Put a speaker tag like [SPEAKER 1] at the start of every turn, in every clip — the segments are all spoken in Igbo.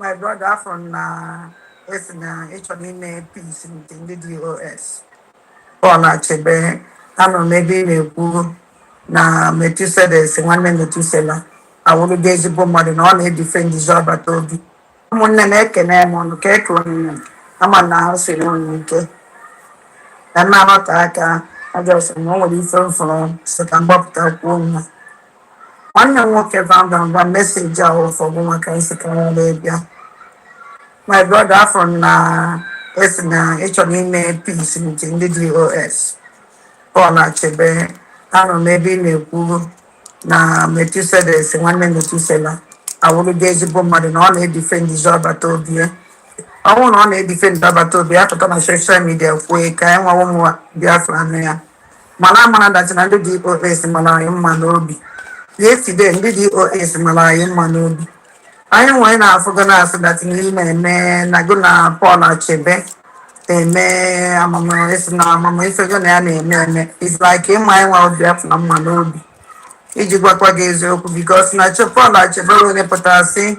[SPEAKER 1] My brother from it's na actually in peace in the DOS. Paul Achebe, I know maybe na na Methuselah, one name Methuselah. I will be able to more than all defend the job at all. I'm on the neck and I'm on the cake one. I'm on the house in one cake. And now I just know what you feel from so I'm up that one. One young walk around and one message out for woman can say, baby. My brother from it's na actually in peace in the DOS. Paul Achebe, I don't maybe na Methuselah, one name Methuselah. I will be able more than all defend the job at all. I want on defend the battle. Be after my social media for a kind of one Biafra. Mana that's another DOS Malayan Manobi. Yesterday, the DOS Malayan Manobi. I am when I forgot that in man, I go na Paul Achebe. It's now, Mamma, if you're gonna name it's like in my world, death, no man. Ijigwakwa ga-eziokwu because na Paul Achebe onye pụtara sị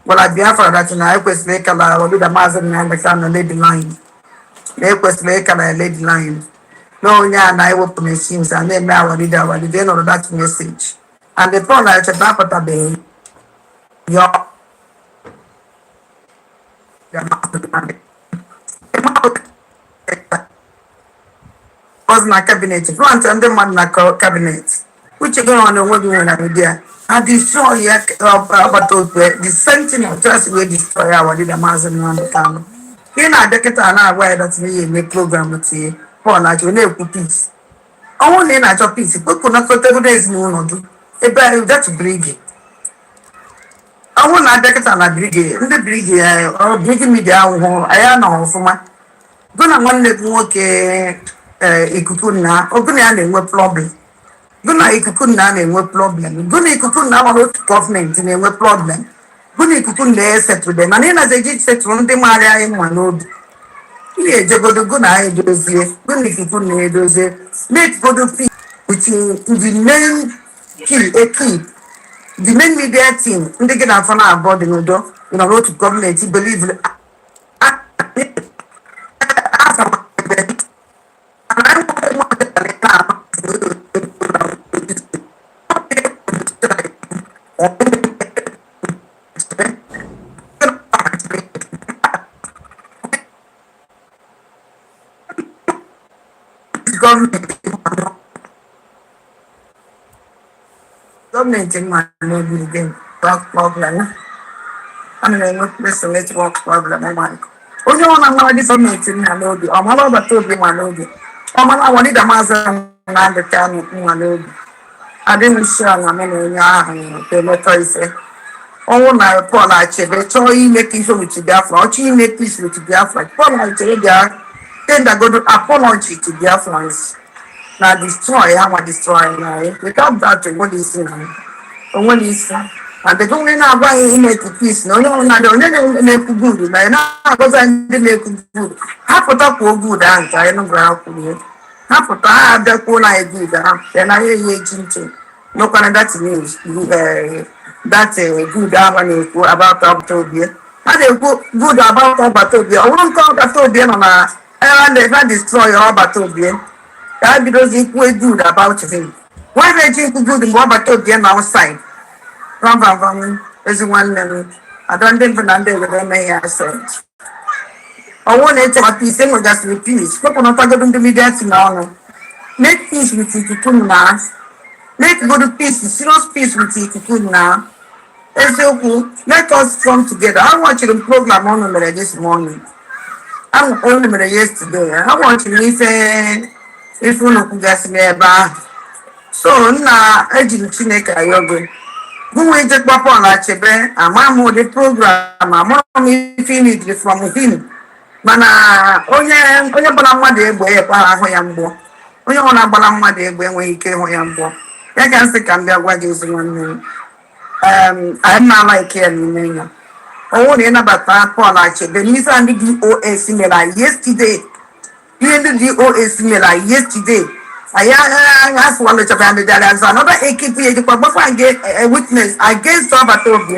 [SPEAKER 1] gwara Biafra that na ekwesịrị ịkala obodo maazị Nnamdi Kanu lady line na ekwesịrị ịkala lady line na onye a na-ewepụ machines a na-eme awalide nọrọ that message and the Paul Achebe apụtabeghị ya was na cabinet front ndị mmadụ na cabinet uche gị nọ n'onwe gị nwere na media a destroy ya agbata otu the same thing of just wey destroy our leader maazị Nnamdi Kanu ị na-abịa kịta na-agwa ya dat ihe eme program tie Paul Achebe na-ekwu peace ọnwụ na ị na-achọ peace kpekụ nakọta ebe ezinụlọ gị ebe ahụ dat brigi ọnwụ na-abịa kịta na brigi ndị brigi media ahụhụ anyị anọghị ọfụma gụ na nwanne gị nwoke ikuku na ọgụ na ya na-enwe problem gụna ikuku na na-enwe problem gụna ikuku na ọrụ otu gọọmenti na-enwe problem gụna ikuku na-esetụde mana ị na-aza eji setụrụ ndị maara anyị mma n'obi ị ga-ejegodo gụna anyị edozie gụna ikuku na-edozie na-etigodo with the main key the main media team ndị gị na-afọ na-abụọ dị n'udo nọ n'otu gọọmenti believe gọọmenti ma n'obi again problem ana na-enwe network problem onye ọ na-amara dị gọọmenti nna n'obi ọmara ọbata obi nwa n'obi ọmara awalida maazị Nnamdi Kanu nwa n'obi adịghị isi ala mụ na onye ahụ ga-emetọ ise ọnwụ na Paul Achebe chọọ ime ka ife with Biafra ọ chọọ ime peace with Biafra Paul Achebe bịa tendagodo apology to Biafrans na destroy ha ma destroy na without that onwere isi na onwere isi and the onye na-agwa anyị ime to peace na onye ọrụ na-adị onye na-ekwu good na na-agọza ndị na-ekwu good ha pụta kwuo good ahụ nke anyị nụgara ha kwuru ha pụta ha abịakwuo na anyị good ahụ ya na ya eyi eji ntị n'okwana that news that good ahụ na-ekwu about agbata obi ha na-ekwu good about agbata obi ọ bụrụ nke agbata obi nọ na na destroy agbata obi ka bidozi ikwu good about him why na-eji ikwu good mgbe agbata obi na outside vam ezi nwanne m ada ndị mbụ na ndị ewere eme ya asset ọnwụ na-eche peace enwegasịrị peace kpọpụnatagodo ndị media si na ọnụ make peace with ikuku na make good peace serious peace with ikuku na eziokwu let us come together ha watchiri m program ọnụ mere this morning ọnụ mere yesterday ha watchiri ife unu kwugasịrị ebe ahụ so nna ejiri Chineke ayọgo gụnwe ijekwa Paul Achebe ama m ụdị program amụrụ m ife inidri from him mana onye gbara mmadụ egbe ekwe ahụ ya mgbọ onye ọ na-agbara mmadụ egbe enweghị ike ịhụ ya mgbọ ya ga nsị ka m bịa gwa gị ezi nwanne m anyị na-ala ike ya n'ime ya ọnwụ na ịnabata Paul Achebe n'ife ndị DOS mere yesterday ihe ndị DOS mere yesterday I swallow and there is another AKP gbafa a witness against agbata obi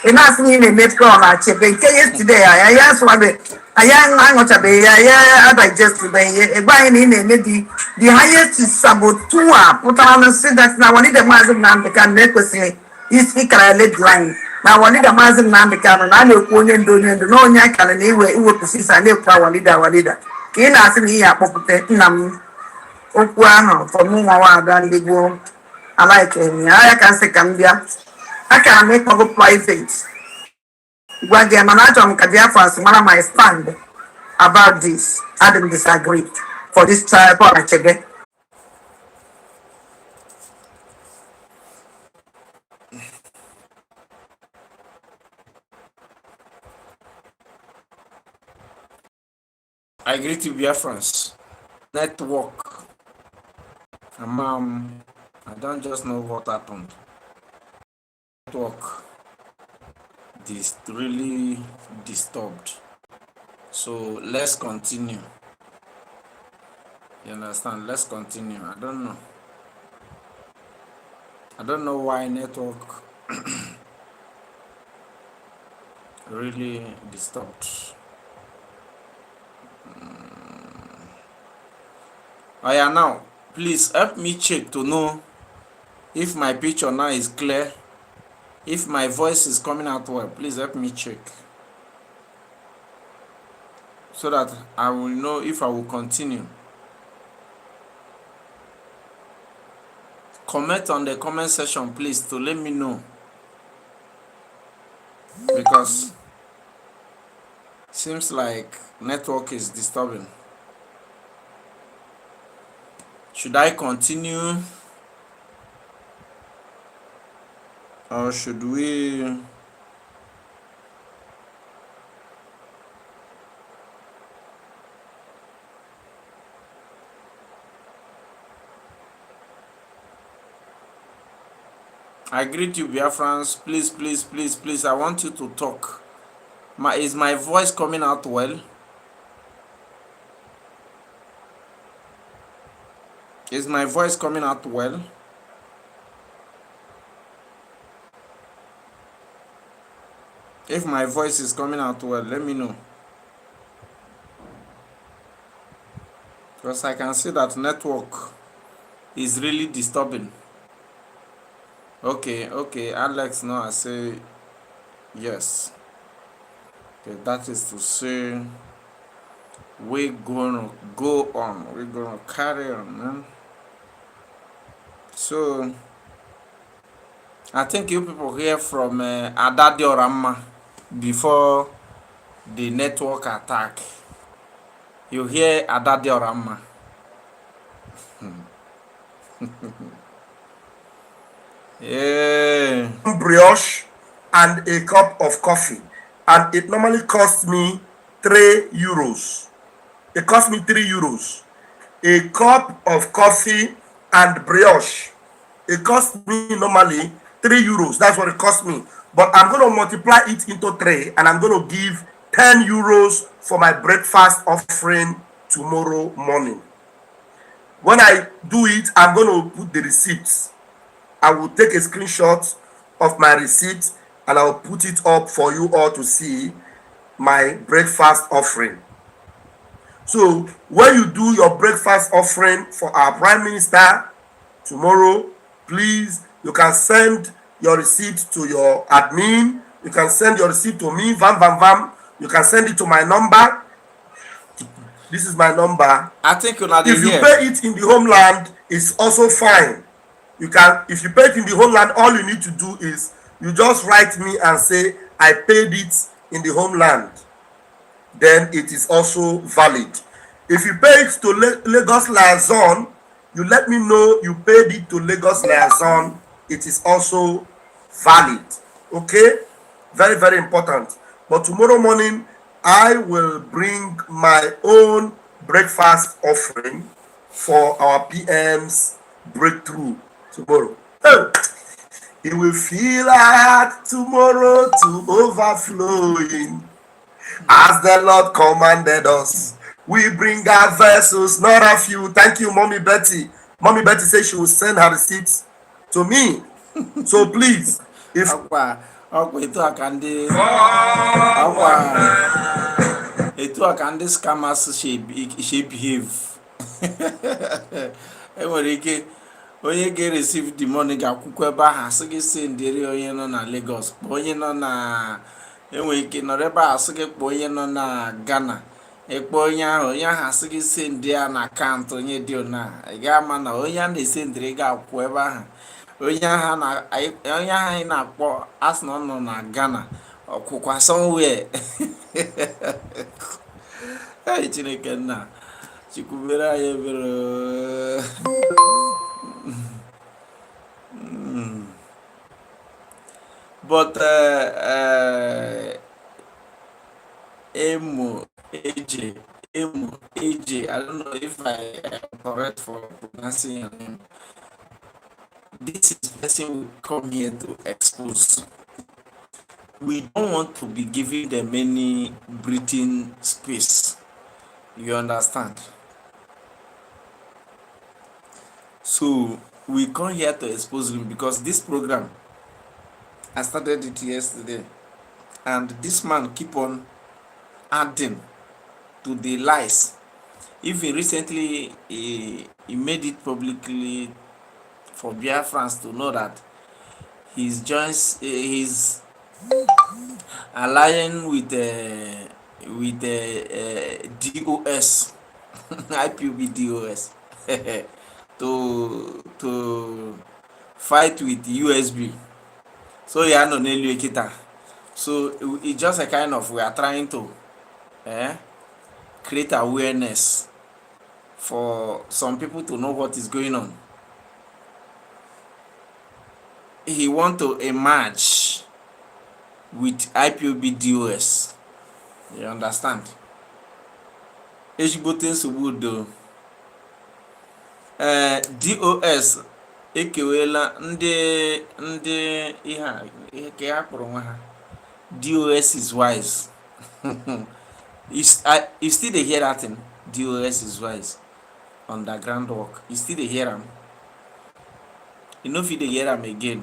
[SPEAKER 1] And that's me in the net on our chip. Yesterday, I asked what I am not a bay, I digest today. Buying in the highest is sabotua. Put on and say that now I need a mazin man become necessary. Is he can let line. Now I need a mazin man become an annual pony and doing the no yakan anyway. It would persist and live our leader. In asking me up of nam. Okuano for me now than the go. I like him. I can say Cambia. I can make my private. When the Manatom Kadiafas, one of my stand about this, I didn't disagree for this trial project.
[SPEAKER 2] I agree to Biafrans. Network. I don't just know what happened. Network is really disturbed. So let's continue. You understand? Let's continue. I don't know. I don't know why network really disturbed. Oh yeah, now please help me check to know if my picture now is clear, if my voice is coming out well. Please help me check so that I will know if I will continue. Comment on the comment section, please, to let me know, because seems like network is disturbing. Should I continue or should we? I greet you, Biafrans. Please, please, please, please. I want you to talk. Is my voice coming out well? Is my voice coming out well? If my voice is coming out well, let me know. Because I can see that network is really disturbing. Okay, Alex, now I say yes. Okay, that is to say we're gonna go on. We're gonna carry on, man. So I think you people hear from Adadi Orama before the network attack. You hear Adadi Orama. Yeah.
[SPEAKER 3] Brioche and a cup of coffee, and it normally costs me 3 euros. It costs me 3 euros. A cup of coffee and brioche, it costs me normally 3 euros. That's what it costs me. But I'm going to multiply it into 3, and I'm going to give 10 euros for my breakfast offering tomorrow morning. When I do it, I'm going to put the receipts. I will take a screenshot of my receipt and I'll put it up for you all to see my breakfast offering. So when you do your breakfast offering for our Prime Minister tomorrow, please, you can send your receipt to your admin. You can send your receipt to me, Vam. You can send it to my number. This is my number.
[SPEAKER 2] I think you're not
[SPEAKER 3] If you
[SPEAKER 2] here.
[SPEAKER 3] pay it in the homeland, it's also fine. You can, if you pay it in the homeland, all you need to do is you just write me and say I paid it in the homeland. Then it is also valid. If you pay it to Lagos Liaison, you let me know you paid it to Lagos Liaison. It is also valid. Okay, very, very important. But tomorrow morning I will bring my own breakfast offering for our PM's breakthrough tomorrow. Oh, it will feel like tomorrow to overflowing as the Lord commanded us. We bring our vessels, not a few. Thank you, Mommy Betty. Mommy Betty said she will send her receipts to me. So please, if
[SPEAKER 2] ọkwa etu a ka ndị ọkwa etu a ka ndị scammers she behave. Enwere ike onye ga-receive the money ga-akwụkwọ ebe ahụ asị gị sendịrị onye nọ na Lagos, kpọọ onye nọ na enwere ike nọrọ ebe ahụ asị gị kpọọ onye nọ na Ghana, ịkpọ onye ahụ asị gị sendị ya na akaụntụ onye dị ona, ị ga-ama na onye a na-esendịrị ga-akwụ ebe ahụ. Onye ahụ anyị na-akpọ asị na ọ nọ na Ghana ọkwụkwa somewhere. Chineke nna chikwubere anyị ebere. But AJ, I don't know if I am correct for pronouncing your name. This is person we come here to expose. We don't want to be giving them any breathing space. You understand? So we come here to expose him because this program, I started it yesterday, and this man keep on adding to the lies. Even recently, he made it publicly for Biafrans to know that he's allying with DOS, IPOB DOS, to fight with USB. So yeah, no kita. So it's just a kind of, we are trying to create awareness for some people to know what is going on. He want to emerge with IPOB DOS. You understand? DOS ekewela ndị ihe ka ya kpọrọ nwa ha. DOS is wise. You still dey hear that thing? DOS is wise. Underground work. You still dey hear am? You no fit dey hear am again.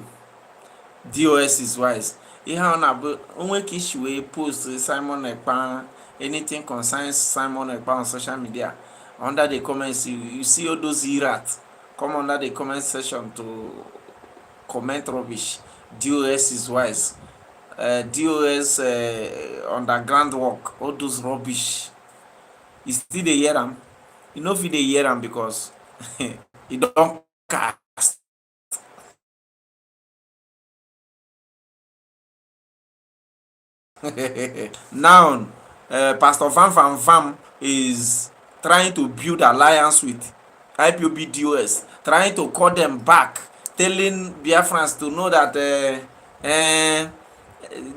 [SPEAKER 2] DOS is wise. Ihe ọ na-abụ onwe ka isi wee post Simon Ekpa, anything concerns Simon Ekpa on social media, under the comments you see all those irats come under the comment section to comment rubbish. DOS is wise. DOS underground work, all those rubbish. You still dey hear am? You no fit dey hear am because e don cast. Now, Pastor Vam is trying to build alliance with IPOB DOS, trying to call them back, telling Biafrans to know that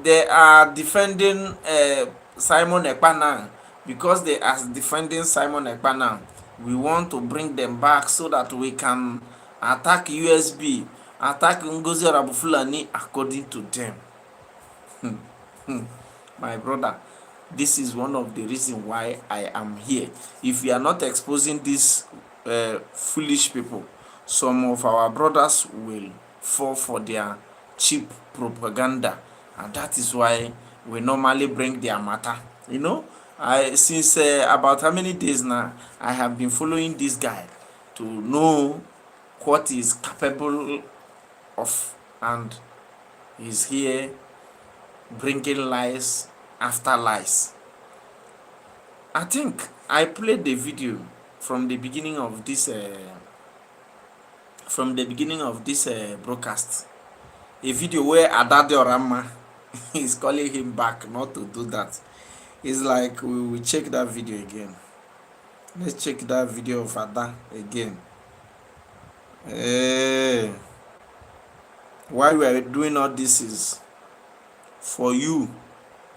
[SPEAKER 2] they are defending Simon Ekpa now. Because they are defending Simon Ekpa now, we want to bring them back so that we can attack USB, attack Ngozi Rabufulani according to them. My brother, this is one of the reasons why I am here. If we are not exposing these foolish people, some of our brothers will fall for their cheap propaganda, and that is why we normally bring their matter. You know, since about how many days now, I have been following this guy to know what he is capable of, and he's here bringing lies after lies. I think I played the video from the beginning of this broadcast, a video where Adade Orama is calling him back not to do that. It's like we will check that video again. Let's check that video of Ada again. Why we are doing all this is for you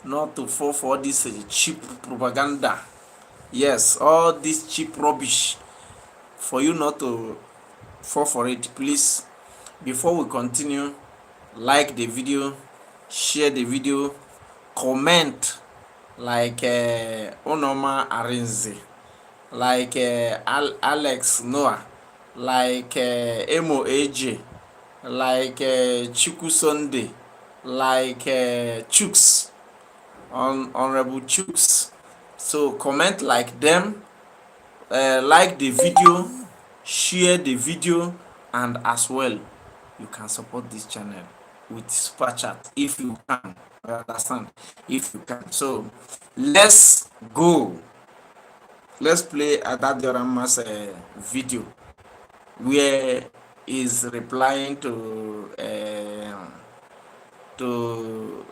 [SPEAKER 2] not to fall for this cheap propaganda. Yes, all this cheap rubbish, for you not to fall for it. Please, before we continue, like the video, share the video, comment like Onoma Arinze, like Alex Noah, like Emo AJ, like Chiku Sunday, like Chooks, on Honorable Chooks. So comment like them, like the video, share the video, and as well you can support this channel with super chat if you can. I understand if you can. So let's go. Let's play Adadiorama's video where he's replying to the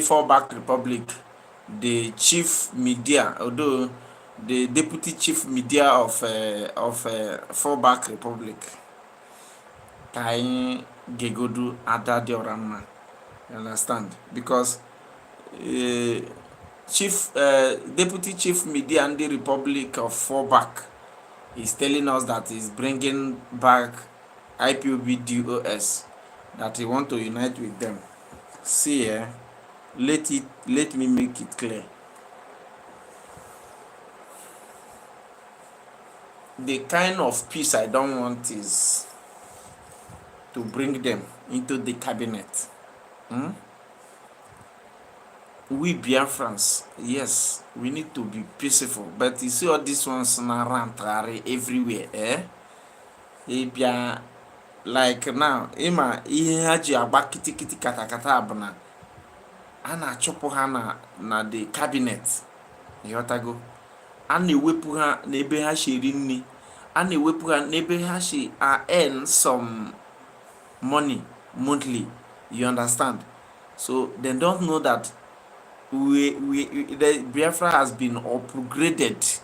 [SPEAKER 2] fallback republic, the chief media, although the deputy chief media of fallback republic. Kai Gegodu Adadiorama. You understand? Because uh, deputy chief media and the republic of fallback is telling us that he's bringing back IPOB DOS, that he want to unite with them. See, let me make it clear. The kind of peace I don't want is to bring them into the cabinet. We Biafrans, yes, we need to be peaceful, but you see all these ones na rantare everywhere, Bia, like now, ima ihe ha ji agba kitikiti katakata abuna, a na-achụpụ ha na the cabinet, ịghọtago, a na-ewepụ ha n'ebe ha shi eri nri, a na-ewepụ ha n'ebe ha shi earn some money monthly, you understand? So they don't know that the Biafra has been upgraded.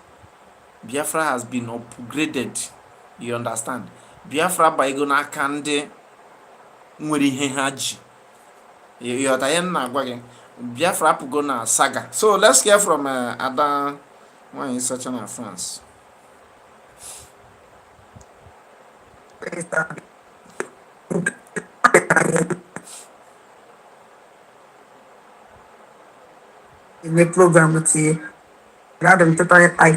[SPEAKER 2] Biafra has been upgraded. You understand? Biafra by gonna kandi nwere ihe ha ji. Ịghọta ihe na agwa gị. Biafra apụgo na saga. So let's hear from Ada when he's searching at France.
[SPEAKER 1] In the program with you, I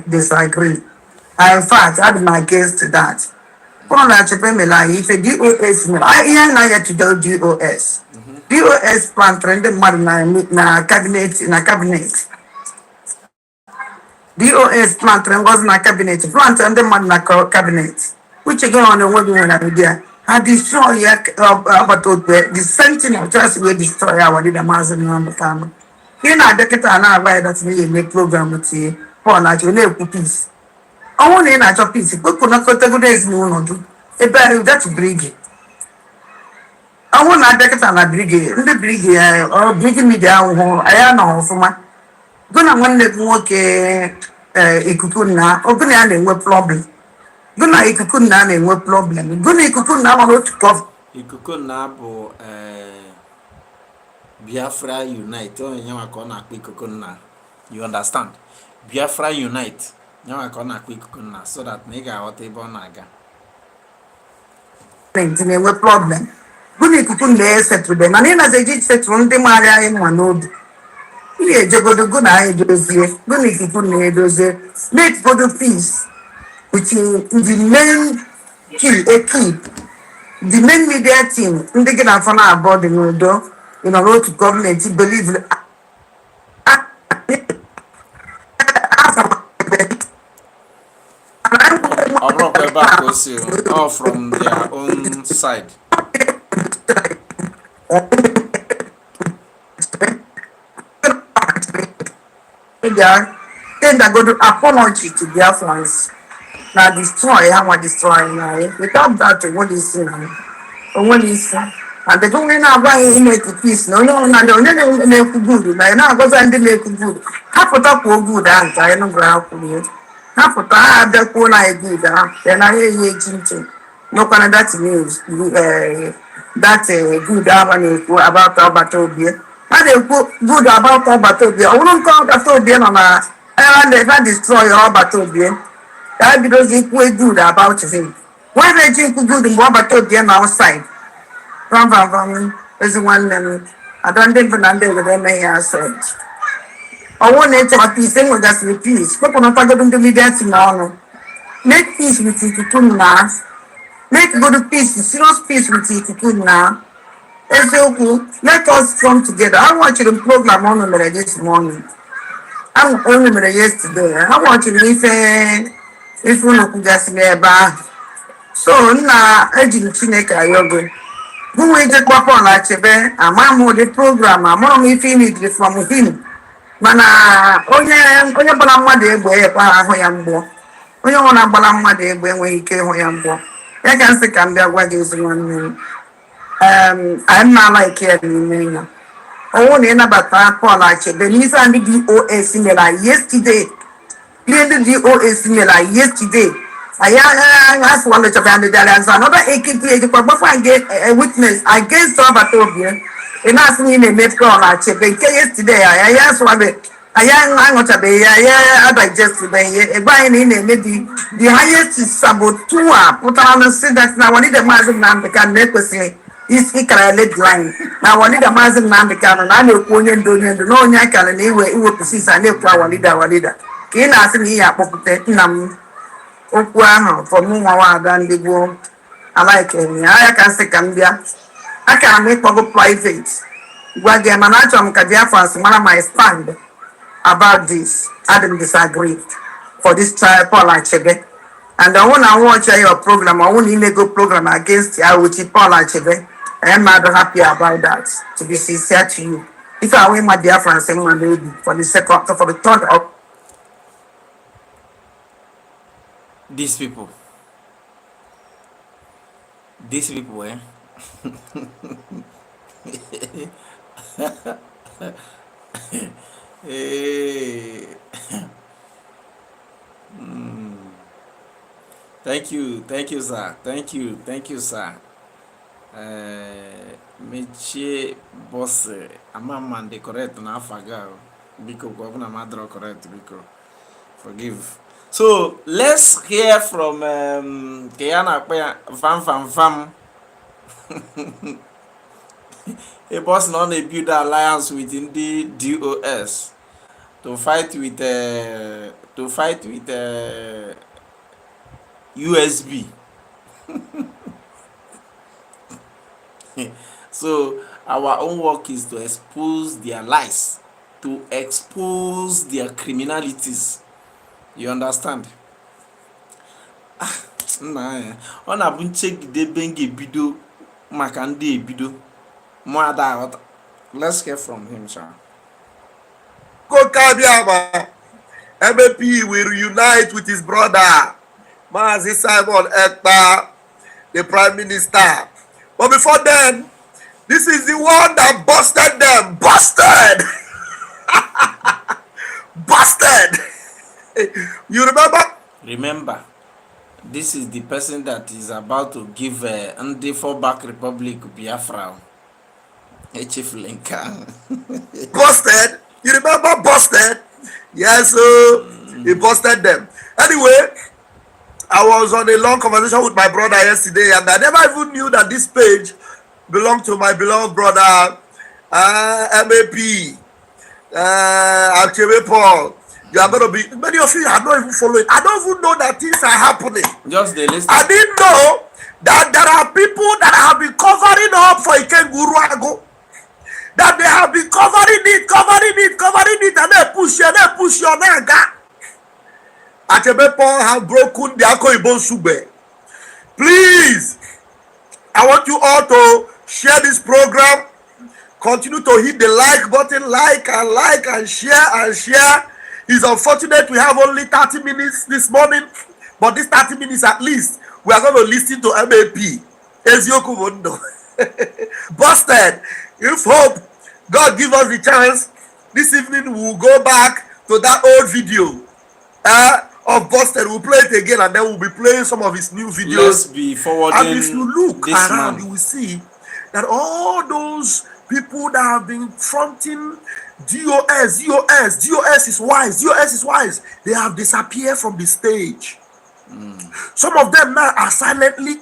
[SPEAKER 1] disagree. In fact, I'm against that. One that you pay me like if a DOS, I ain't yet to do DOS. DOS plan trend na cabinet. DOS plan trend was na cabinet. Plan trend na cabinet. Which again on the world when I'm there. I destroy about the sentinel just will destroy our leader Mazen on the family. Here na deketa na avoid that me make program with you. For na you na peace. I want to na peace. Go na categorize no do. E be that brig. I want na deketa na brig. Ndị brig or brig media ho aya na ofuma. Go na nwanne nwoke ikuku na ogun ya na-enwe problem. Go na ikuku na-enwe problem. Go na ikuku na ọ to cover.
[SPEAKER 2] Ikuku na bụ Biafra Unite. Onye ka ọ na-akpọ ikuku na. You understand? Biafra Unite. Onye ka ọ na-akpọ ikuku na, so that na ị ga-aghọta ebe ọ na-aga.
[SPEAKER 1] Na-enwe problem. Go na ikuku na-esetụ dem. Na na eji setụ ndị mara anyị nwa n'obi. Ihe ejegodo go na edozie. Go na ikuku na-edozie. Make for the peace. Which the main keep. The main media team, ndị gị na-afọ na-abụọ dị n'udo, in a road to government, believe
[SPEAKER 2] all from their own side.
[SPEAKER 1] Then they go to apology to their fans. Now destroy how I destroy now. Without that, what is it? What is it? And they don't know why you make peace. No, they don't make good. Now, because I didn't make good. Half of that will good answer. I don't grab for you. Half of that, that will I do that. Then I hear you changing. No, kind of that news. That good about Batobia. And they put good about Batobia. I wouldn't call Batobia on a and they can destroy all Batobia. That because equally good about him. Why they think good in what Batobia outside? From is one I don't think Fernandez with them may said. I want it to peace, then with us with peace. But not going to be dancing now. Make peace with you to now. Make good peace, serious peace with you to now. Let us come together. I watched the program on this morning. I'm only yesterday. I watched if you look just nearby. So na ejiri Chineke ayọgo. Mụ ijekwa Paul Achebe ama m the program amụrụ m ife imidiri from him. Mana onye gbara mmadụ egbe ekwe ahụ ya mgbọ. Onye ọ na-agbara mmadụ egbe enweghị ike ịhụ ya mgbọ. Ya ka nsị ka m bịa gwa gị ezi nwanne m. I'm not like it anymore. Oh, nabata Paul Achebe. Nisa and the DOS similar yesterday. The DOS similar yesterday. I asked one of the Chavandalians, another AKT, but get a witness against Robertobia. And asked me in a met Paul Achebe. Yesterday, I asked one of I am not a bay, I digest today. A buying in a lady. The highest is Sabotua. Put on a say that now one of the Mazin can negotiate. Isi kara lead line na walida mazi Nnamdi na na-ekwu onye ndu na onye akara na iwepụsị isa na-ekwu walida ka ị na-asị na ihe akpọpụta nna m okwu ahụ fọmụ nwa nwaada ndị gboo alaike ya ya ka nsị ka m bịa akara m ịkpọgo private gwa gị mana achọrọ m ka Biafrans mara my stand about this. I didn't disagree for this trial Paul Achebe. And I want to watch your program. I want to go program against Awuchi Paul Achebe. I am not happy about that. To be sincere to you, if I win my dear friends, my baby for the second, for the third of
[SPEAKER 2] These people, eh? Hey. Thank you, sir. Thank you, sir. Meche boss, man de correct na afaga. Biko governor madro correct biko. Forgive. So let's hear from Kayana Vam. A boss not a build alliance within the DOS to fight with USB. So our own work is to expose their lies, to expose their criminalities. You understand? Nah, on a bun check the bengi bido makande bido. Let's hear from him, sir.
[SPEAKER 3] Go Kabiama. MAP will reunite with his brother, Mazi Simon Ekpa, the Prime Minister. But before then, this is the one that busted them. Busted! Busted! You remember?
[SPEAKER 2] Remember, this is the person that is about to give Ndi for back Republic Biafra. Chief Lincoln.
[SPEAKER 3] Busted? You remember busted? Yes, so he busted them. Anyway, I was on a long conversation with my brother yesterday, and I never even knew that this page belonged to my beloved brother, MAP, Achebe Paul. You are going to be, many of you are not even following. I don't even know that things are happening.
[SPEAKER 2] Just the list.
[SPEAKER 3] I didn't know that there are people that have been covering up for Ikenguru Ago. That they have been covering it, and they push your naga. Achebe Paul have broken the Akoibo Sube. Please, I want you all to share this program. Continue to hit the like button, like and share. It's unfortunate we have only 30 minutes this morning, but this 30 minutes at least, we are going to listen to MAP. Ezioku Mondo. Busted. If hope God give us the chance, this evening we will go back to that old video of Busted. We'll play it again, and then we'll be playing some of his new videos.
[SPEAKER 2] Let's be forwarding.
[SPEAKER 3] And if you look around,
[SPEAKER 2] man,
[SPEAKER 3] you will see that all those people that have been fronting DOS is wise, they have disappeared from the stage. Some of them now are silently.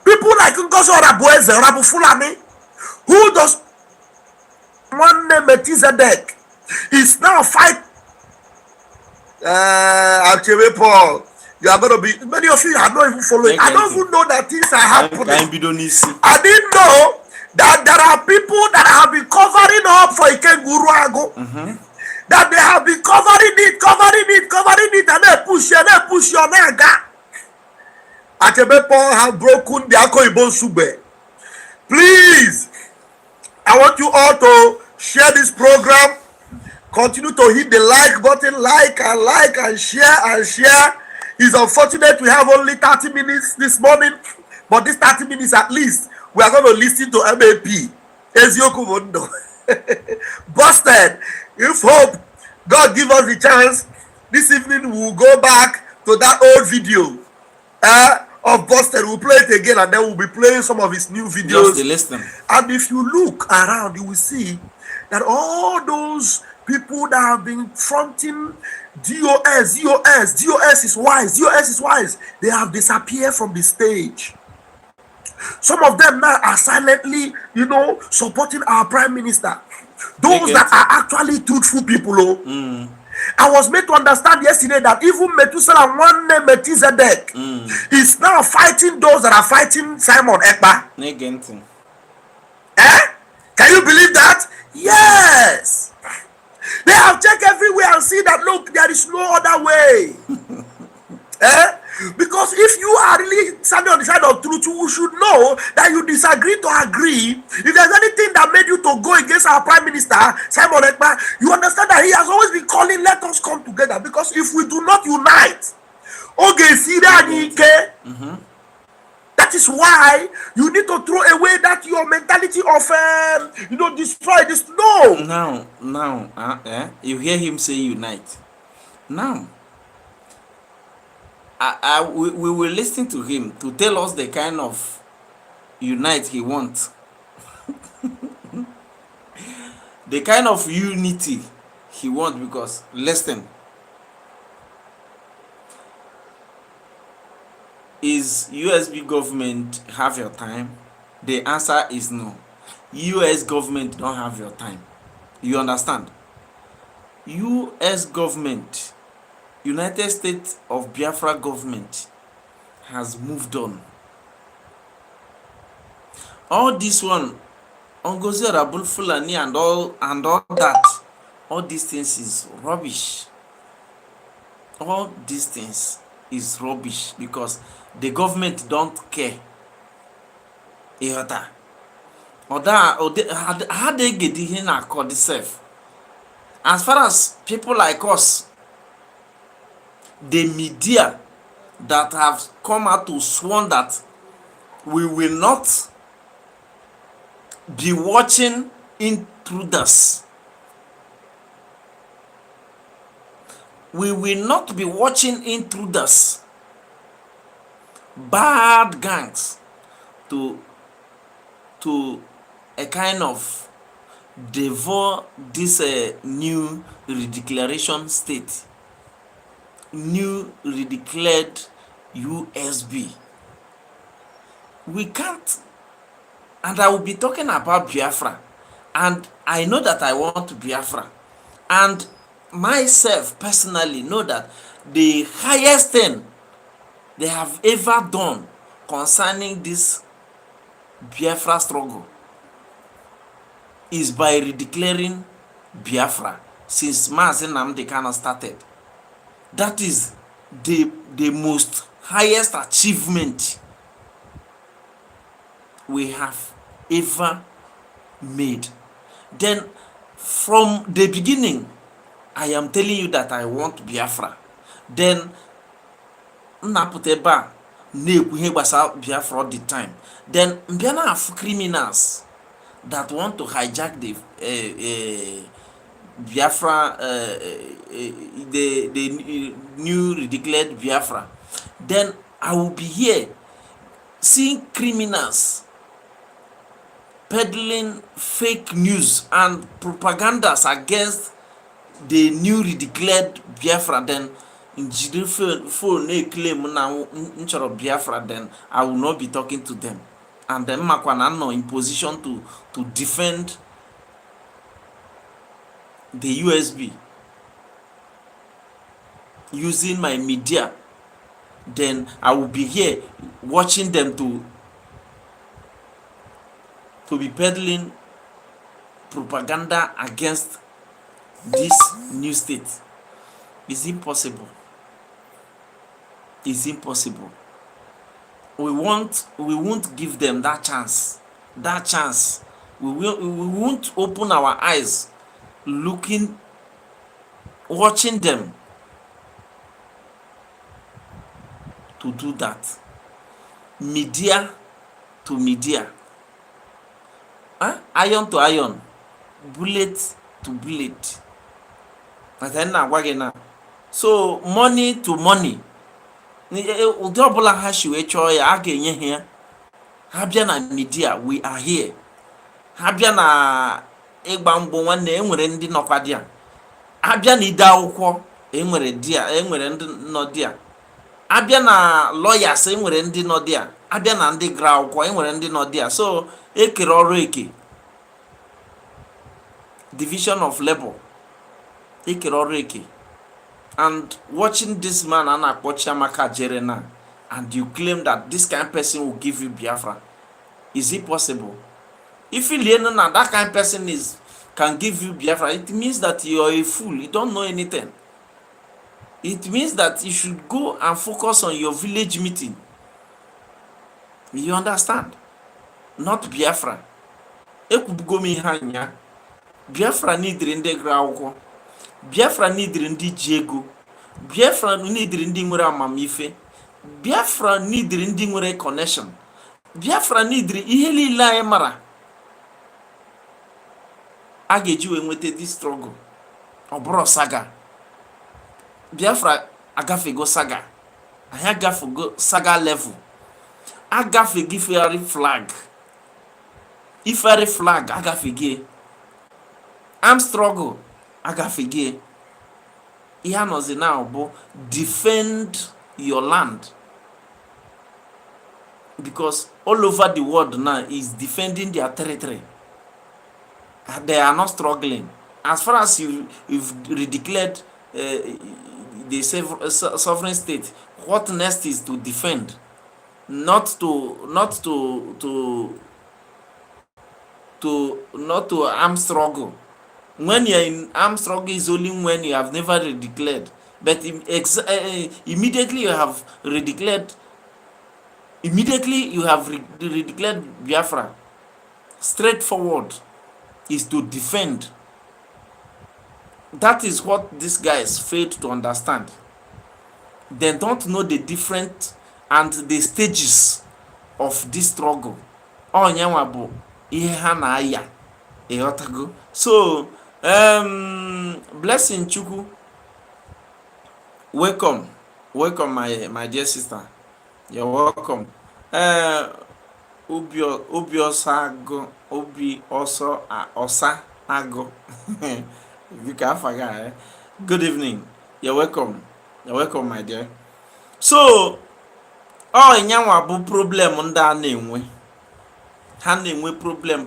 [SPEAKER 3] People like Ngozi Orabueze, Orabu Fulani, who does one name Metizedek is now fight Achebe Paul. You are going to be, many of you are not even following. I don't even know that things are happening. I didn't know that there are people that have been covering up for Ikenguruago. That they have been covering it, and they push your naga. Achebepo have broken the Akoibo Sube. Please, I want you all to share this program. Continue to hit the like button, like and share. It's unfortunate we have only 30 minutes this morning, but this 30 minutes at least, we are going to listen to MAP. Ezioku Mondo. Busted. If hope, God give us the chance, this evening we will go back to that old video of Busted. We'll play it again, and then we'll be playing some of his new videos.
[SPEAKER 2] Just listen.
[SPEAKER 3] And if you look around, you will see that all those people that have been fronting DOS is wise, they have disappeared from the stage. Some of them now are silently, supporting our prime minister. Those that are actually truthful people. I was made to understand yesterday that even Methuselah, one name Melchizedek, is now fighting those that are fighting Simon Ekpa. Can you believe that? Yes. They have checked everywhere and see that, look, there is no other way. Because if you are really standing on the side of truth, you should know that you disagree to agree. If there's anything that made you to go against our prime minister, Simon Ekpa, you understand that he has always been calling, let us come together. Because if we do not unite, that is why you need to throw away that your mentality of destroy this. No.
[SPEAKER 2] Now, you hear him say unite. Now, we will listen to him to tell us the kind of unite he wants. The kind of unity he wants, because listen, is USB government have your time? The answer is no. US government don't have your time. You understand? US government, United States of Biafra government has moved on. All this one, Ngozi Arabul Fulani and all that, all these things is rubbish. All these things is rubbish because the government don't care. How they get in a call itself? As far as people like us, the media that have come out to sworn that we will not be watching intruders. We will not be watching intruders, bad gangs, to a kind of devour this new redeclaration state, new redeclared USB. We can't, and I will be talking about Biafra, and I know that I want Biafra, and myself personally know that the highest thing they have ever done concerning this Biafra struggle is by redeclaring Biafra since Mazi Nnamdi Kanu started. That is the most highest achievement we have ever made. Then from the beginning, I am telling you that I want Biafra. Then Nnaputeba na-ekwu gbasa Biafra all the time. Then mbịana afụ criminals that want to hijack the Biafra, the new redeclared Biafra. Then I will be here seeing criminals peddling fake news and propagandas against the new redeclared Biafra. Then njide phone na-claim na nchọrọ Biafra, then I will not be talking to them. And then makwana no in position to defend the USB using my media then I will be here watching them to be peddling propaganda against this new state. It's impossible. It's impossible. We won't give them that chance. That chance. We won't open our eyes looking, watching them to do that. Media to media. Iron to iron. Bullet to bullet. So money to money. Ụdị ọbụla ha si wee chọọ ya, a ga-enye ha ya. Ha bịa na media, we are here. Ha bịa na ịgba mgbọ nwanne, enwere ndị nọkwa dị a. Ha bịa na ide akwụkwọ, enwere ndị nọ dị a. A bịa na lawyers, enwere ndị nọ dị a. A bịa na ndị gra akwụkwọ, enwere ndị nọ dị a. So ekere ọrụ eke. Division of labor. Ekere ọrụ eke. And watching this man Anakpo Chiamaka Jerena, and you claim that this kind of person will give you Biafra. Is it possible? If you learn that that kind of person can give you Biafra, it means that you are a fool. You don't know anything. It means that you should go and focus on your village meeting. You understand? Not Biafra. Ekubugomi hanya. Biafra needri ndị gra akwụkwọ. Biafra needri ndị ji ego. Biafra needri ndị nwere amamife. Biafra needri ndị nwere connection. Biafra needri ihe niile anyị mara a ga-eji wee nweta this struggle. Ọ bụrụ saga. Biafra agafego saga. Anyị agafego saga level. Agafego ifeari flag. Ifeari flag agafego. Armed struggle agafego. Ihe anọzi now bụ defend your land, because all over the world now is defending their territory. They are not struggling. As far as you've redeclared the sovereign state, what next is to defend, not to armed struggle. When you're in armed struggle is only when you have never redeclared. But immediately you have redeclared, redeclared Biafra, straightforward is to defend. That is what these guys failed to understand. They don't know the different and the stages of this struggle. Onyanwa bụ ihe ha na-aya. Ịghọtago? So Blessing Chukwu, welcome my dear sister. You're welcome. Obi Osa Ago. You can forget. Good evening. You're welcome, my dear. So nyanwa bụ problem ndị a na-enwe. Ha na-enwe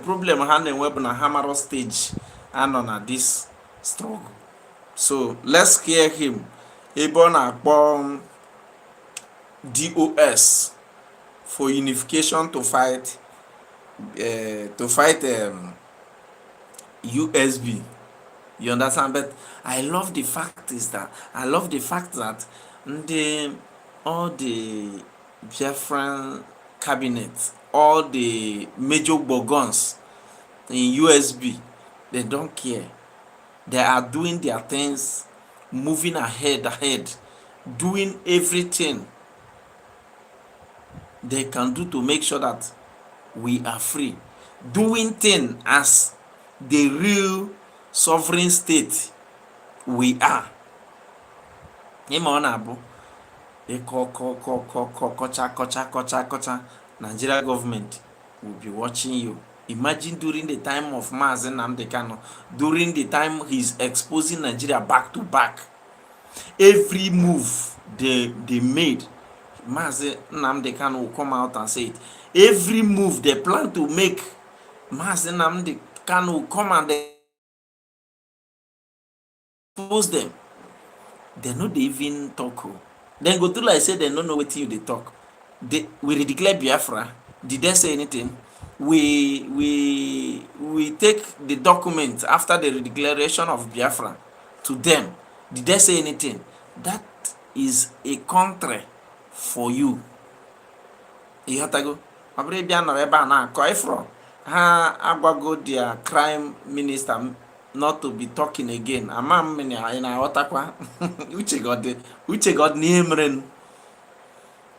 [SPEAKER 2] problem ha na-enwe bụ na ha maro stage anọ na this struggle. So let's hear him. Ebe ọ na-akpọ DOS for unification to fight USB. You understand? But I love the fact that all the Biafran cabinet, all the major bogons in USB, they don't care. They are doing their things, moving ahead, doing everything they can do to make sure that we are free, doing things as the real sovereign state we are. Nigeria government will be watching you. Imagine during the time of Mazi Nnamdi Kanu, during the time he's exposing Nigeria back to back, every move they made, Mazi Nnamdi Kanu will come out and say it. Every move they plan to make, Mazi Nnamdi Kanu will come and expose them. They know they even talk. Then go to like say they don't know what you they talk. We declare Biafra. Did they say anything? We take the document after the declaration of Biafra to them. Did they say anything? That is a country for you. Ịghọtago? Ọ bụrụ ịbịa nọrọ ebe a na-akọ ifrọ ha agwago their crime minister not to be talking again. Ama m na ị na-aghọtakwa uche god n'ihe mere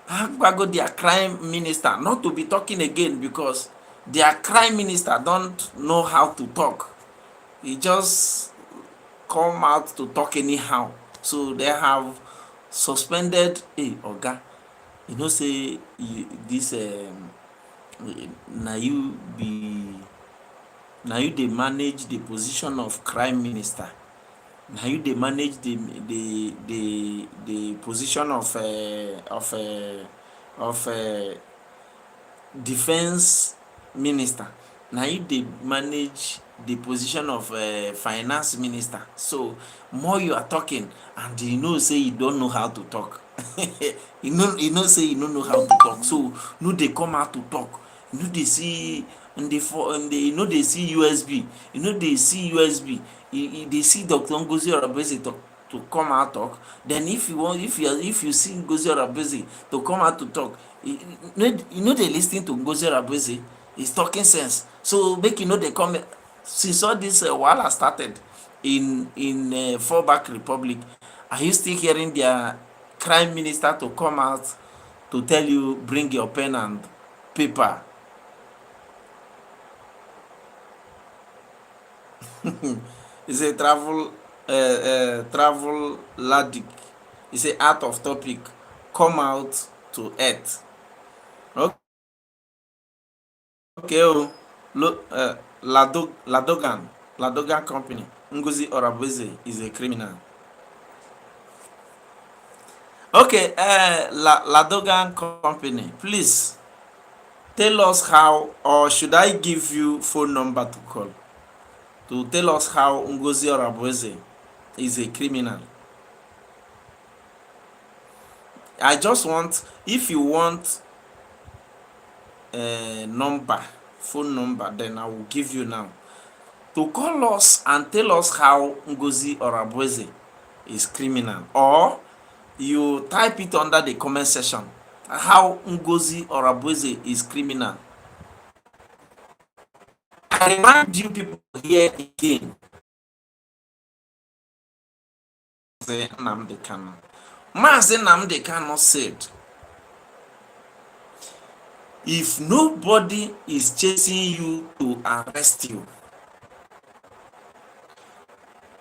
[SPEAKER 2] ha agwago their crime minister not to be talking again because their crime minister don't know how to talk. He just come out to talk anyhow. So they have suspended oga. You know say this na you dey manage the position of crime minister. Na you dey manage the position of defense minister. Na you dey manage the position of finance minister. So more you are talking and you know say you don't know how to talk. you know say you don't know how to talk. So no dey come out to talk. You know dey see you know dey see USB. You know dey see USB. You dey see Dr. Ngozi Orabeze to come out talk. Then if you see Ngozi Orabeze to come out to talk, you know dey lis ten to Ngozi Orabeze. He's talking sense. So make you know dey come since all this wahala started in fallback republic. Are you still hearing their crime minister to come out to tell you bring your pen and paper? It's a travel ladic. It's a out of topic. Come out to earth. Okay, Ladogan company. Ngozi Orabeze is a criminal. Okay, Ladogan company, please tell us how, or should I give you phone number to call to tell us how Ngozi Orabeze is a criminal? I just want, if you want a phone number, then I will give you now to call us and tell us how Ngozi Orabeze is criminal, or you type it under the comment section how Ngozi Orabeze is criminal. I remind you people here again, Mazi Nnamdi Kanu said, if nobody is chasing you to arrest you,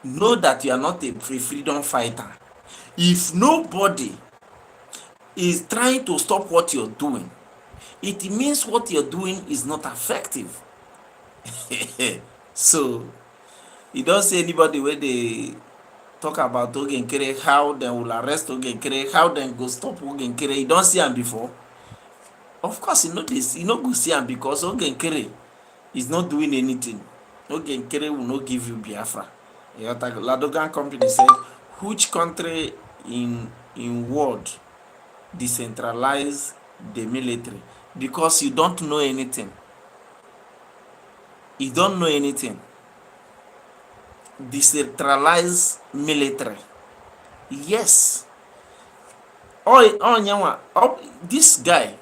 [SPEAKER 2] know that you are not a freedom fighter. If nobody is trying to stop what you're doing, it means what you're doing is not effective. So you don't see anybody where they talk about Ogenkere, how they will arrest Ogenkere, how they go stop Ogenkere. You don't see him before. Of course, you know this. You know go see him because Ogenkere is not doing anything. Ogenkere will not give you Biafra. Ladogan company said, which country in world decentralize the military? Because you don't know anything. You don't know anything. Decentralize military. Yes. This guy,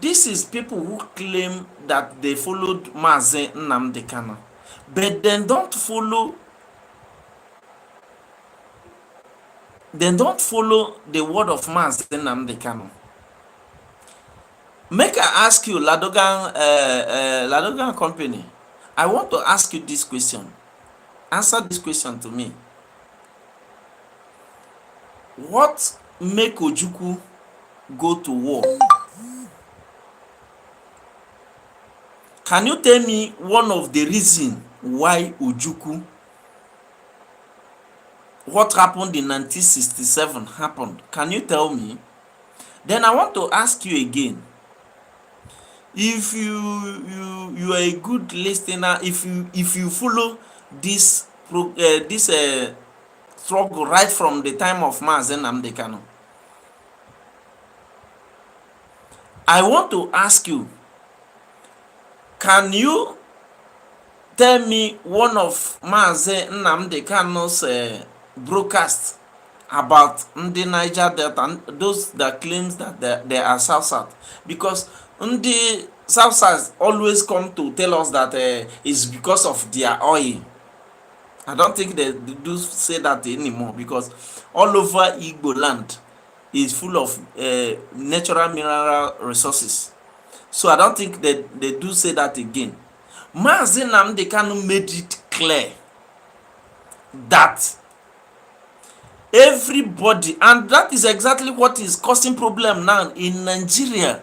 [SPEAKER 2] this is people who claim that they followed Mazi Nnamdi Kanu, but then don't follow the word of Mazi Nnamdi Kanu. Make I ask you, Ladogan company, I want to ask you this question. Answer this question to me. What make Ojukwu go to war? Can you tell me one of the reasons why Ojukwu, what happened in 1967 happened? Can you tell me? Then I want to ask you again. If you are a good listener, if you follow this struggle right from the time of Mazi Nnamdi Kanu, I want to ask you, can you tell me one of Maazị Nnamdi Kanu's broadcast about ndị Niger Delta, those that claims that they are South? Because ndị South always come to tell us that it's because of their oil. I don't think they do say that anymore, because all over Igbo land is full of natural mineral resources. So I don't think they do say that again. Maazị Nnamdi Kanu made it clear that everybody, and that is exactly what is causing problem now in Nigeria.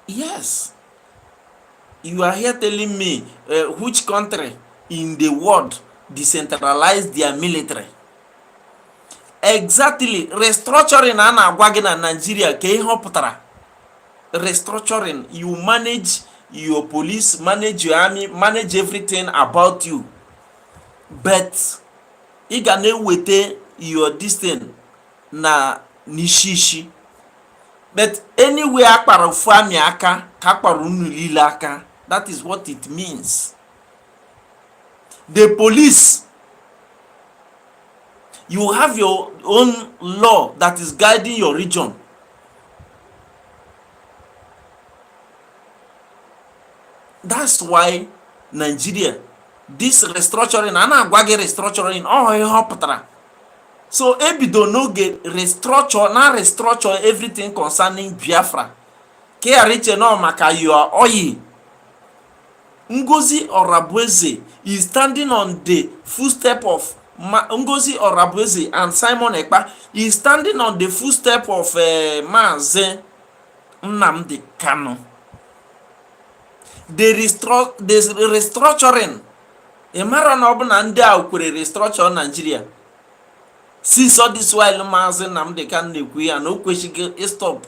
[SPEAKER 2] Yes, you are here telling me which country in the world decentralized their military. Exactly, restructuring a na-agwa gị na Nigeria ka ihe ọ pụtara. Restructuring, you manage your police, manage your army, manage everything about you, but ị ga na-eweta your distance na nishishi. But anywhere akpara ofu amị aka ka akpara unu niile aka. That is what it means. The police, you have your own law that is guiding your region. That's why Nigeria, this restructuring, a na-agwa gị restructuring, ihe ọ pụtara. So ebido n'oge restructure everything concerning Biafra. Ka ghara iche nọ maka your oil. Ngozi Orabueze is standing on the footstep of Ngozi Orabueze, and Simon Ekpa is standing on the footstep of Maazị Nnamdi Kanu. The restructuring, mara na ọ bụ na ndị a kwere restructure Nigeria. Since all this while Maazị Nnamdi Kanu na-ekwu ya na o kwesịghị stop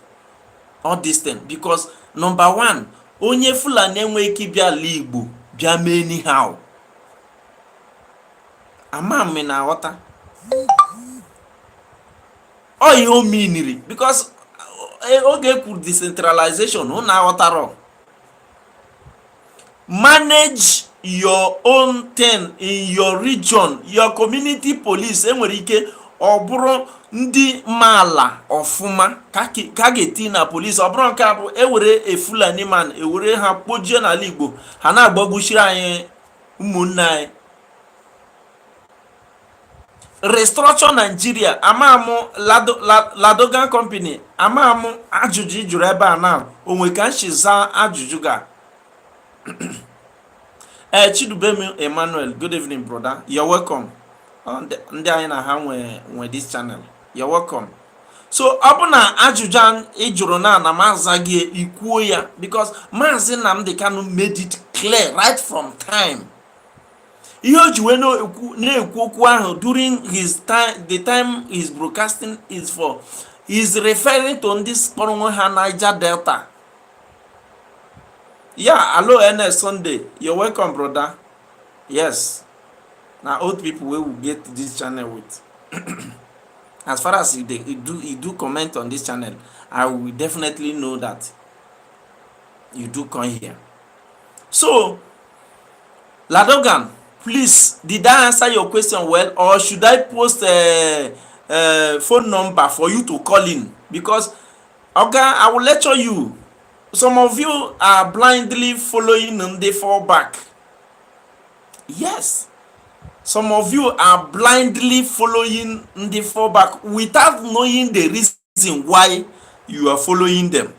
[SPEAKER 2] all this thing, because number one, onye Fulani enweghị ike bịa ala Igbo bịa mee anyhow. Ama m na aghọta ihe o meaniri, because oge kwuru decentralization, ụ na-aghọtara. Manage your own thing in your region, your community police. Enwere ike ọ bụrụ ndị maala ọfụma ka ga-eti na police. Ọ bụrụ nke a bụ ewere a Fulani man ewere ha kpojie n'ala Igbo, ha na-agbagbuchiri anyị ụmụnne anyị. Restructure Nigeria, amamụ Ladogan company, amamụ ajụjụ jụrụ ebe a na onwe ka nchiza ajụjụ ga. Chidubem Emmanuel, good evening, brother. You're welcome. Ndị anyị na ha nwe this channel. You're welcome. So ọ bụ na ajụjụ ị jụrụ na maazị gị ikwuo ya, because Maazị Nnamdi Kanu made it clear right from time. Ihe o ji wee na-ekwu okwu ahụ during the time he's broadcasting is referring to ndị kpọrọ onwe ha Niger Delta. Yeah, hello NS Sunday. You're welcome, brother. Yes. Now old people will get this channel with. As far as you do comment on this channel, I will definitely know that you do come here. So, Ladogan, please, did I answer your question well, or should I post a phone number for you to call in? Because, okay, I will lecture you. Some of you are blindly following the fallback. Yes. Some of you are blindly following the fallback without knowing the reason why you are following them.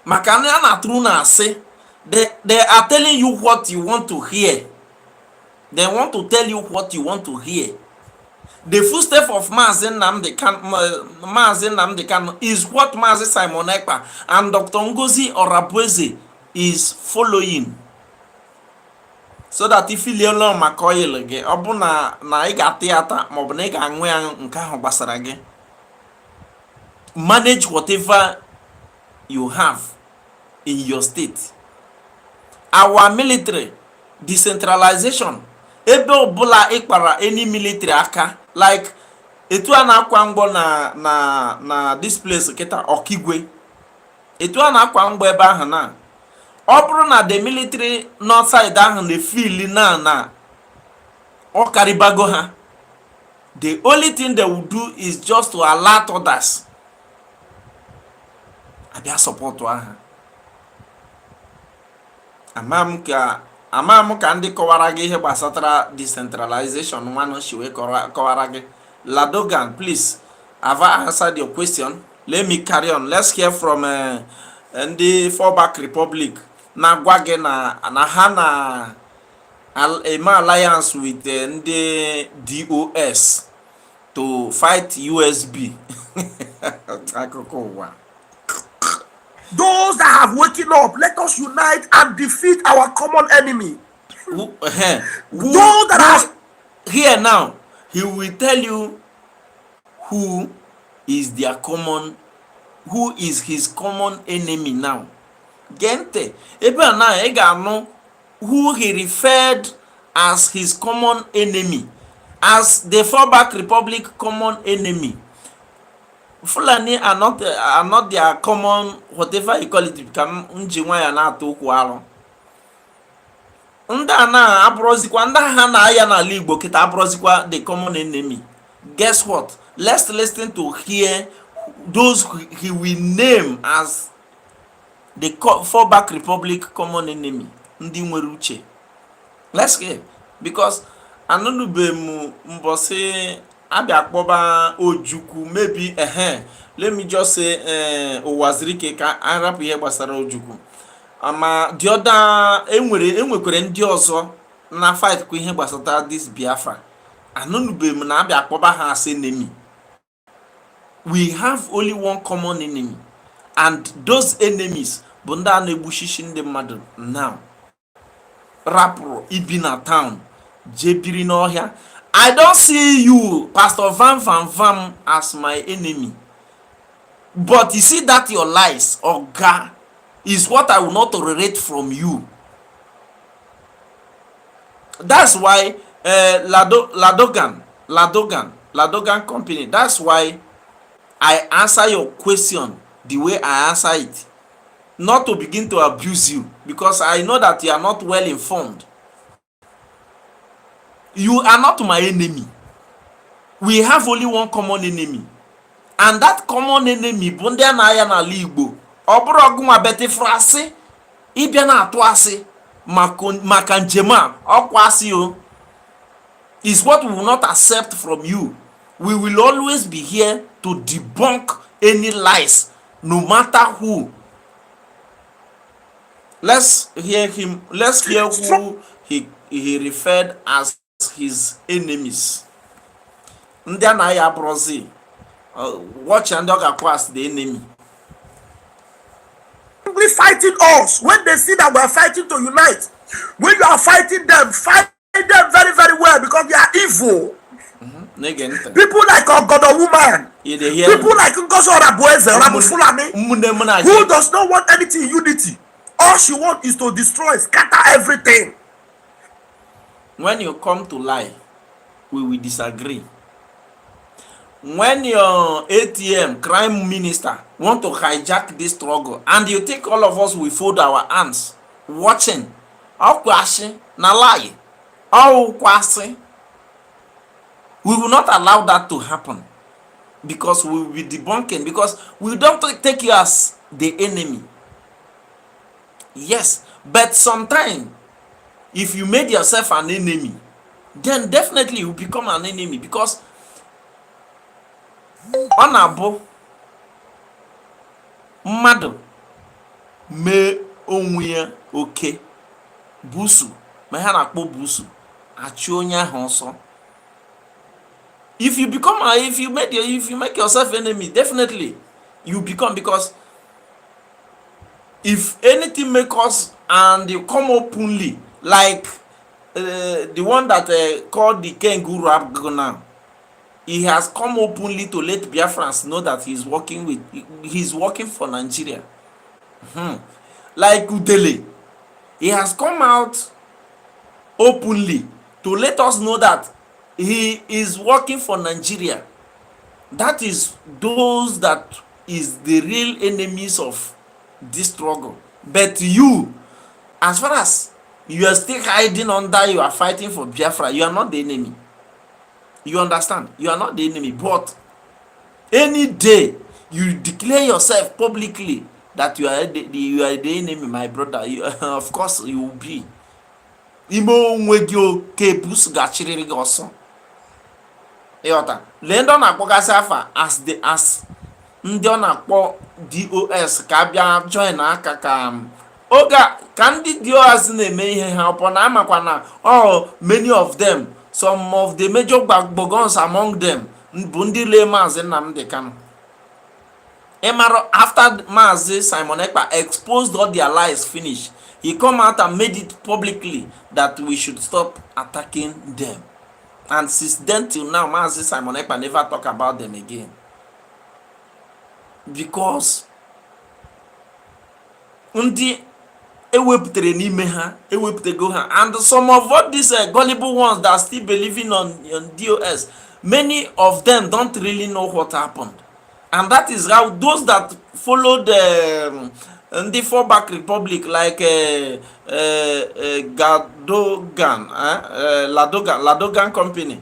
[SPEAKER 2] Makana na truna say they are telling you what you want to hear. They want to tell you what you want to hear. The footstep of Maazị Nnamdi Kanu is what Maazị Simon Ekpa and Dr. Ngozi Orabueze is following. So that if you learn maka oil gị, ọ bụ na ị ga-ata ya ata ma ọ bụ na ị ga-aṅụ ya nke ahụ gbasara gị. Manage whatever you have in your state. Our military decentralization, ebe ọbụla ịkpara any military aka, like etu a na-akwa mgbọ na this place kịta Ọkigwe, etu a na-akwa mgbọ ebe ahụ na ọ bụrụ na the military north side ahụ na-efili na ọ karịbago ha, the only thing they will do is just to alert others abịa support ha. ama m ka ndị kọwara gị ihe gbasatara decentralization nwanụ si wee kọwara gị. Ladogan, please, have I answered your question? Let me carry on. Let's hear from ndị fallback republic na-agwa gị na ha na eme alliance with ndị DOS to fight USB. akụkọ ụwa.
[SPEAKER 3] Those that have waken up, let us unite and defeat our common enemy. Those that have
[SPEAKER 2] here now, he will tell you who is his common enemy now. Gente, ebe na ị ga-anụ who he referred as his common enemy, as the fallback republic common enemy. Fulani are not their common whatever you call it, ka nji nwa ya na-atụ okwu arụ. Ndị a na-abụrụzikwa ndị ha na-aya n'ala Igbo kịta abụrụzikwa the common enemy. Guess what? Let's listen to hear those he will name as the fallback republic common enemy. Ndị nwere uche. Let's hear, because anụnube m mbọsị abịa kpọba Ojukwu, maybe let me just say Ụwazirike ka arapụ ihe gbasara Ojukwu. Ama the other enwekwere ndị ọzọ na fight kwa ihe gbasara this Biafra. Anụnube m na abịa kpọba ha as enemy. We have only one common enemy, and those enemies bụ ndị a na-egbuchichi ndị mmadụ now. Rapụrụ ibi na town, jebiri n'ọhịa. I don't see you, Pastor Vam, as my enemy. But you see that your lies, Oga, is what I will not tolerate from you. That's why Ladogan company, that's why I answer your question the way I answer it. Not to begin to abuse you, because I know that you are not well informed. You are not my enemy. We have only one common enemy, and that common enemy bụ ndị na-aya n'ala Igbo. Ọ bụrụ ọgụnwa bete frasị ịbịa na-atụ asị maka njem a ọkwa asị o, is what we will not accept from you. We will always be here to debunk any lies, no matter who. Let's hear him. Let's hear who he referred as his enemies. Ndị a na-aya abụrụzi watch and dog across the enemy.
[SPEAKER 3] Fighting us when they see that we are fighting to unite. When you are fighting them, fight them very, very well, because they are evil. People like Ogodo woman, people like Ngosora Boeze, Rabu Fulani, who does not want anything in unity. All she wants is to destroy, scatter everything.
[SPEAKER 2] When you come to lie, we will disagree. When your ATM crime minister want to hijack this struggle, and you think all of us will fold our hands watching, na lie, we will not allow that to happen, because we will be debunking, because we don't take you as the enemy. Yes, but sometimes if you made yourself an enemy, then definitely you become an enemy, because ọ na-abụ mmadụ mee onwe ya oke busu, ma ha na-akpọ busu achị onye ahụ ọsọ. If you make yourself enemy, definitely you become, because if anything make us and you come openly, like the one that called the Kenguru Abgo now, he has come openly to let Biafrans know that he's working for Nigeria. Like Udele, he has come out openly to let us know that he is working for Nigeria. That is those that is the real enemies of this struggle. But you, as far as you are still hiding under, you are fighting for Biafra, you are not the enemy. You understand? You are not the enemy. But any day you declare yourself publicly that you are the enemy, my brother, you, of course you will be. Ime onwe gị oke bus gachiriri gị ọsọ. Ịghọta? Lee ndị ọ na-akpọgasị afa as ndị ọ na-akpọ DOS ka abịa join aka ka oge ka ndị DOS na-eme ihe ha ọpọ na amakwa na many of them, some of the major gbogons among them bụ ndị lee Maazị Nnamdi Kanu. Emaro after Maazị Simon Ekpa exposed all their lies finish, he come out and made it publicly that we should stop attacking them. And since then till now, Maazị Simon Ekpa never talk about them again. Because ndị ewepụtara n'ime ha ewepụtago ha, and some of all these gullible ones that are still believing on DOS, many of them don't really know what happened. And that is how those that followed the fallback republic like Ladogan company,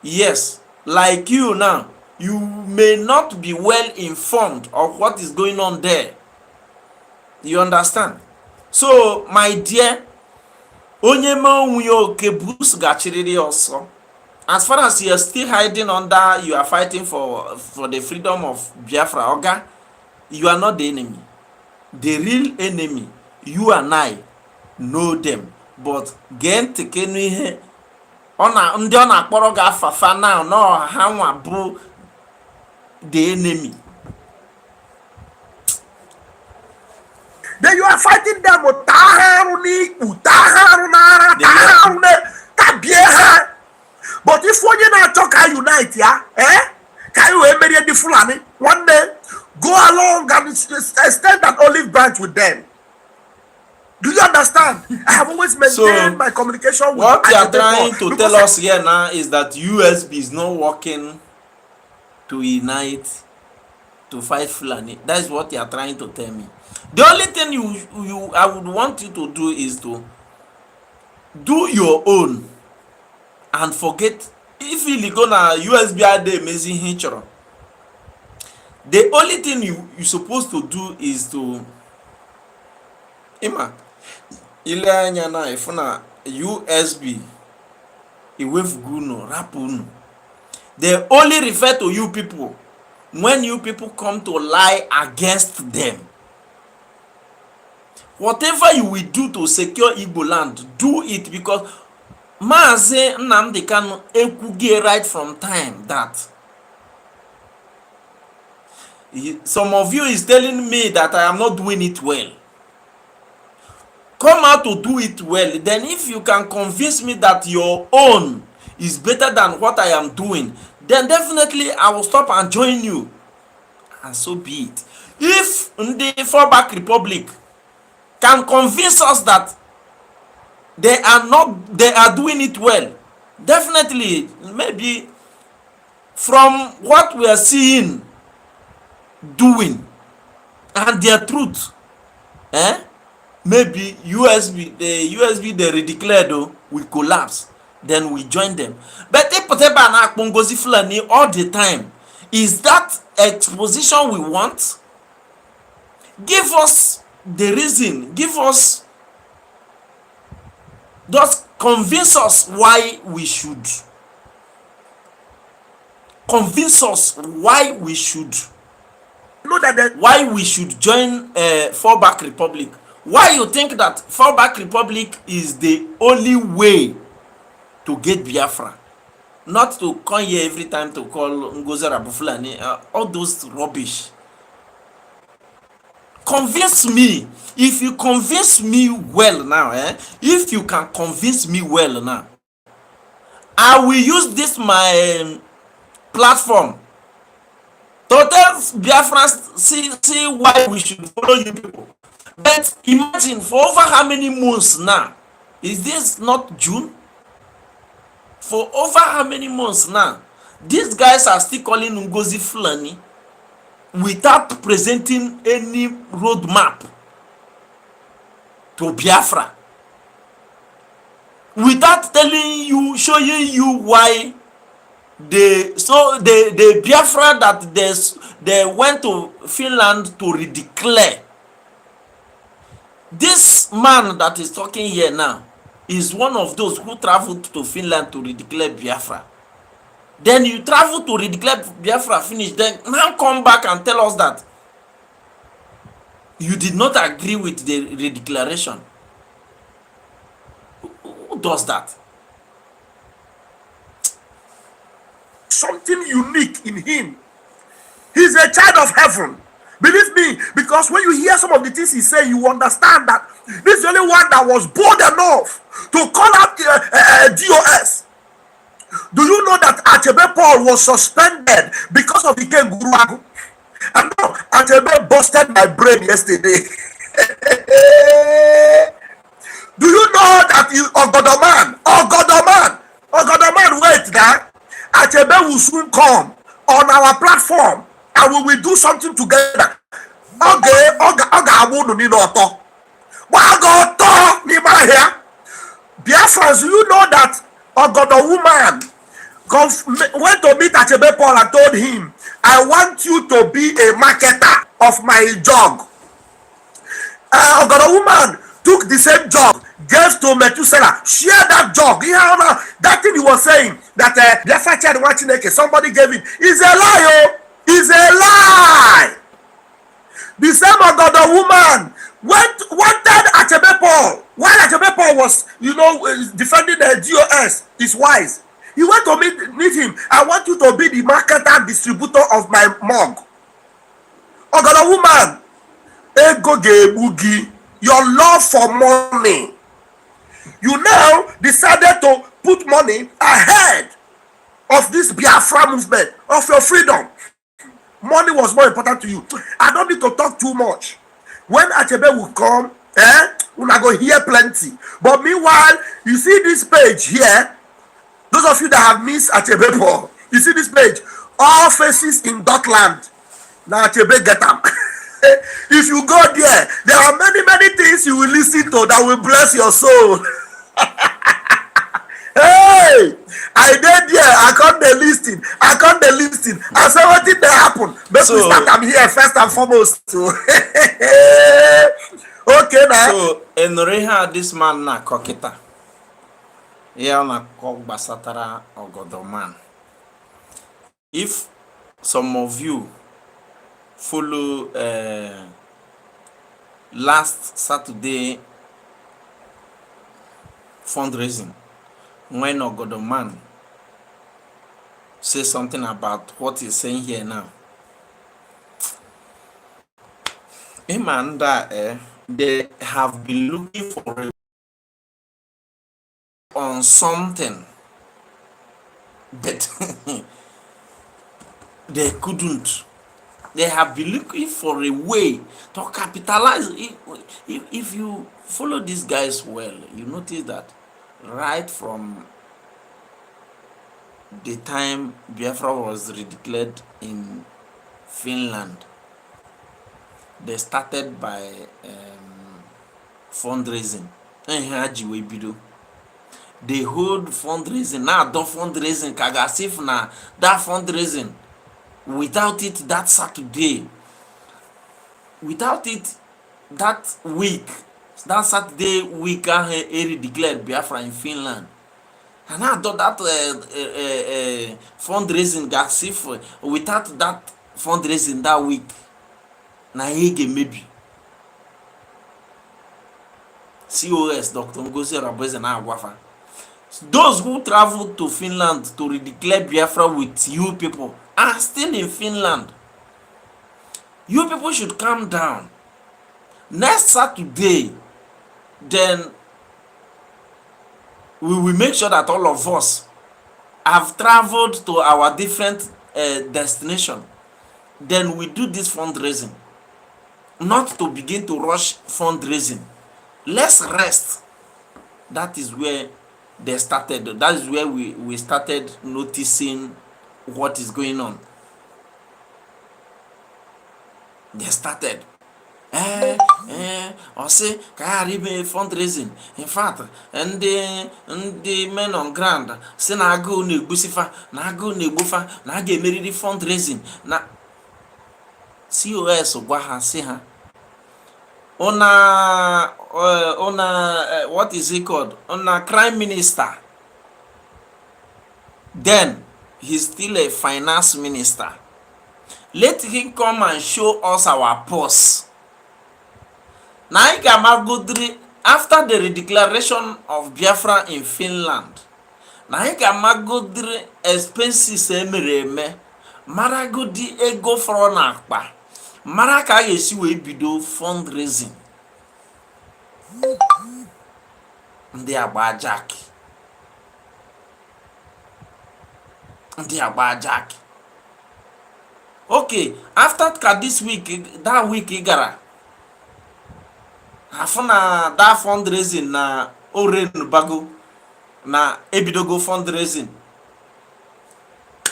[SPEAKER 2] yes, like you now, you may not be well informed of what is going on there. You understand? So my dear, onye me onwe ya oke bus gachiriri ọsọ. As far as you are still hiding under, you are fighting for the freedom of Biafra, Oga, you are not the enemy. The real enemy, you and I know them. But gen tekenu ihe ndị ọ na-akpọrọ gị afafa now, no, ha nwa bụ the enemy.
[SPEAKER 3] Then you are fighting them with taharuni, utaharunara, taharune, tabieha. But if one na talk can unite, yeah, can you embrace the Fulani? One day, go along and extend an olive branch with them. Do you understand? I have always maintained my communication with
[SPEAKER 2] what you are trying to tell us here now is that USB is not working to unite to fight Fulani. That is what you are trying to tell me. The only thing I would want you to do is to do your own and forget if you go na USB ade amazing hitcher. The only thing you supposed to do is to ile anya na ifuna USB iwefuguno rapunu. They only refer to you people when you people come to lie against them. Whatever you will do to secure Igbo land, do it, because Maazị Nnamdi Kanu ekwugie right from time that some of you is telling me that I am not doing it well. Come out to do it well. Then if you can convince me that your own is better than what I am doing, then definitely I will stop and join you. And so be it. If the fallback republic can convince us that they are doing it well, definitely, maybe from what we are seeing doing and their truth, maybe the USB they redeclared will collapse, then we join them. But if Fulani all the time, is that exposition we want? Give us the reason, just convince us why we should. Convince us why we should. Why we should join fallback republic. Why you think that fallback republic is the only way to get Biafra? Not to come here every time to call Ngozi Rabufulani, all those rubbish. Convince me. If you convince me well now, if you can convince me well now, I will use this my platform to tell Biafrans, see why we should follow you people. But imagine, for over how many months now? Is this not June? For over how many months now? These guys are still calling Ngozi Fulani without presenting any roadmap to Biafra, without telling you, showing you why the Biafra that they went to Finland to redeclare. This man that is talking here now is one of those who traveled to Finland to redeclare Biafra. Then you travel to redeclare Biafra, finish, then now come back and tell us that you did not agree with the redeclaration. Who does that?
[SPEAKER 3] Something unique in him. He's a child of heaven. Believe me, because when you hear some of the things he say, you understand that this is the only one that was bold enough to call out DOS. Do you know that Achebe Paul was suspended because of Ike Guruagu? And now Achebe busted my brain yesterday. Do you know that Ogodoman, wait now. Achebe will soon come on our platform and we will do something together. Okay, Oga Amudu ni noto. Wagoto ni mahia. Biafrans, you know that Ogodo woman went to meet Achebe Paul and told him, I want you to be a marketer of my jog. Ogodo woman took the same jog, gave to Methuselah, share that jog. You know, that thing he was saying, that Biafra child watching, somebody gave him, is a lie, oh, is a lie. The same Ogodo woman wanted Achebe Paul, while Achebe Paul was, defending the DOS, his wise. He went to meet him. I want you to be the marketer, distributor of my mug. Ogodo woman, ego gebugi, your love for money. You now decided to put money ahead of this Biafra movement, of your freedom. Money was more important to you. I don't need to talk too much. When Achebe will come, una go hear plenty. But meanwhile, you see this page here. Those of you that have missed Achebe Paul, you see this page. All faces in Dockland. Now Achebe get them. If you go there are many things you will listen to that will bless your soul. Hey, I did there. I can't the listing. I said, what did that happen? Make we start. I'm here first and foremost. Okay now.
[SPEAKER 2] So Enreha, this man na kokita. Yeah, na kok basatara Ogodoman. If some of you follow last Saturday fundraising, when Ogodoman say something about what he's saying here now, him and they have been looking for on something, but they couldn't. They have been looking for a way to capitalize. If you follow these guys well, you notice that right from the time Biafra was redeclared in Finland, they started by fundraising. They hold fundraising. Now, don't fundraising. Kagasif na that fundraising. Without it, that Saturday, without it, that week, that Saturday week, I declared Biafra in Finland. And I thought that fundraising got safe. Without that fundraising that week, na maybe COS, Dr. Ngozi Rabeze na Agwafa. Those who traveled to Finland to redeclare Biafra with you people are still in Finland. You people should calm down. Next Saturday, then we will make sure that all of us have traveled to our different destination. Then we do this fundraising. Not to begin to rush fundraising. Let's rest. That is where they started. That is where we started noticing what is going on. They started or say carry me fundraising. In fact, and the men on ground say na go negbusifa, na go negbufa, na ga emeriri fundraising. Na COS gwa ha say ha what is it called? Una crime minister. Then he's still a finance minister. Let him come and show us our purse. Now after the redeclaration of Biafra in Finland, na anyị ga-amagodiri expenses emere eme, maragodi ego fọrọ n'akpa, mara ka a ga-esi wee bido fundraising. Ndị agba jack. Okay, after ka this week, that week ị gara afụ na that fundraising na orenubago na ebidogo fundraising,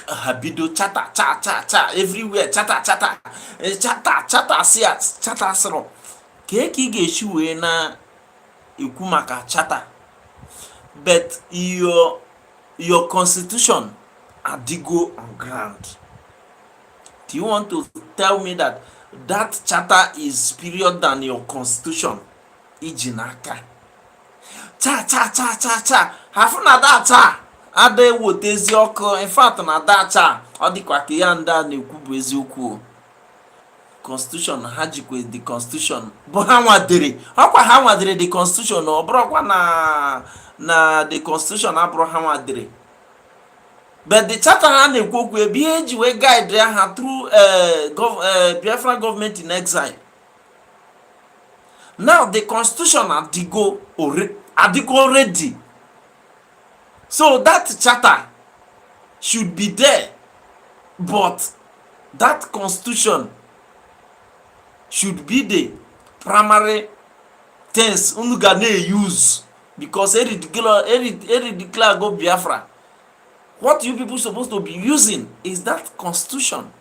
[SPEAKER 2] ha bido chata everywhere, chata sịrọ ka ị ga-esi wee na ekwu maka chata, but your constitution adigo on ground. Do you want to tell me that charter is superior than your constitution? Iji n'aka cha hafu na data ada ewotezi ọkụ. In fact na data ọ dịkwa ka ya ndị a na-ekwu bụ eziokwu. Constitution ha jikwa the constitution bụ ha nwadere, ọkwa ha nwadere the constitution, ọ bụrụkwa na the constitution abụrụ ha nwadere. But the charter ha na-ekwu okwu ebe ihe eji wee guide ha through Biafra government in exile. Now the constitution adigo already, so that charter should be there, but that constitution should be the primary things unu ga na-use, because eri declare go Biafra. What you people supposed to be using is that constitution.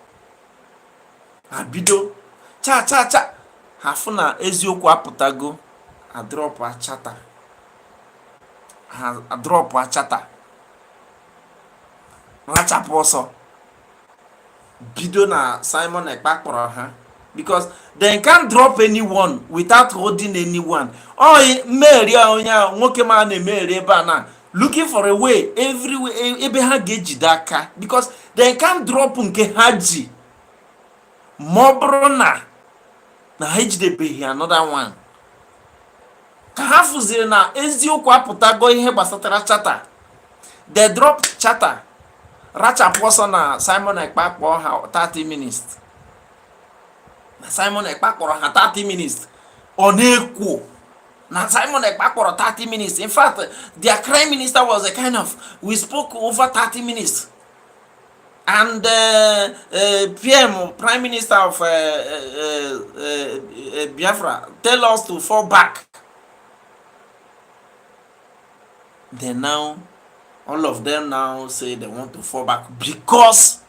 [SPEAKER 2] Abido cha hafu na eziokwu apụtago, adrop achata rachapụ ọsọ bido na Simon Ekpa kpọrọ ha, because they can't drop anyone without holding anyone. Mmeri onye nwoke ma na-emeri ebe a na looking for a way everywhere ebe ha ga-ejide aka, because they can't drop nke ha ji ma ọ bụrụ na ha ejidebeghị another one. Ka ha fụziri na eziokwu apụtago ihe gbasatara chata, they drop chata rachapụ ọsọ na Simon Ekpa kpọọ ha 30 minutes. Na Simon Ekpa kpọrọ ha 30 minutes ọ na-ekwo na Simon Ekpa kpọrọ 30 minutes. In fact, their crime minister was a kind of, we spoke over 30 minutes, and PM, Prime Minister of Biafra, tell us to fall back. Then now, all of them now say they want to fall back because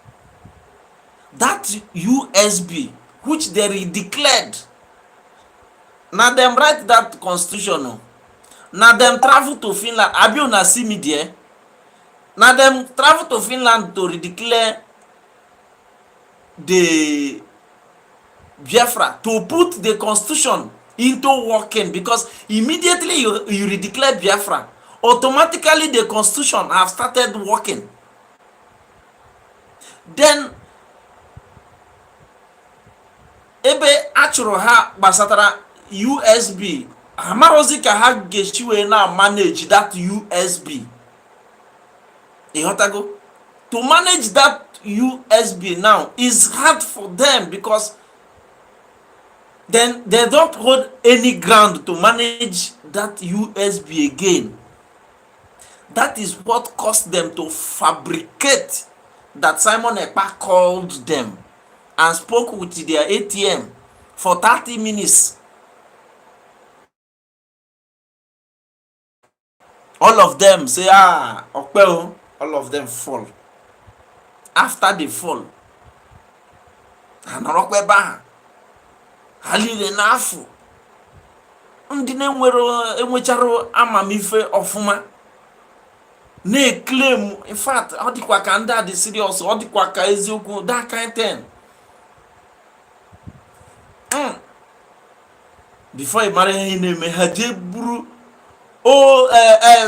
[SPEAKER 2] that USB, which they declared, now them write that constitution, now them travel to Finland. Abi una see me there? Now them travel to Finland to redeclare the Biafra, to put the constitution into working, because immediately you redeclare Biafra, automatically the constitution have started working. Then ebe achụrụ ha gbasatara USB, amarozi ka ha ga-echiwe na manage that USB. Ihotago, to manage that USB now is hard for them, because then they don't hold any ground to manage that USB again. That is what caused them to fabricate that Simon Ekpa called them and spoke with their ATM for 30 minutes. All of them say, Okpeo, all of them fall. after the fall, ha nọrọkwa ebe ahụ ha niile n'afọ ndị enwechara amamife ọfụma na-eklem. In fact, ọ dịkwa ka ndị a dị serious, ọ dịkwa ka eziokwu, that kind thing. Before ị mara ihe na-eme, ha jee buru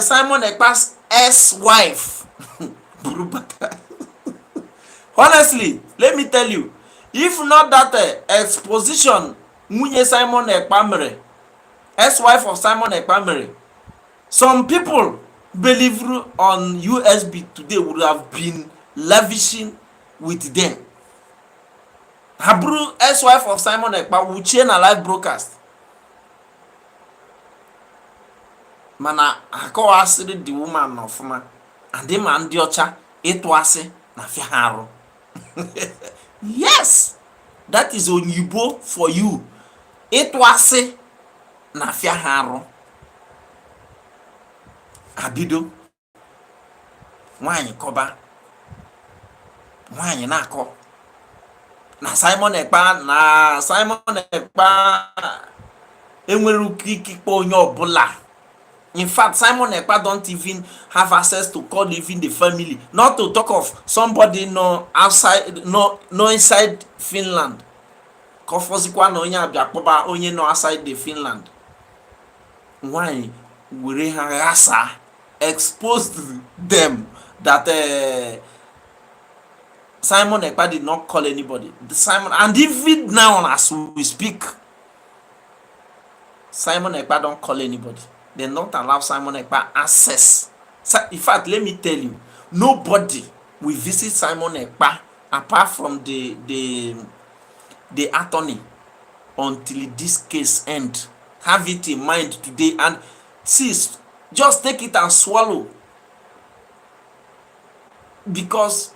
[SPEAKER 2] Simon Ekpa's ex-wife buru bata. Honestly, let me tell you, if not that exposition nwunye Simon Ekpa mere, ex-wife of Simon Ekpa mere, some people believe on USB today would have been lavishing with them. Habru, ex-wife of Simon Ekpa, wuchie na live broadcast. Mana akọwasịrị the woman ọfụma, and the man dị ọcha ịtụ asị na fịa ha arụ. Yes, that is Onyibo for you. Ịtụ asị na fịa ha arụ. Abido nwaanyị kọba, nwaanyị na-akọ na Simon Ekpa enwere ikikpe onye ọbụla. In fact, Simon Ekpa don't even have access to call even the family, not to talk of somebody no outside, no inside Finland. Kọfọzikwa na onye abịa kpọba onye no outside the Finland. Nwaanyị were ha ghasa, exposed them that Simon Ekpa did not call anybody. And even now as we speak, Simon Ekpa don't call anybody. They not allow Simon Ekpa access. In fact, let me tell you, nobody will visit Simon Ekpa apart from the attorney until this case end. Have it in mind today and see, just take it and swallow. Because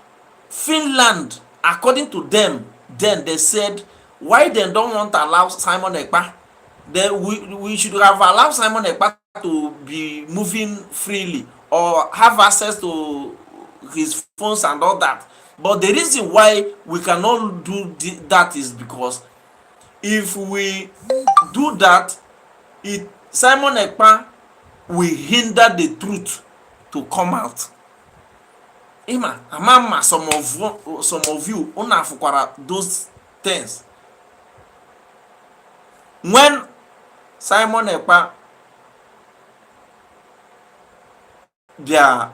[SPEAKER 2] Finland, according to them, then they said, why they don't want to allow Simon Ekpa? We should have allowed Simon Ekpa to be moving freely or have access to his phones and all that. But the reason why we cannot do that is because if we do that, Simon Ekpa will hinder the truth to come out. Ima, amama, some of you unafukwara those things. When Simon Ekpa bịa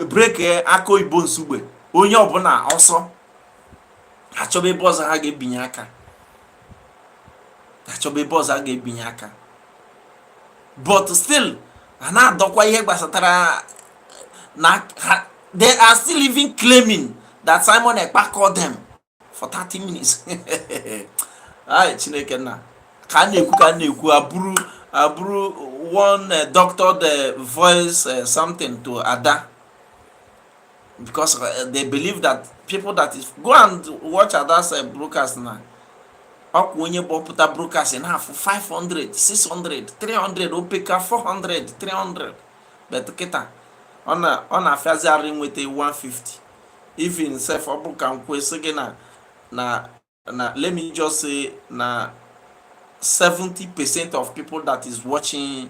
[SPEAKER 2] break aka oyibo nsugbe, onye ọbụla ọsọ achọba ebe ọzọ ha ga-ebinye aka. But still, ha na-adọkwa ihe gbasatara na they are still even claiming that Simon Ekpa called them for 30 minutes. Ay, Chineke na ka na-ekwu aburu one doctor the voice something to Ada, because they believe that people that is go and watch Ada's broadcast now. Ọkwa onye bọpụta broadcast in half 500, 600, 300, opeka 400, 300. But kita ọ na-afịazi arụ nweta 150. Even self ọ bụ ka m kwesị gị na let me just say na 70% of people that is watching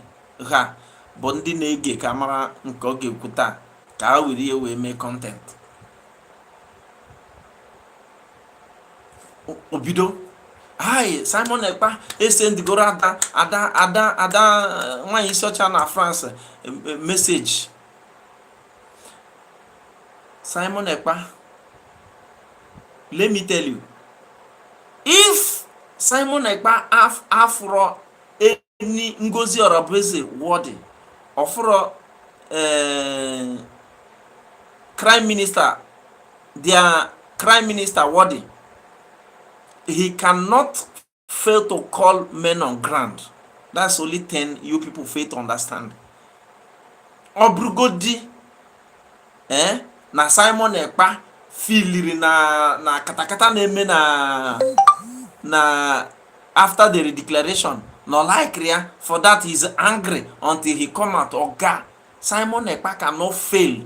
[SPEAKER 2] her bụ ndị na-ege ka mara nke ọ ga-ekwuta ka ha were ihe wee mee content. Obido, hi, Simon Ekpa esendigoro ada nwaanyị isi ọcha na France message. Simon Ekpa, let me tell you, if Simon Ekpa afro any Ngozi Orobeze wording ofro crime minister, their crime minister wording, he cannot fail to call men on ground. That's only 10 you people fail to understand. Obrugodi na Simon Ekpa filiri na katakata na-eme na after the declaration no like ya. For that he's angry until he come out. Oga Simon Ekpa cannot fail.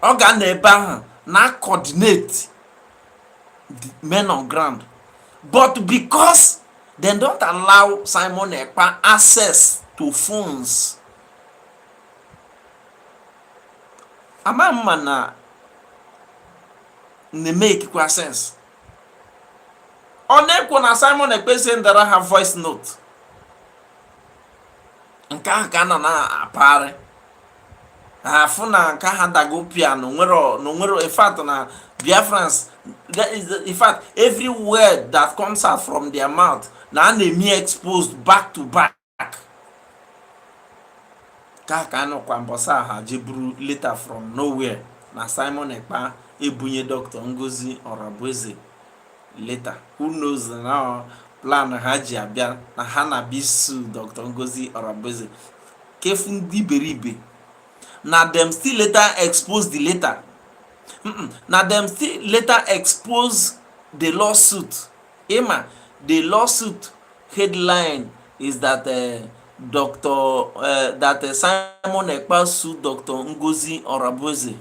[SPEAKER 2] Oga na ebe ahụ na coordinate the men on ground, but because dem don't allow Simon Ekpa access to phones, ama mma na make kwa sense. Ọ na-ekwu na Simon Ekpa sendara ha voice note, nke ahụ ka a nọ na-apagharị afụ na nke ha dago piano nwere in fact na Biafrans, in fact every word that comes out from their mouth na a na-eme exposed back to back. ka nọkwa mbọsa ha jeburu later from nowhere na Simon Ekpa ebunye Dr. Ngozi Orabueze later. Who knows na plan ha ji abịa na ha na bisu Dr. Ngozi Orabueze kefu ndị beribe na dem still later expose the letter. Na dem still later expose the lawsuit. Ima, the lawsuit headline is that Simon Ekpa sued Dr. Ngozi Orabueze.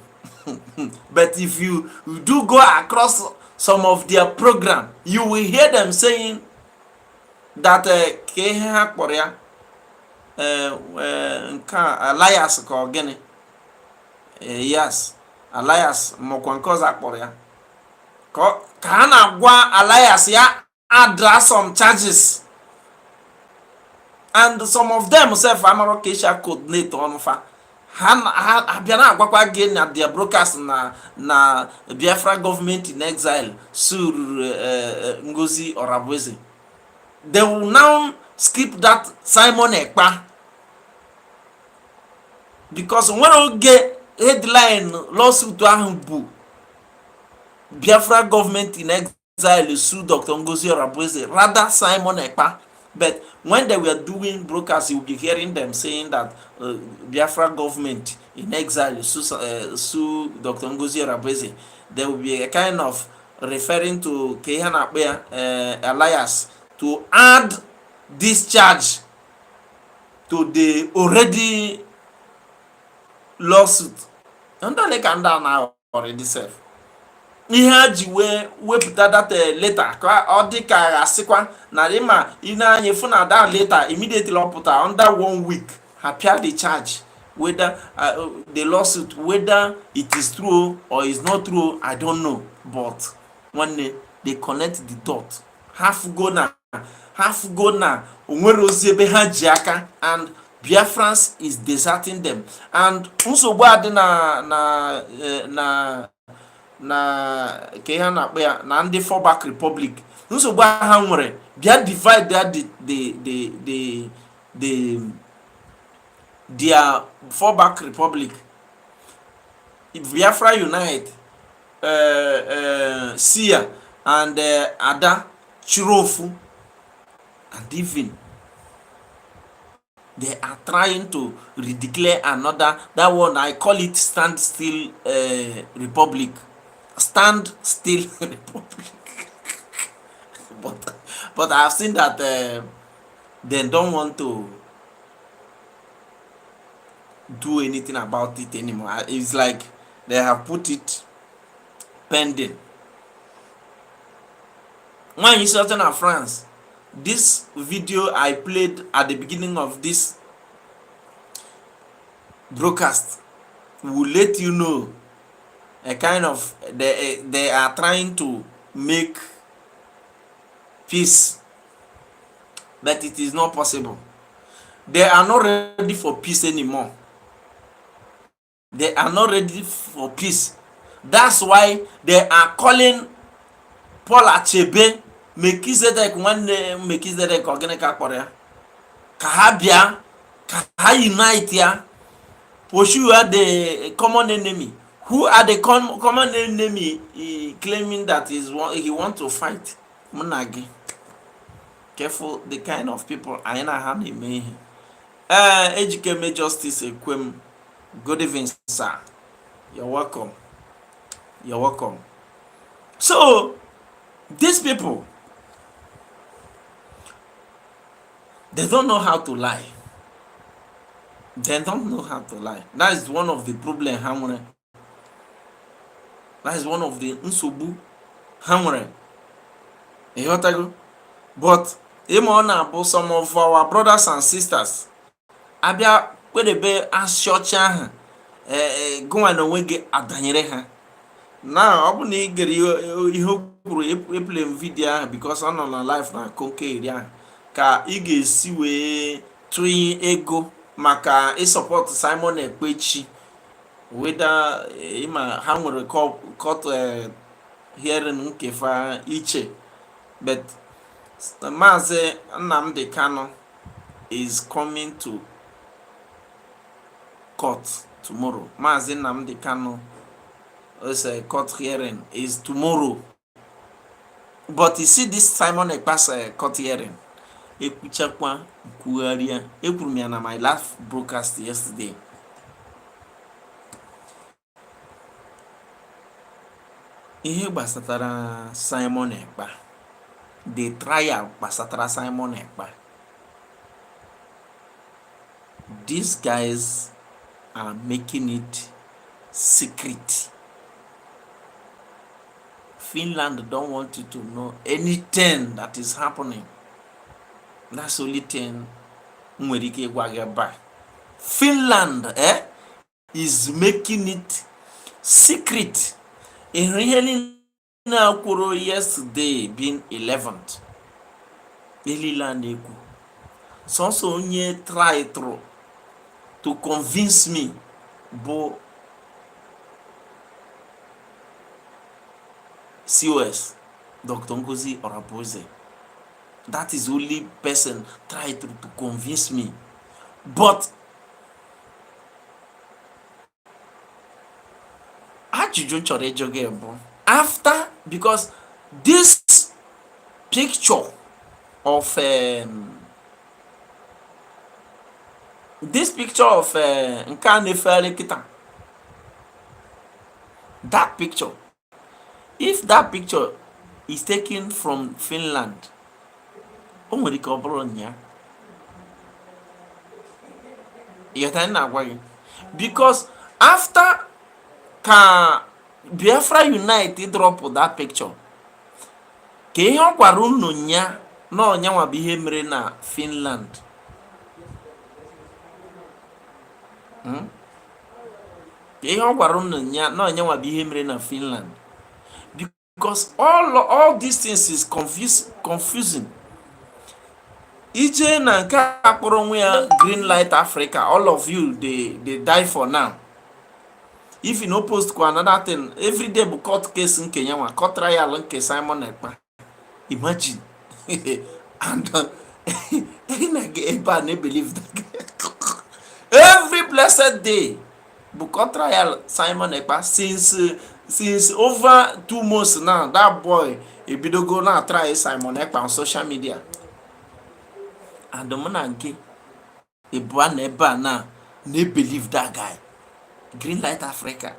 [SPEAKER 2] But if you do go across some of their program, you will hear them saying that Elias ka ogene, yes, Elias mokwankoza akpọrọ ya ka ha na-agwa Elias ya address some charges, and some of them self amaro kesha coordinate ọnụfa ha abịa na-agwakwa gị na their broadcast na Biafra government in exile sur Ngozi Orabueze. They will now skip that Simon Ekpa because when we get headline lawsuit ahụ bụ Biafra government in exile sue Dr. Ngozi Orabueze rather Simon Ekpa. But when they were doing broadcast, you will be hearing them saying that Biafra government in exile sue Dr. Ngozi Orabueze. There will be a kind of referring to Elias to add this charge to the already lawsuit. Ndale ka ndị a na already self. Ihe a ji wee wepụta that later ka ọ dị ka asịkwa na ịma ị na-anya fụ na that later immediately ọ pụta under 1 week ha pịa the charge, whether the lawsuit, whether it is true or is not true, I don't know, but when they connect the dot, half go na onwere ozi ebe ha ji aka, and Biafrans is deserting them. And nsogbu adị na ka ihe na-akpọ ya na ndị fallback republic, nsogbu ha nwere bịa divide their fallback republic. Biafra unite, Sia and Ada Chirofu, and even they are trying to redeclare another, that one I call it stand still republic. Stand still republic. but I have seen that they don't want to do anything about it anymore. It's like they have put it pending. When you certain in France, this video I played at the beginning of this broadcast will let you know a kind of they are trying to make peace, but it is not possible. They are not ready for peace anymore. They are not ready for peace. That's why they are calling Paul Achebe, Melchizedek, Melchizedek Ogeneka Korea, Kahabia, Kaha unite ya, pursue the common enemy. Who are the common enemy claiming that he want to fight? Munagi. Careful the kind of people I na have in me. Ejikeme Justice Ekwem. Good evening, sir. You're welcome. You're welcome. So, these people, they don't know how to lie. They don't know how to lie. That is one of the problems. That is one of the nsogbu ha nwere. Ịghọtago? But ịma ọ na-abụ some of our brothers and sisters abịa kpedebe asị ọcha ahụ, gụnwa na onwe gị adanyere ha. Na ọ bụ na ị gere ihe o kwuru, eplay m vidio ahụ because ọ nọ na live na konke eri ahụ, ka ị ga-esi wee tụnye ego maka ịsọpọtụ Simon Ekpechi, weda ịma ha nwere court hearing nkefa iche. But Maazị Nnamdi Kanu is coming to court tomorrow. Maazị Nnamdi Kanu a court hearing is tomorrow. But you see this Simon Ekpa's court hearing, ekwuchakwa nkwugharịa, ekwuru m ya na my last broadcast yesterday. Ihe gbasatara Simon Ekpa, the trial gbasatara Simon Ekpa, these guys are making it secret. Finland don't want you to know anything that is happening. That's the only thing nwere ike ịgwa gị ebe a. Finland is making it secret. Ihe niile kwuru yesterday being 11th, elila na-ekwu sọsọ onye try through to convince me bụ COS Dr. Ngozi Orapoze. That is the only person tried to convince me. But ajụjụ chọrọ ịjụ gị bụ after, because this picture of nke a na-efegharị kịta, that picture, if that picture is taken from Finland, o nwere ike ọ bụrụ nya ịghọta na-agwa gị, because after ka Biafra Unite drop that picture, ka ihe ọ gwara unu nya na ọnyanwa bụ ihe mere na Finland. Ka ihe ọ gwara unu nya na ọnyanwa bụ ihe mere na Finland, because all these things is confusing. Ije na nke akpọrọ onwe ya Green Light Africa, all of you they die for now. If you no post kwa another thing, every day bụ court case nke nyanwa, court trial nke Simon Ekpa. Imagine. And I believe that. Every blessed day bụ court trial Simon Ekpa since over 2 months now. That boy ebidogo na try Simon Ekpa on social media. And muna nke ebu na ebe a na believe that guy. Green Light Africa.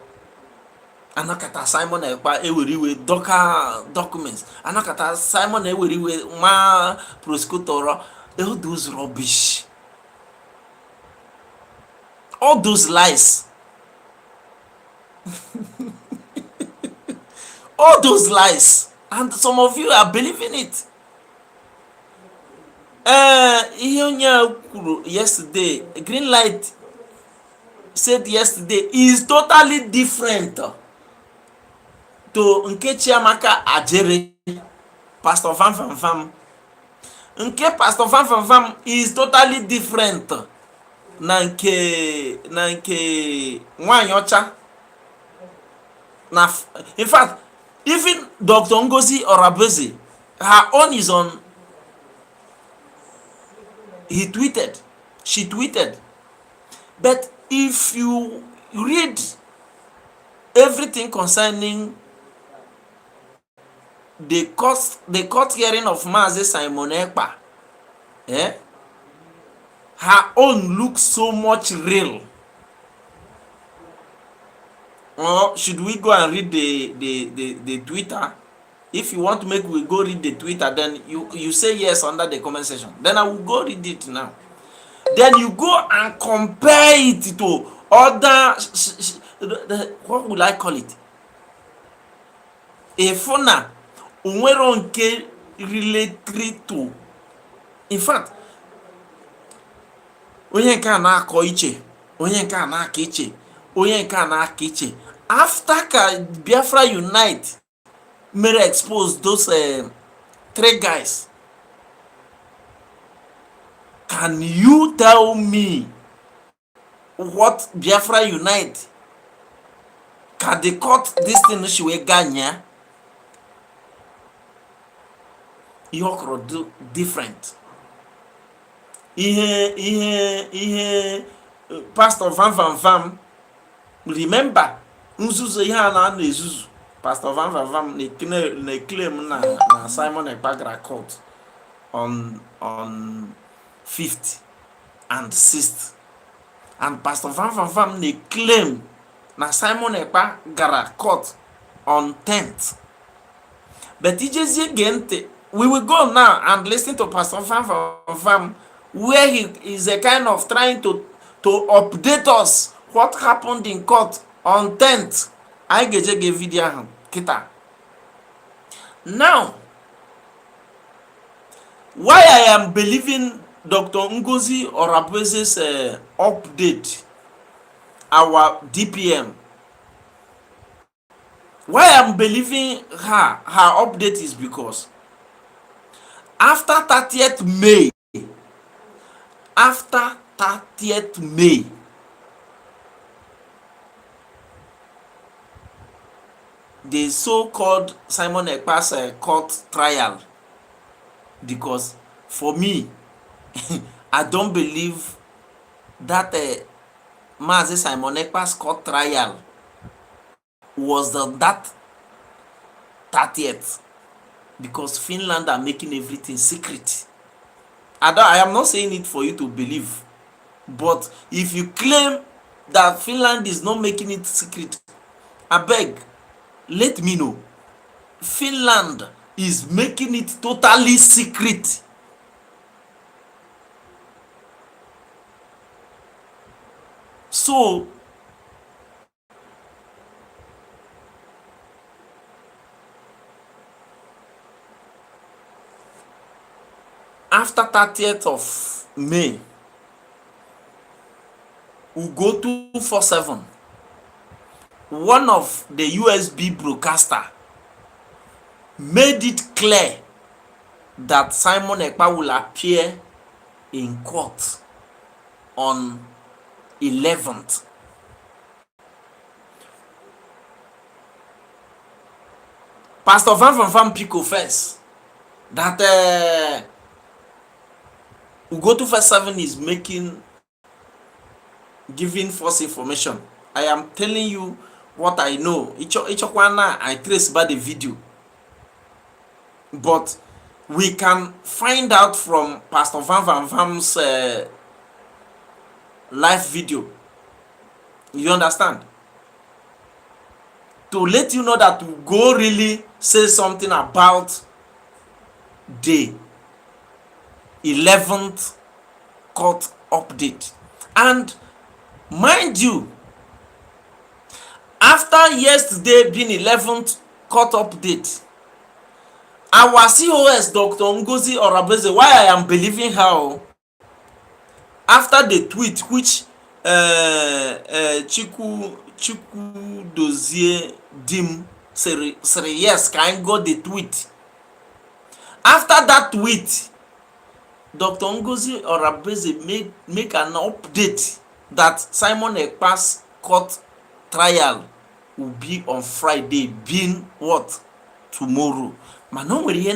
[SPEAKER 2] Anakata Simon Ekpa eweriwe documents. Anakata Simon eweriwe ma prosecutor. All those rubbish. All those lies. All those lies. And some of you are believing it. Ihe onye kwuru yesterday, Green Light said yesterday, is totally different to nke Chiamaka Ajere, Pastor Van Vam. Nke Pastor Van Vam is totally different na nke nwaanyị ọcha. In fact, even Dr. Ngozi Orapoze, her own is on. She tweeted. But if you read everything concerning the court hearing of Maazị Simon Ekpa, her own looks so much real. Or should we go and read the Twitter? If you want to make we go read the Twitter, then you say yes under the comment section. Then I will go read it now. Then you go and compare it to other, what would I call it? ịfụ na onwero nke relatory to, in fact onye nke a na-akọ iche, onye nke a na-aka iche, onye nke a na-aka iche. After ka Biafra Unite mere expose those three guys, can you tell me what Biafra Unite can they cut this thing she wee ganya? Ihe okoro do different. Ihe Pastor Vam remember nzuzu ihe a na ezuzu. Pastor Vam na-claim na Simon Ekpa gara court on 5th and 6th, and Pastor Vam na-claim na Simon Ekpa gara court on 10th. But ijezie gente, we will go now and listen to Pastor Vam where he is a kind of trying to update us what happened in court on 10th. I get video ahụ kita. Now, why I am believing Dr. Ngozi Orabeze's update, our DPM, why I'm believing her update is because after 30th May, the so-called Simon Ekpa's court trial, because for me I don't believe that Mazi Simon Ekpa's court trial was that 30th, because Finland are making everything secret. I am not saying it for you to believe, but if you claim that Finland is not making it secret, I beg, let me know. Finland is making it totally secret. So after 30th of May, we go 247. One of the USB broadcaster made it clear that Simon Ekpa will appear in court on 11th. Pastor Van Pico first that Ugotu 7 is giving false information. I am telling you what I know. Each one I trace by the video, but we can find out from Pastor Van's live video. You understand? To let you know that Ugo really say something about the 11th court update. And mind you, after yesterday being 11th court update, our COS Dr. Ngozi Orabeze, why I am believing her, after the tweet which Chiku Dozie Dim say yes, can go the tweet. After that tweet, Dr. Ngozi Orabeze make an update that Simon Ekpa's court trial will be on Friday, being what? Tomorrow. Man, no way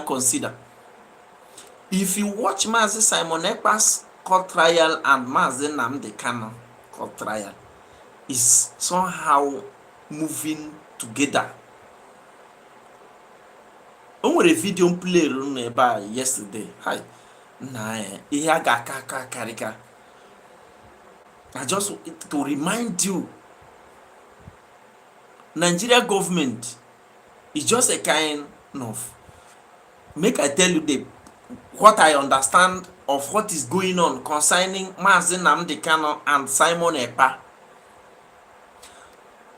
[SPEAKER 2] consider. If you watch Mazi Simon Ekpa's court trial and Mazi Nnamdi Kanu court trial, is somehow moving together. O nwere video m play ebe yesterday. Hi. Na ihe aga karika. I just to remind you, Nigeria government is just a kind of, make I tell you what I understand of what is going on concerning Mazi Nnamdi Kanu and Simon Ekpa.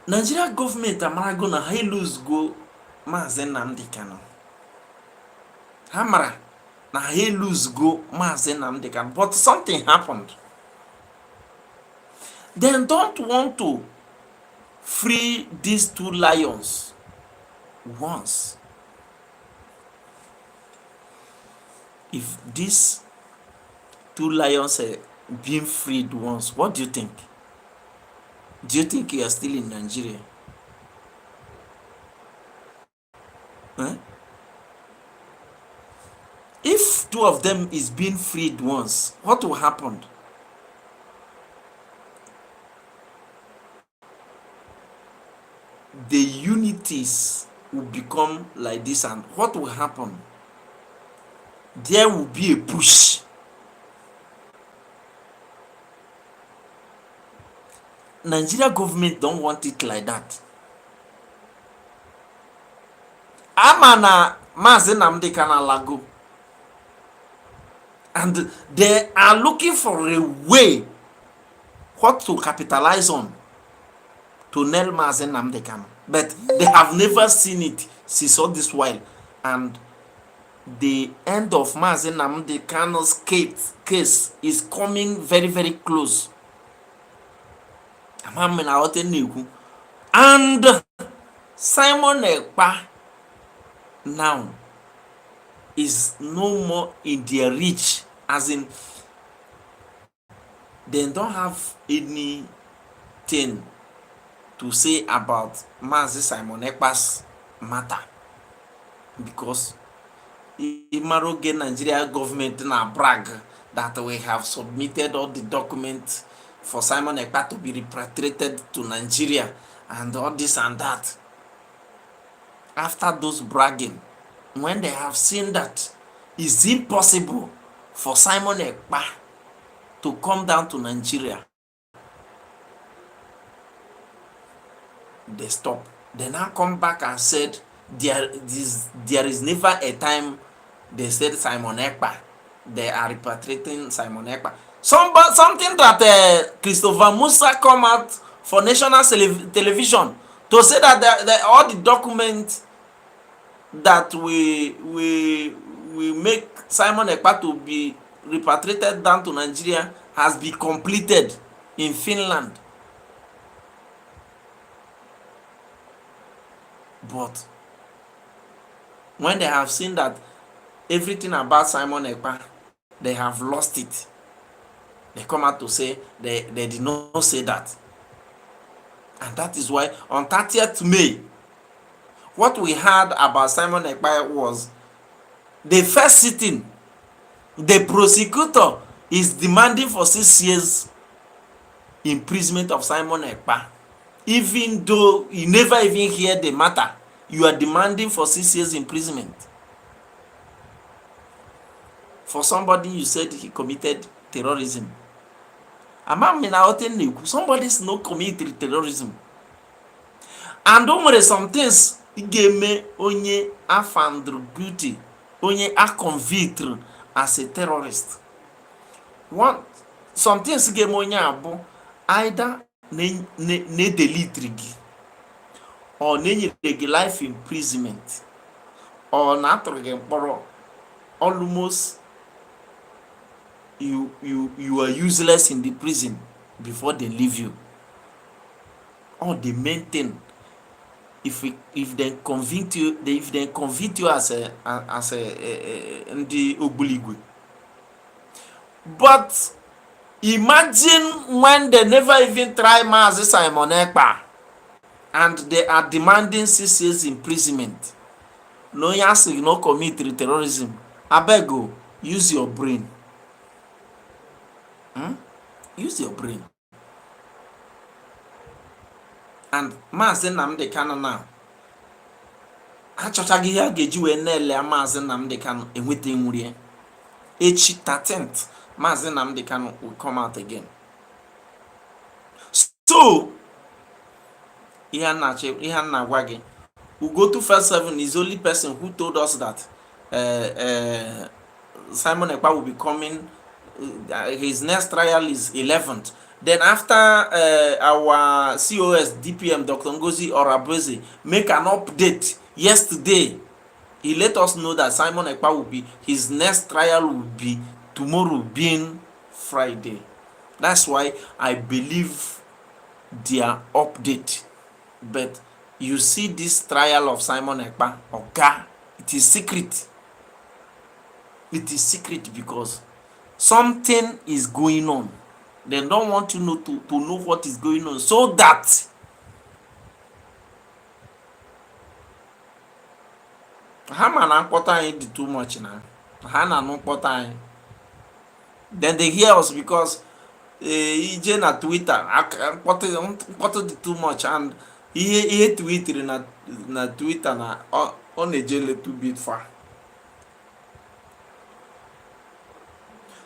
[SPEAKER 2] Nigeria government amarago na ha lose go Maazị Nnamdi Kanu. Ha mara na ha lose go Maazị Nnamdi Kanu, but something happened. They don't want to free these two lions once. If these two lions are being freed once, what do you think? Do you think you are still in Nigeria? Huh? If two of them is being freed once, what will happen? The unities will become like this, and what will happen? There will be a push. Nigeria government don't want it like that. Ama na Maazị Nnamdi Kanu alago, and they are looking for a way what to capitalize on to nail Maazị Nnamdi Kanu, but they have never seen it since all this while, and the end of Maazị Nnamdi Kanu's case is coming very, very close. And Simon Ekpa now is no more in their reach, as in they don't have anything to say about Maazị Simon Ekpa's matter, because Imaroge Nigeria government na brag that we have submitted all the documents for Simon Ekpa to be repatriated to Nigeria and all this and that. After those bragging, when they have seen that it's impossible for Simon Ekpa to come down to Nigeria, they stop. They now come back and said there is never a time they said Simon Ekpa, they are repatriating Simon Ekpa. Something that Christopher Musa come out for national television to say that all the documents that we make Simon Ekpa to be repatriated down to Nigeria has been completed in Finland. But when they have seen that everything about Simon Ekpa, they have lost it, they come out to say they did not say that. And that is why on 30th May, what we heard about Simon Ekpa was the first sitting. The prosecutor is demanding for 6 years imprisonment of Simon Ekpa. Even though you never even hear the matter, you are demanding for 6 years imprisonment for somebody you said he committed terrorism. Somebody is not committed terrorism. And there some things game onye a found guilty, onye a convicted as a terrorist. Some things game onye abo either ne delete or ne life imprisonment or not almost you are useless in the prison before they leave you. Or the main thing, if they convict you, as a the obuligwe. But imagine when they never even try Maazị Simon Ekpa and they are demanding 6 years imprisonment. No yasi no commit terrorism. Abeg, use your brain. Use your brain. And Maazị Nnamdi Kanu now, achọchaghị ihe a ga-eji wee na-ele Maazị Nnamdi Kanu enweta nwurie. Echi 13th, Maazị Nnamdi Kanu will come out again. So, ihe a na-agwa gị, Ugotu 1-7 is the only person who told us that Simon Ekpa will be coming. His next trial is 11th. Then after our COS DPM Dr. Ngozi Orabueze make an update yesterday, he let us know that Simon Ekpa will be, his next trial will be tomorrow being Friday. That's why I believe their update. But you see this trial of Simon Ekpa, Oga, it is secret. It is secret because something is going on. They don't want to know to know what is going on, so that ha ma na mkpọta anyị dị too much na ha na anụ mkpọta anyị. Then they hear us because ije na Twitter mkpọtụ dị too much, and ihe tweetiri na Twitter na ọ na-eje little bit far.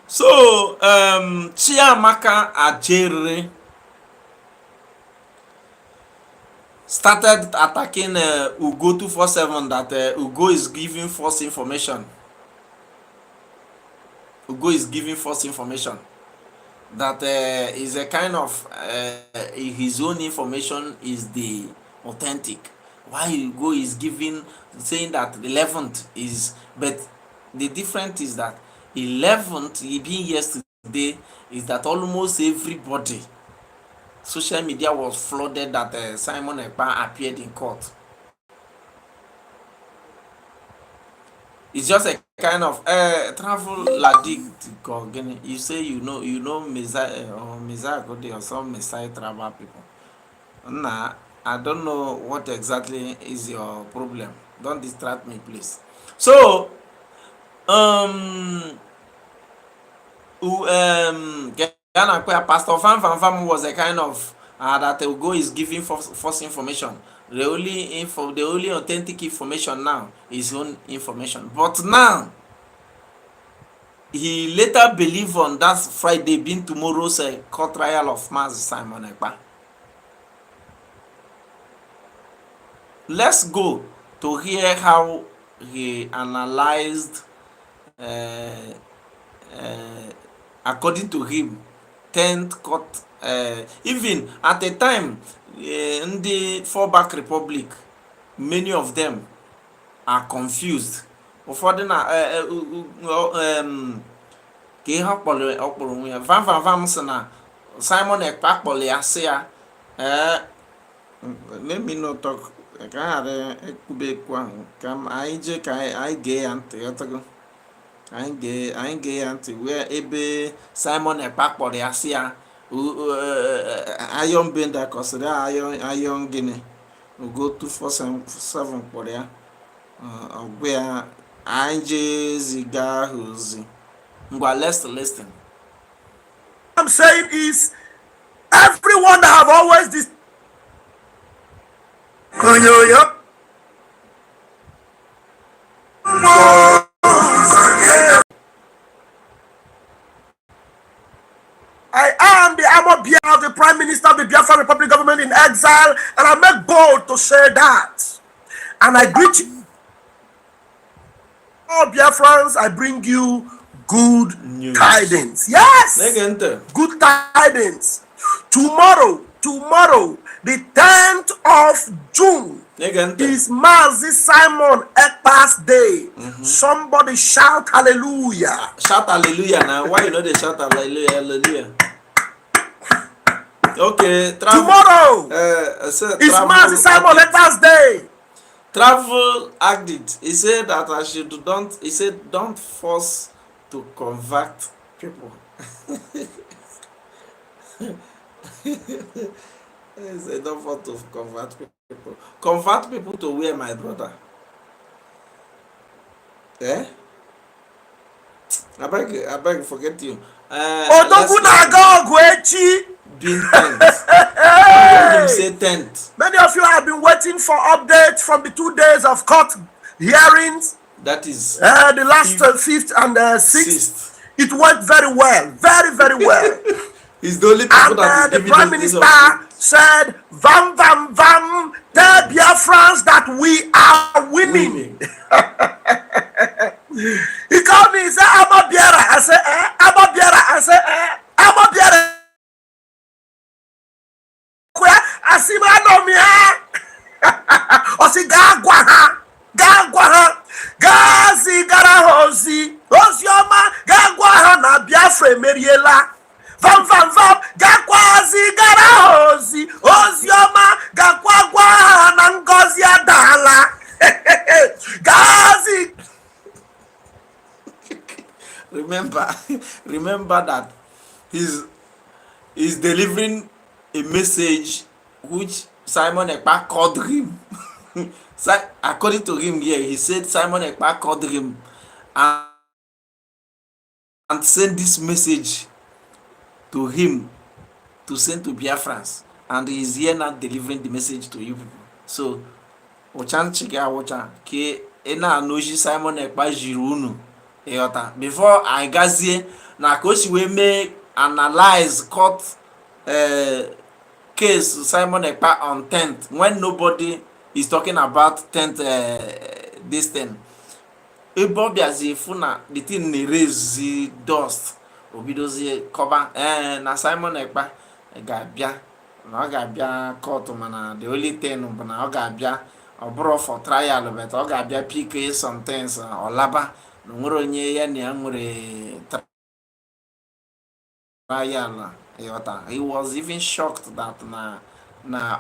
[SPEAKER 2] So Chiamaka Ajere started attacking Ugo 247 that Ugo is giving false information. Ugo is giving false information. That is a kind of his own information is the authentic. Why Ugo is giving, saying that the 11th is, but the difference is that 11th being yesterday is that almost everybody, social media was flooded that Simon Ekpa appeared in court. It's just a kind of travel addict. You say you know Messiah or Messiah or some Messiah travel people. Nah, I don't know what exactly is your problem. Don't distract me, please. So Pastor Van was a kind of that Ugo is giving false information. The only authentic information now is his own information. But now he later believed on that Friday being tomorrow's court trial of Mazi Simon Ekpa. Let's go to hear how he analyzed according to him 10th court. Even at the time in the fallback republic, many of them are confused. Ụfọdụ na ka ihe ọkpọrọ onwe ya vam sị na Simon Ekpa kpọrọ ya sị ya let me not talk ka a ghara ekwube ekwu ahụ ka anyị jee ka anyị gee ya ntị ọtago. Anyị gee ya ntị wee ebe Simon Ekpa kpọrọ ya sị ya Iron Bender kọsịrị Iron gịnị Ugo 247 kpọrọ ya ọgwụ ya. Anyị jee ziga ahụ ozi. Ngwa, let's listen.
[SPEAKER 3] I'm saying is everyone that have always this I am the Amobia of the Prime Minister of the Biafra Republic government in exile, and I make bold to say that. And I greet you, all Biafrans. I bring you good tidings. Yes, good tidings. Tomorrow, the 10th of June is Mazi Simon Ekpa's day. Somebody shout hallelujah.
[SPEAKER 2] Shout hallelujah now. Why you know they shout hallelujah? Okay,
[SPEAKER 3] tomorrow is Mazi Simon Ekpa's day.
[SPEAKER 2] Travel addict. He said that I should don't force to convert people. He said don't force to convert people. Convert people to where, my brother? I beg forget you. Being tent. You say tent.
[SPEAKER 3] Many of you have been waiting for updates from the 2 days of court hearings.
[SPEAKER 2] That is
[SPEAKER 3] the last 5th and 6th. It went very well, very well.
[SPEAKER 2] He's the only people that is
[SPEAKER 3] the Prime Minister said, "Vam, tell Biafrans that we are winning." He called me, he said, "I'm a Biara." I said, "I'm a Biara." I said, "I'm a Biara." asị m anọ m ya. Ọ sị gaa gwa ha gaa zigara ha ozi ọma gaa gwa ha na Biafra emeriela. Vam gakwa zigara ha ozi ọma gakwa gwa ha na ngọzi adaala. Gazi.
[SPEAKER 2] Remember that he's delivering a message which Simon Ekpa called him. According to him here, he said Simon Ekpa called him and sent this message to him to send to Biafrans, and he's here now delivering the message to you people. So Ochanchiga ke ena anoji Simon Ekpa jiri unu eyota before I gazie na kosi we make analyze court case Simon Ekpa on 10th when nobody is talking about 10th this thing. Bobby as if the thing raise the dust obidozie cover na Simon Ekpa ga-abịa na ọ ga-abịa court mana the only thing bụ na ọ ga-abịa ọ bụrụ for trial but ọ ga-abịa pick some things ọlaba na nwere onye ya na ya nwere trial ịghọta. He was even shocked that na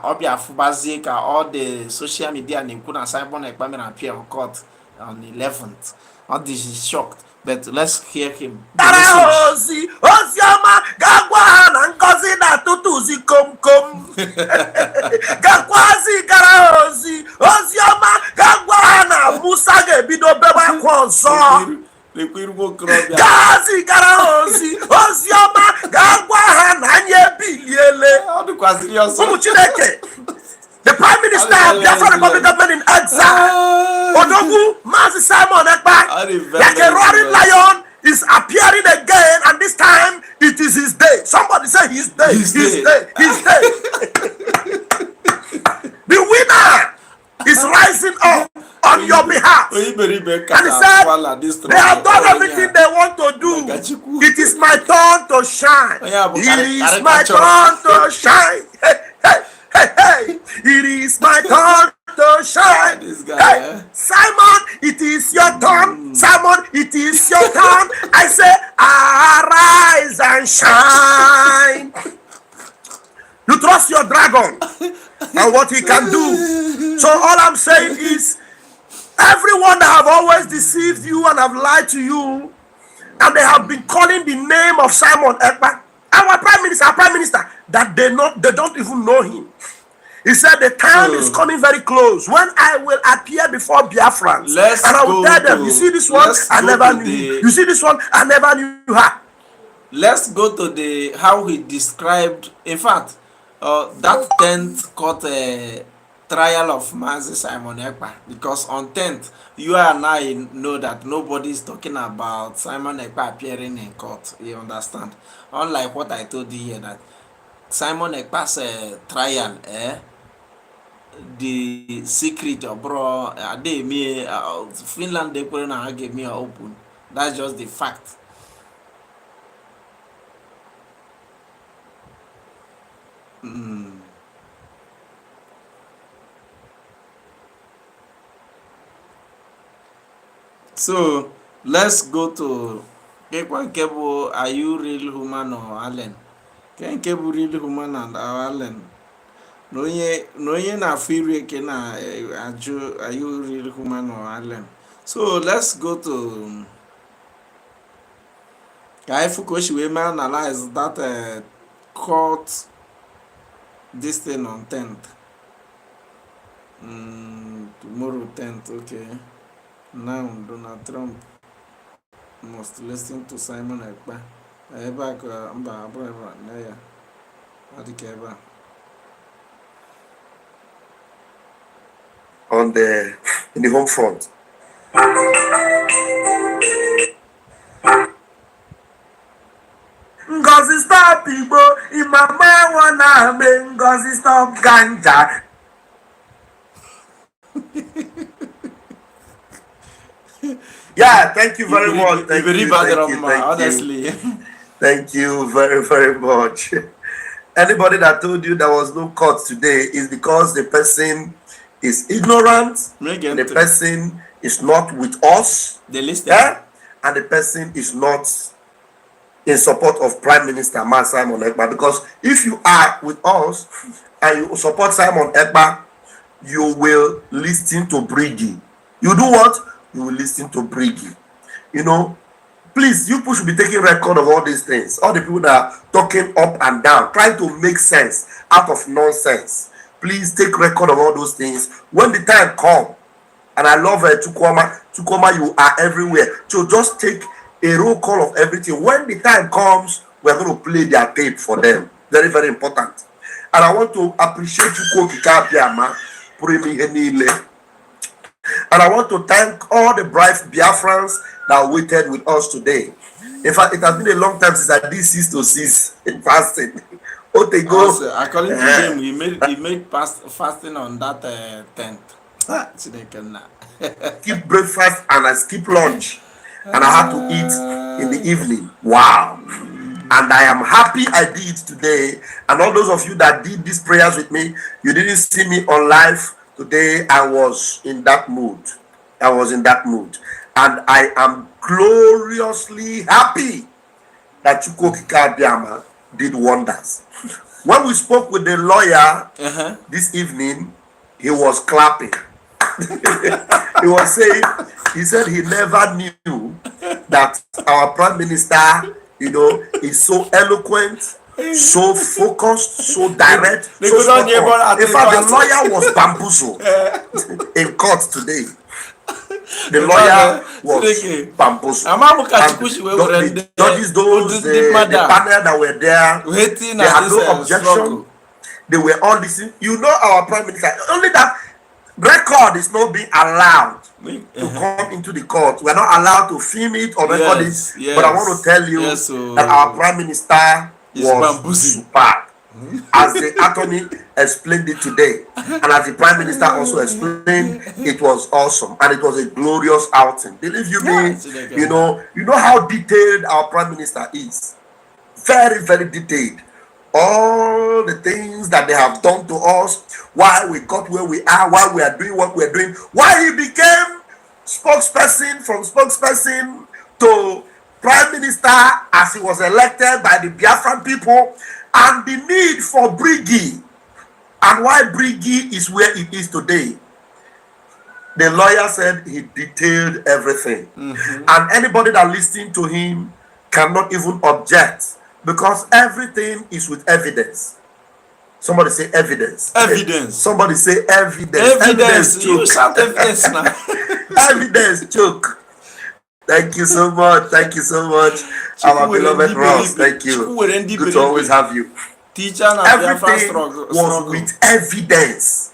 [SPEAKER 2] ọ bịa afụbazie ka all the social media na-ekwu na Simon Ekpa mere appear on court on 11th. All this is shocked, but let's hear him.
[SPEAKER 3] Ozi ọma gagwa ha na ngọzi na-atụtụzi komkom. Gakwazi gara ozi ọma gagwa ha na Musa ga-ebido bebe akwa ọzọ. Gazi gara ozi ọma gagwa ha na anya ebiliele. Ụmụ Chineke, the Prime Minister of Biafra Republic Government in exile, Odogwu Mazi Simon Ekpa, like a roaring lion, is appearing again, and this time it is his day. Somebody say his day. His day. The winner is rising up on your behalf. And he said, they have done everything they want to do. It is my turn to shine. It is my turn to shine. Hey, it is my turn to shine. Hey, Simon, it is your turn. Simon, it is your turn. I say, arise and shine. You trust your dragon and what he can do. So all I'm saying is, everyone that have always deceived you and have lied to you, and they have been calling the name of Simon Ekpa, our prime minister, that they don't even know him. He said the time is coming very close when I will appear before Biafrans, and I will tell them, you see this one, I never knew you. You see this one, I never knew her.
[SPEAKER 2] Let's go to how he described, in fact, that 10th court trial of Mazi Simon Ekpa, because on 10th, you and I know that nobody is talking about Simon Ekpa appearing in court. You understand? Unlike what I told you here, that Simon Ekpa's trial, the secret bro, Finland they put na gave me open. That's just the fact. So let's go to Kebo. Are you real human or Allen? Can Kebo real human and Allen? No ye na feel ke na are you real human or Allen? So let's go to Kaifukoshi. We may analyze that court this thing on 10th. Tomorrow 10th, okay. Now Donald Trump must listen to Simon Ekpa.
[SPEAKER 3] In the home front. Ngozi stop Igbo, Imama wanna make Ngozi stop ganja. Yeah, thank you very much. Thank you,
[SPEAKER 2] honestly.
[SPEAKER 3] Thank you very, very much. Anybody that told you there was no court today is because the person is ignorant, the person is not with us, and the person is not in support of Prime Minister Simon Ekpa. Because if you are with us and you support Simon Ekpa, you will listen to Brigi. You do what? You will listen to Brigi. You know, please, you people should be taking record of all these things. All the people that are talking up and down, trying to make sense out of nonsense. Please take record of all those things. When the time comes, and I love Chukwuma, you are everywhere. So just take a roll call of everything. When the time comes, we're going to play their tape for them. Very, very important. And I want to appreciate Chukwuma, and I want to thank all the bright Biafrans that waited with us today. In fact, it has been a long time since I did 6 to 6 in fasting.
[SPEAKER 2] Also, according to him, he made fasting on that 10th.
[SPEAKER 3] Skip breakfast and I skip lunch, and I had to eat in the evening. Wow. And I am happy I did it today. And all those of you that did these prayers with me, you didn't see me on live today. I was in that mood. And I am gloriously happy that Chukwuka Biama did wonders. When we spoke with the lawyer this evening, he was clapping. He was saying, he said he never knew that our Prime Minister, is so eloquent, so focused, so direct, so spot on. In fact, the lawyer was bamboozled in court today. The lawyer was bamboozled. And the judges, the panel that were there, they had no objection. They were all listening. Our Prime Minister, only that record is not being allowed to come into the court. We're not allowed to film it or record it. But I want to tell you that our Prime Minister was superb. As the attorney explained it today, and as the Prime Minister also explained, it was awesome and it was a glorious outing. Believe you me, you know how detailed our Prime Minister is. Very, very detailed. All the things that they have done to us, why we got where we are, why we are doing what we are doing, why he became spokesperson, from spokesperson to Prime Minister as he was elected by the Biafran people, and the need for Brigi, and why Brigi is where it is today. The lawyer said he detailed everything. And anybody that listened to him cannot even object, because everything is with evidence. Somebody say evidence.
[SPEAKER 2] Evidence.
[SPEAKER 3] Somebody say evidence.
[SPEAKER 2] Evidence. You shout evidence now.
[SPEAKER 3] Evidence, joke. Thank you so much. Thank you so much. Our beloved Ross. Thank you. Good to always have you. Everything was with evidence.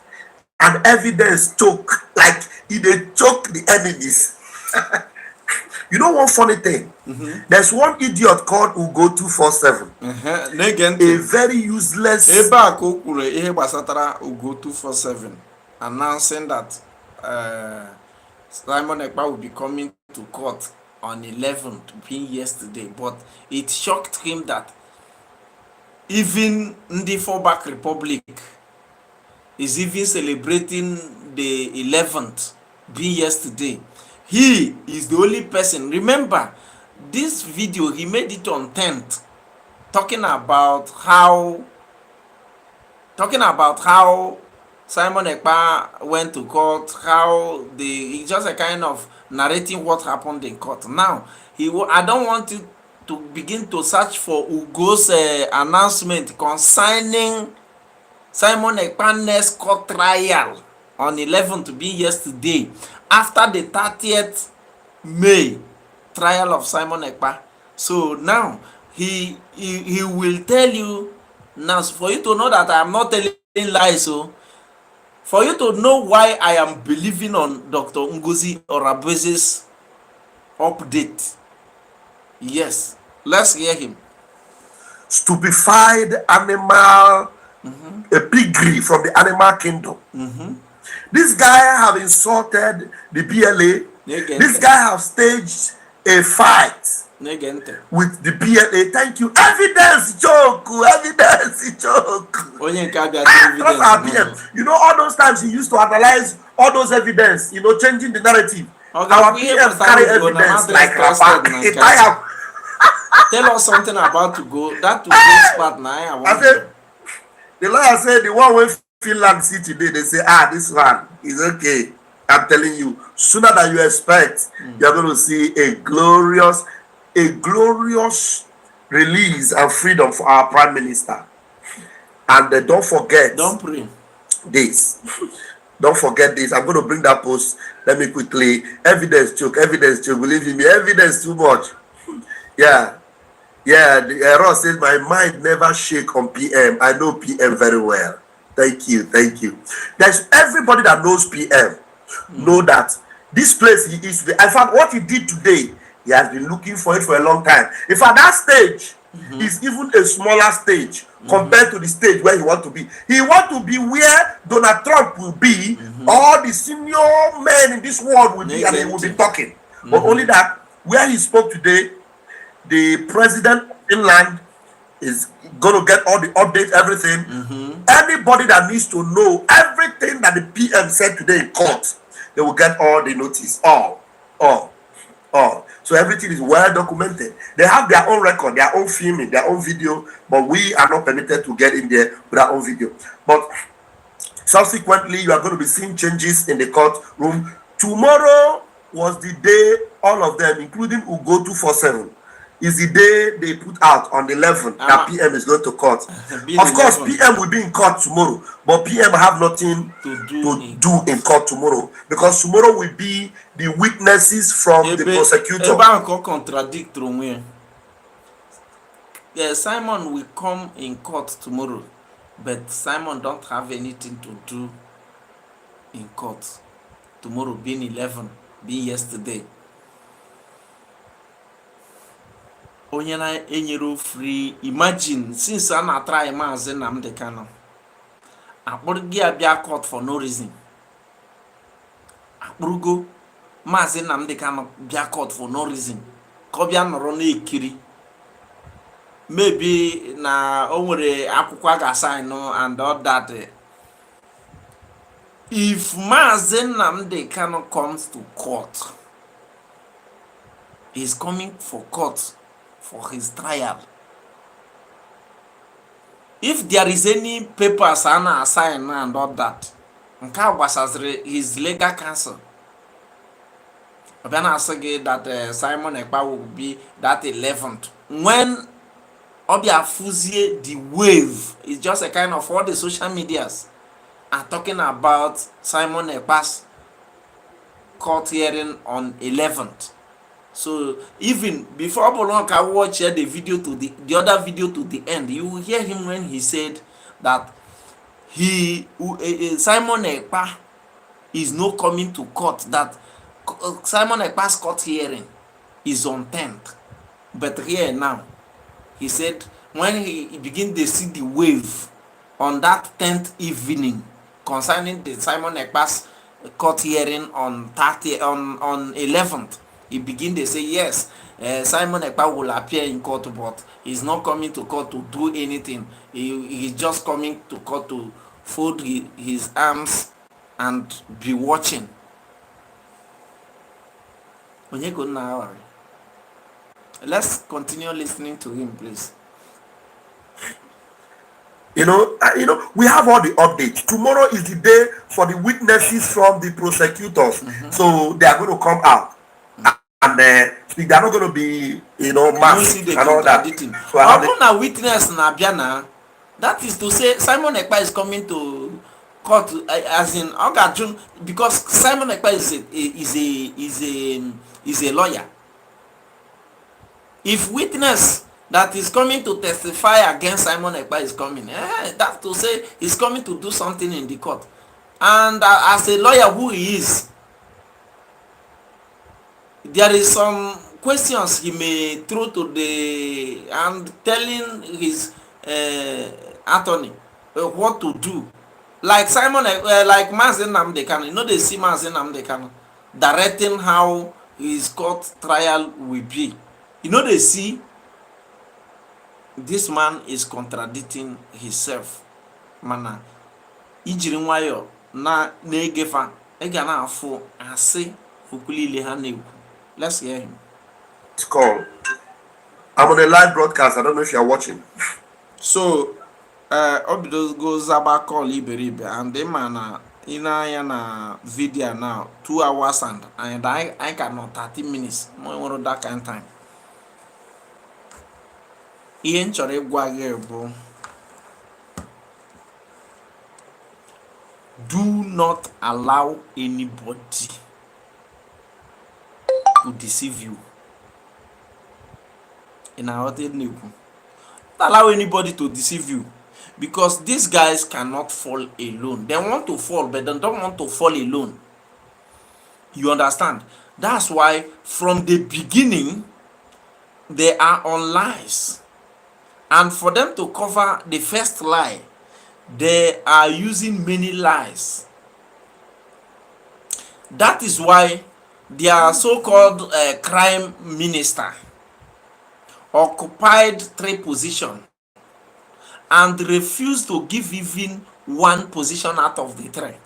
[SPEAKER 3] And evidence choke. Like they choke the enemies. You know one funny thing? There's one idiot called Ugo 247. A very useless.
[SPEAKER 2] Ugo 247 announcing that Simon Ekpa will be coming to court on 11th, being yesterday. But it shocked him that even the fallback Republic is even celebrating the 11th, being yesterday. He is the only person. Remember, this video, he made it on 10th, talking about how Simon Ekpa went to court, how it's just a kind of narrating what happened in court. Now, I don't want you to begin to search for Ugo's announcement concerning Simon Ekpa's next court trial on 11th to be yesterday, after the 30th May trial of Simon Ekpa. So now, he will tell you, now for you to know that I am not telling lies, so for you to know why I am believing on Dr. Ngozi Orabeze's update. Yes, let's hear him.
[SPEAKER 3] Stupefied animal, a piggery from the animal kingdom. This guy have insulted the BLA. This guy have staged a fight
[SPEAKER 2] Negente.
[SPEAKER 3] with the PLA. Thank you. Evidence joke. Evidence joke.
[SPEAKER 2] Onye nke abịa
[SPEAKER 3] Trust
[SPEAKER 2] evidence
[SPEAKER 3] our PM. You know, all those times he used to analyze all those evidence, you know, changing the narrative. Our PM carry evidence like rapper.
[SPEAKER 2] Tell us something about to go. That to go part now.
[SPEAKER 3] I said, the lawyer said the one when Finland see today, they say, this one is okay. I'm telling you, sooner than you expect, you're going to see a glorious release and freedom for our prime minister. And don't forget,
[SPEAKER 2] don't pray
[SPEAKER 3] this. Don't forget this. I'm going to bring that post. Let me quickly. Evidence choke. Believe me, evidence too much. Yeah. Ross says my mind never shake on PM. I know PM very well. Thank you. There's everybody that knows PM know that this place he is. In fact, what he did today, he has been looking for it for a long time. In fact, that stage is even a smaller stage compared to the stage where he want to be. He want to be where Donald Trump will be, all the senior men in this world will be, and he will be talking. But only that, where he spoke today, the president of Finland is going to get all the updates, everything. Anybody that needs to know everything that the PM said today in court, they will get all the notice, all. So everything is well documented. They have their own record, their own filming, their own video, but we are not permitted to get in there with our own video. But subsequently, you are going to be seeing changes in the courtroom. Tomorrow was the day all of them, including Ugo 247, is the day they put out on the 11th that PM is going to court. Of course, PM will be in court tomorrow, but PM have nothing to do in court tomorrow, because tomorrow will be the witnesses from the prosecutor.
[SPEAKER 2] Simon will come in court tomorrow, but Simon don't have anything to do in court tomorrow, being 11, being yesterday. Onye na enyere free. Imagine since I na try Maazị Nnamdi Kanu akpụrụgị abịa court for no reason. Akpụrụgo Maazị Nnamdi Kanu bịa court for no reason. Ka ọ bịa nọrọ na-ekiri. Maybe na o nwere akwụkwọ a ga-assign and all that. If Maazị Nnamdi Kanu comes to court, he's coming for court for his trial. If there is any papers and assign and all that, nke was his legal counsel. Then I say that Simon Ekpa will be that 11th. When Obia Fuzie, the wave is just a kind of all the social medias are talking about Simon Ekpa's court hearing on 11th. So even before Bolonka watch the video to the other video to the end, you will hear him when he said that Simon Ekpa is not coming to court, that Simon Ekpa's court hearing is on 10th. But here now, he said when he begin to see the wave on that 10th evening concerning the Simon Ekpa's court hearing on 11th, he begin to say yes, Simon Ekpa will appear in court, but he's not coming to court to do anything. He's just coming to court to fold his arms and be watching. Let's continue listening to him, please.
[SPEAKER 3] You know, we have all the updates. Tomorrow is the day for the witnesses from the prosecutors. So they are going to come out. And they're not going to be, masked and all that. So
[SPEAKER 2] I witness Nabiana. That is to say, Simon Ekpa is coming to court, as in June, because Simon Ekpa is a lawyer. If witness that is coming to testify against Simon Ekpa is coming, that's to say he's coming to do something in the court. And as a lawyer who he is, there is some questions he may throw to the and telling his attorney what to do. Like like Maazị Nnamdi Kanu, they see Maazị Nnamdi Kanu directing how his court trial will be. You know, they see this man is contradicting himself. Mana ijiri nwayọ na-egefa ị ga na-afụ asị okwulile ha na-ekwu. Let's hear him.
[SPEAKER 3] It's called. I'm on a live broadcast. I don't know if you're watching.
[SPEAKER 2] So obidogo zaba call iberibe, and the man ina na video now 2 hours and I cannot 30 minutes. Mo nwere that kind of time. Ihe m chọrọ ịgwa gị bụ, do not allow anybody to deceive you. In our don't allow anybody to deceive you, because these guys cannot fall alone. They want to fall, but they don't want to fall alone. You understand? That's why from the beginning they are on lies, and for them to cover the first lie, they are using many lies. That is why their so-called crime minister occupied 3 positions and refused to give even 1 position out of the 3.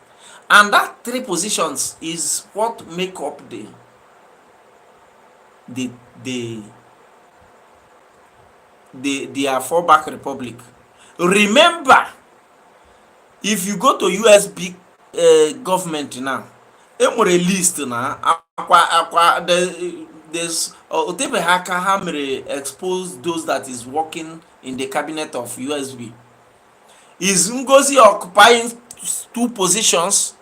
[SPEAKER 2] And that 3 positions is what make up their fallback republic. Remember, if you go to USB government now, a list na there's Otebe Haka Hamre expose those that is working in the cabinet of USB. Is Ngozi occupying 2 positions?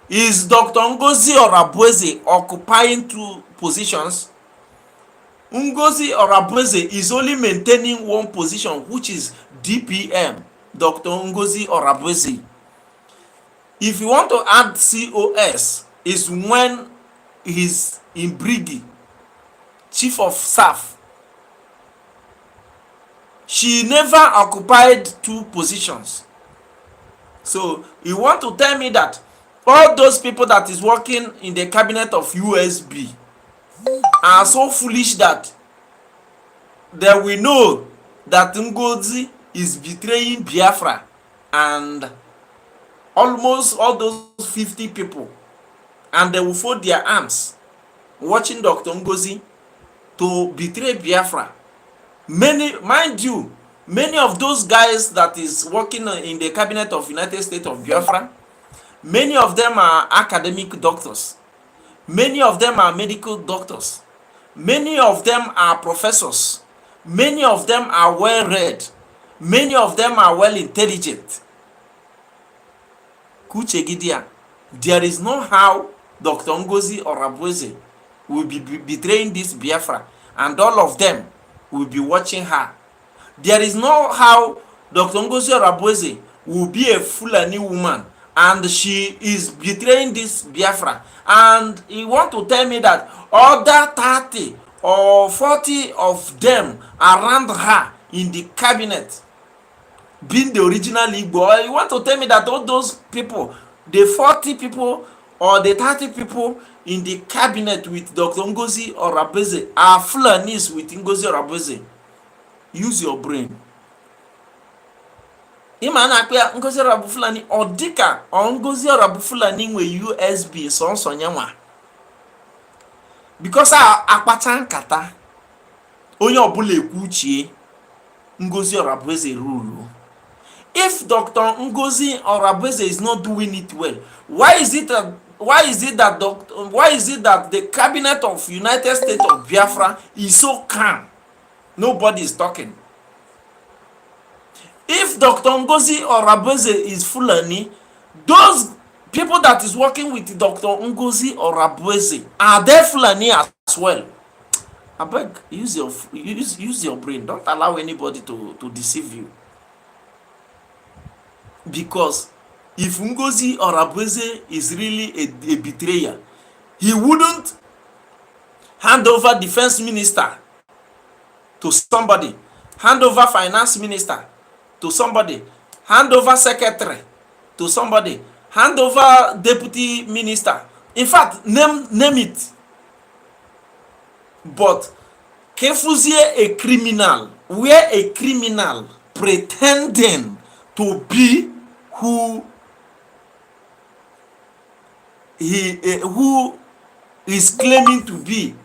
[SPEAKER 2] Is Dr. Ngozi Orabueze occupying 2 positions? Ngozi Orabueze is only maintaining 1 position, which is DPM, Dr. Ngozi Orabueze. If you want to add COS, is when he's in Briggy, Chief of Staff. She never occupied 2 positions. So you want to tell me that all those people that is working in the cabinet of USB are so foolish that they will know that Ngozi is betraying Biafra, and almost all those 50 people, and they will fold their arms watching Dr. Ngozi to betray Biafra. Mind you, many of those guys that is working in the cabinet of United States of Biafra, many of them are academic doctors, many of them are medical doctors, many of them are professors, many of them are well read, many of them are well intelligent. Kuchegidia, there is no how Dr. Ngozi Orabueze will be betraying this Biafra, and all of them will be watching her. There is no how Dr. Ngozi Orabueze will be a Fulani woman and she is betraying this Biafra. And you want to tell me that other 30 or 40 of them around her in the cabinet being the original Igbo? You want to tell me that all those people, the 40 people or the 30 people in the cabinet with Dr. Ngozi Orabueze are Fulanis with Ngozi Orabueze? Use your brain. Imana akpia Ngozi Orabu Fulani odika Ngozi Orabu Fulani nwe USB so nyanwa. Because akpata nkata onye obula ekwuchie Ngozi Orabueze rule. If Dr. Ngozi Orabueze is not doing it well, why is it that the cabinet of United States of Biafra is so calm? Nobody is talking. If Dr. Ngozi Orabueze is Fulani, those people that is working with Dr. Ngozi Orabueze, are they Fulani as well? I beg, use your brain. Don't allow anybody to deceive you. Because if Ngozi Orabueze is really a betrayer, he wouldn't hand over defense minister to somebody, hand over finance minister to somebody, hand over secretary to somebody, hand over deputy minister. In fact, name it. but kefuzie a criminal, where a criminal pretending to be who who is claiming to be.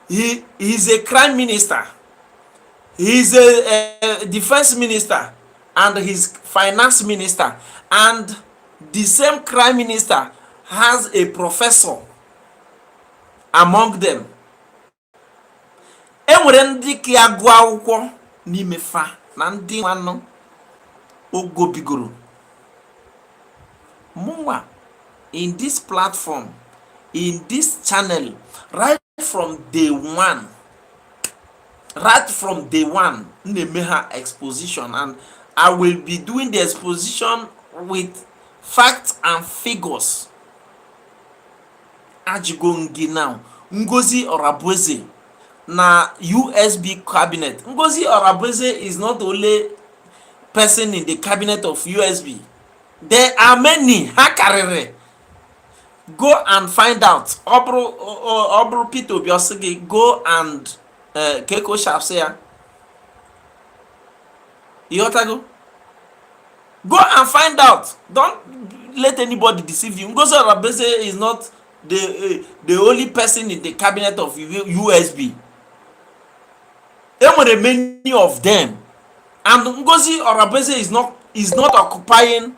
[SPEAKER 2] He is a crime minister, he is a defense minister, and his finance minister, and the same crime minister has a professor among them. Enwere ndị ka agụ akwụkwọ n'ime fa na ndị nwanụ ogo bigoro. Mụnwa in this platform, in this channel, right from day one, na-eme ha exposition, and I will be doing the exposition with facts and figures. Ajigo ngi now, Ngozi Orabueze na USB cabinet. Ngozi Orabueze is not the only person in the cabinet of USB. There are many. Ha karịrị. Go and find out. Obru Peter Obiosigi, go and Keko Shafseya. Yotago. Go and find out. Don't let anybody deceive you. Ngozi Orabueze is not the only person in the cabinet of USB. There were many of them, and Ngozi Orabueze is not occupying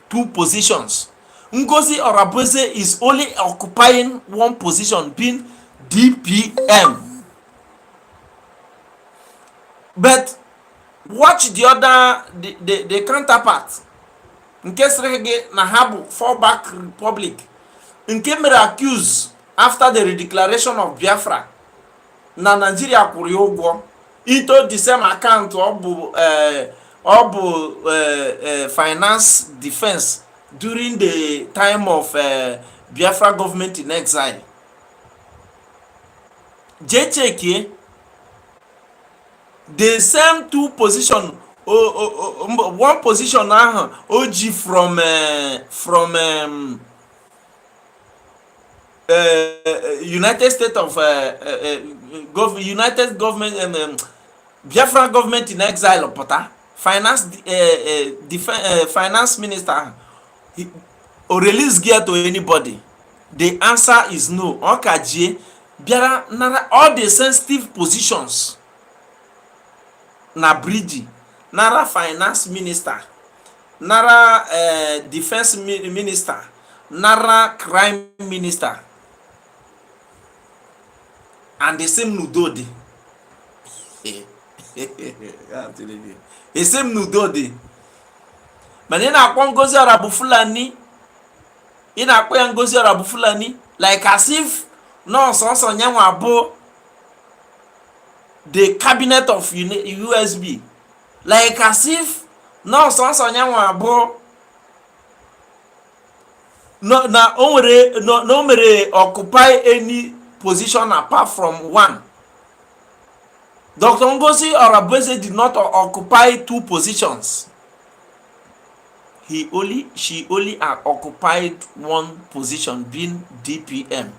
[SPEAKER 2] two positions. Ngozi Orabueze is only occupying one position, being DPM. But watch the other, the counterpart. In case na habu fallback republic, in case accused after the redeclaration of Biafra, na Nigeria kwụrụ ụgwọ into the same account ọ bụ finance defense during the time of Biafra government in exile. Jecheke, the same two position, one position now OG from United States of United government, Biafra government in exile, Pota finance finance minister, or release gear to anybody. The answer is no. Okaji biara nara all the sensitive positions na bridge, nara finance minister, nara defense minister, nara crime minister, and the same nudodi. The same nudodi. Manina akwa Ngozi Orabu Fulani, like as if no so nyanwa abo the cabinet of USB, like as if no so nyanwa abo no mere occupy any position apart from one. Dr. Ngozi Orabueze did not occupy two positions. She only occupied one position, being DPM.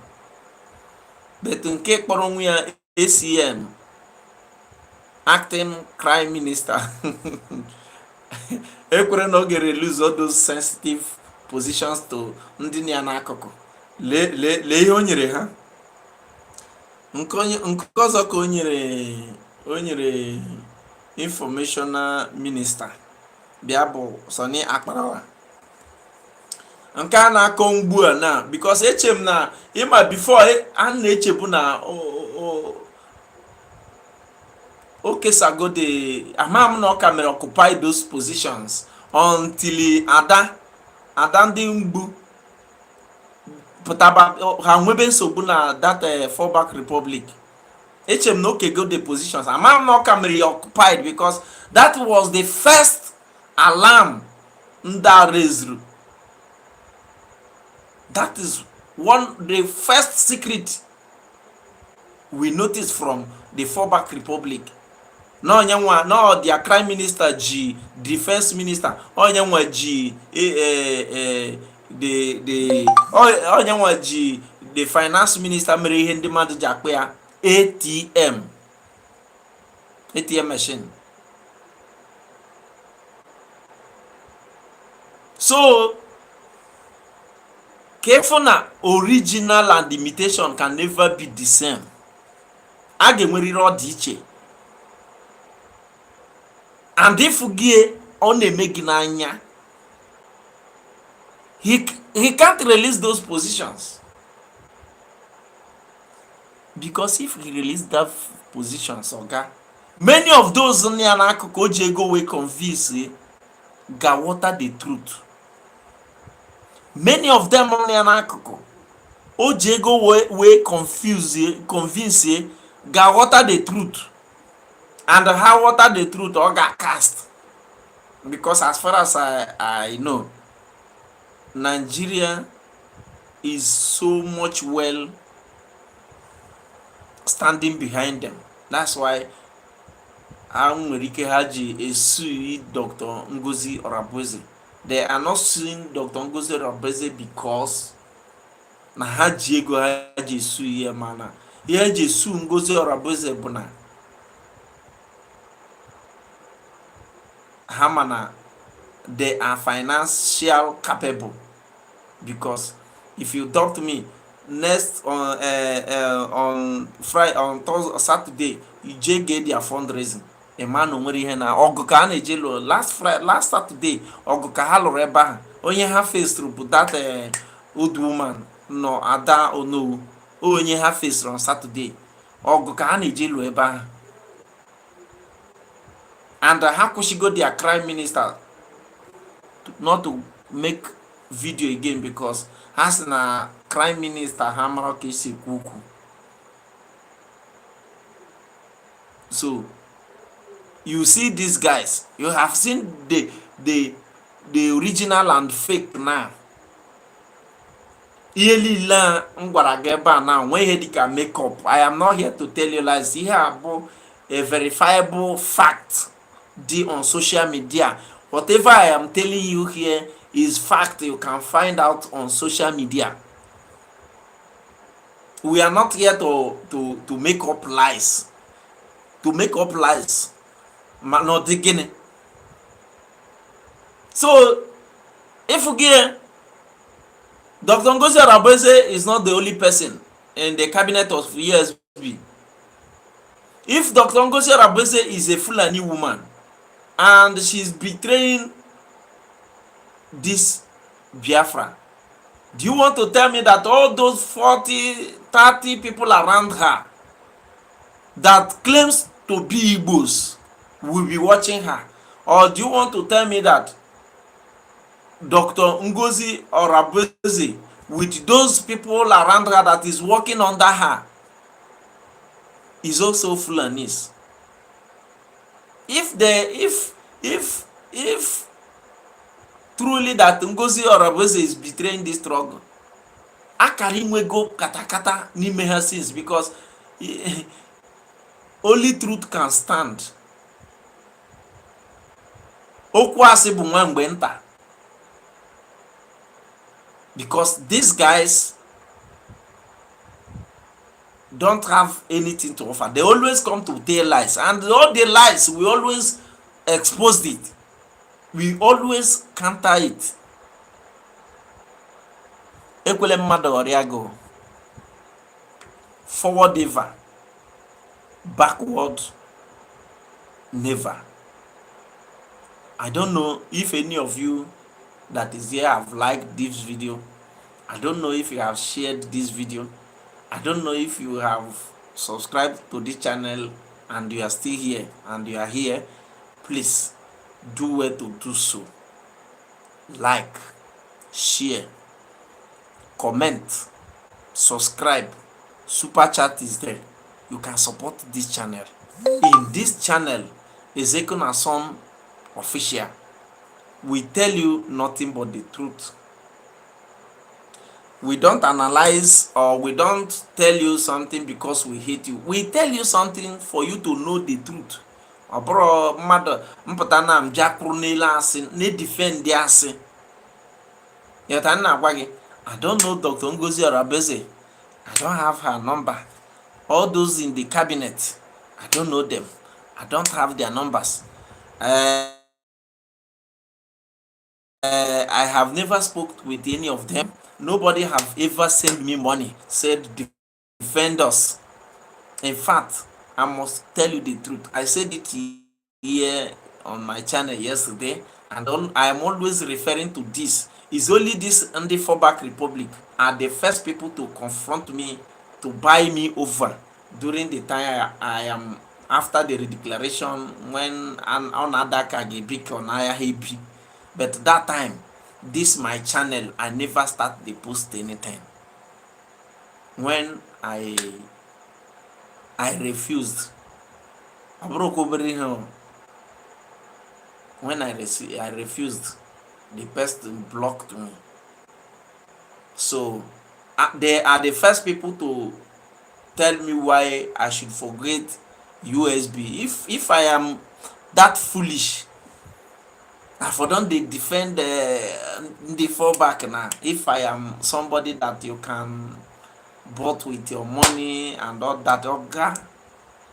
[SPEAKER 2] But nke kpọrọ onwe ya ACM, acting crime minister, ekwere na oge release all those sensitive positions to ndị na n'akụkụ. Lee ihe o nyere ha. Nke ọzọ ka o nyere informational minister bịa bụ Sani Akparawa. Nke a na-akọ mgbu a na because echem na ịma before a na-echebu na o kesago the amam na ọka mere occupy those positions until ada ndị mgbu pụtaba ha nwebe nsogbu na that fallback republic. Echem na okego the positions amam na ọka mere occupied because that was the first alarm nda raised. That is the first secret we noticed from the fallback republic. No nyanwa, no their crime minister G, defense minister, nyanwa G, nyanwa G, the finance minister mere ihe ndị mmadụ ji akpa ya ATM machine. So careful na original and imitation can never be the same. A ga-enwerịrị ọdịiche. And if gị ọ na-eme gị n'anya, he can't release those positions, because if he release that positions, oga, many of those nọ ya n'akụkụ o ji ego wee convince ga water the truth. Many of them nọ ya n'akụkụ o ji ego wee convince ga water the truth, and ha water the truth ọ ga cast. Because as far as I know, Nigeria is so much well standing behind them. That's why nwere ike ha ji esu Dr. Ngozi Orabueze. They are not suing Dr. Ngozi Orabueze because na ha ji ego ha ji esu ya, mana ihe ji esu Ngozi Orabueze bụ na ha mana they are financial capable. Because if you talk to me next on Friday, on Thursday, Saturday, you just get their fundraising, a man nwere ihe na ọgụ ka a na-eje lụọ. Last Saturday ọgụ ka ha lụrụ ebe ahụ. Onye ha face through bụ that old woman nọ Ada Onowu. Onye ha face on Saturday ọgụ ka ha na-eje lụọ ebe ahụ. And ha kwụshigo their crime minister not to make video again, because ha sị na crime minister ha mara ka esi ekwu okwu. So you see these guys, you have seen the original and fake now. Ihe niile m gwara gị ebe a na nwe ihe dịka makeup. I am not here to tell you lies. Ihe a bụ a verifiable fact dị on social media. Whatever I am telling you here is fact you can find out on social media. We are not here to make up lies. To make up lies. Not again. So if again, Dr. Ngozi Orabueze is not the only person in the cabinet of USB. If Dr. Ngozi Orabueze is a Fulani woman and she's betraying this Biafra, do you want to tell me that all those 30 people around her that claims to be Igbos will be watching her? Or do you want to tell me that Dr. Ngozi Orabueze, with those people around her that is working under her, is also Fulanis? If truly that Ngozi Orabueze is betraying this struggle, akara inwego katakata n'ime her sins, because only truth can stand. Okwu asị bụ nwa mgbe nta. Because these guys don't have anything to offer. They always come to tell lies, and all the lies we always expose it. We always counter it. Ekwele mmadụ ọrịago. Forward ever, backward never. I don't know if any of you that is here have liked this video. I don't know if you have shared this video. I don't know if you have subscribed to this channel and you are still here and you are here. Please do well to do so. Like, share, comment, subscribe. Super chat is there. You can support this channel. In this channel, Ezekiel Nason Official, we tell you nothing but the truth. We don't analyze or we don't tell you something because we hate you. We tell you something for you to know the truth. Abro mmadụ mpụta na mjakwuru n'ele asị na-defend the asị. Yeta nna agwa gị, I don't know Dr. Ngozi Orabueze. I don't have her number. All those in the cabinet, I don't know them. I don't have their numbers. I have never spoke with any of them. Nobody have ever sent me money, said defend us. In fact, I must tell you the truth. I said it here on my channel yesterday, and I am always referring to this. It's only this and the fallback republic are the first people to confront me, to buy me over during the time I am after the redeclaration when an Adaka Gebik on Ayahebi. But that time, this my channel, I never start the post anything. When I refused. When I refused, the person blocked me. So they are the first people to tell me why I should forget USB. If I am that foolish, I for don dey defend the fallback now. If I am somebody that you can bought with your money and all that, oga,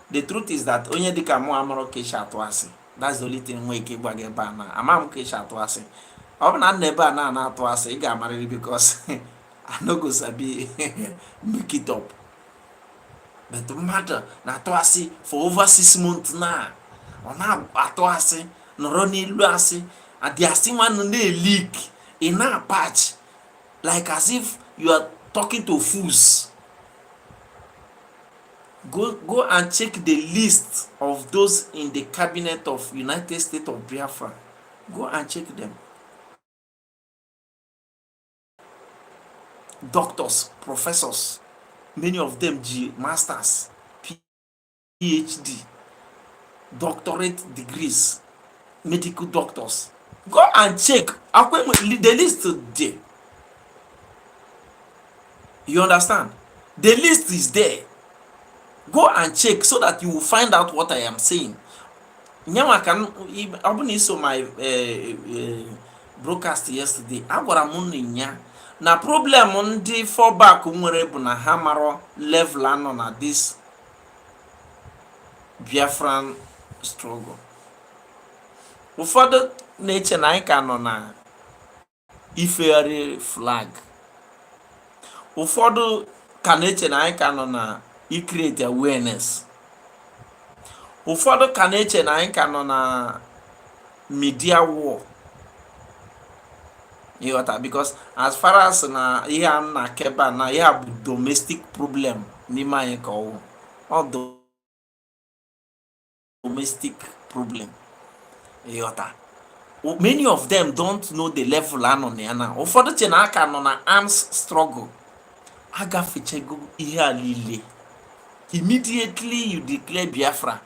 [SPEAKER 2] the truth is that onye dịka mụ amụrụ ka esi atụ asị. That's the only thing nwee ike ịgwa gị ebe a na ama m ka esi atụ asị. Ọ bụ na nna ebe a na-atụ asị, ị ga-amarịrị because I no go sabi make it up. But mmadụ na-atụ asị for over 6 months na ọ na-atụ asị nọrọ n'elu asị adị asị nwanne na-leak ị na-patch like as if you are talking to fools. Go and check the list of those in the cabinet of United States of Biafra. Go and check them. Doctors, professors, many of them masters, PhD, doctorate degrees, medical doctors. Go and check. The list there. You understand? The list is there. Go and check so that you will find out what I am saying. Nyanwa can abụna iso my broadcast yesterday. Agwara m nya na problem ndị fallback nwere bụ na ha maro level anọ na this Biafran struggle. Ụfọdụ na-eche na anyị ka nọ na ifegharị flag. Ụfọdụ ka na-eche na anyị ka nọ na create awareness. Ụfọdụ ka na-eche na anyị ka nọ na media war. Because as far as na ihe a na keba na ihe bụ domestic problem n'ime anyị ka ọ domestic problem. Many of them don't know the level anọ na ya na. Ụfọdụ che na aka nọ na arms struggle. Agafechego ihe a niile. Immediately you declare Biafra,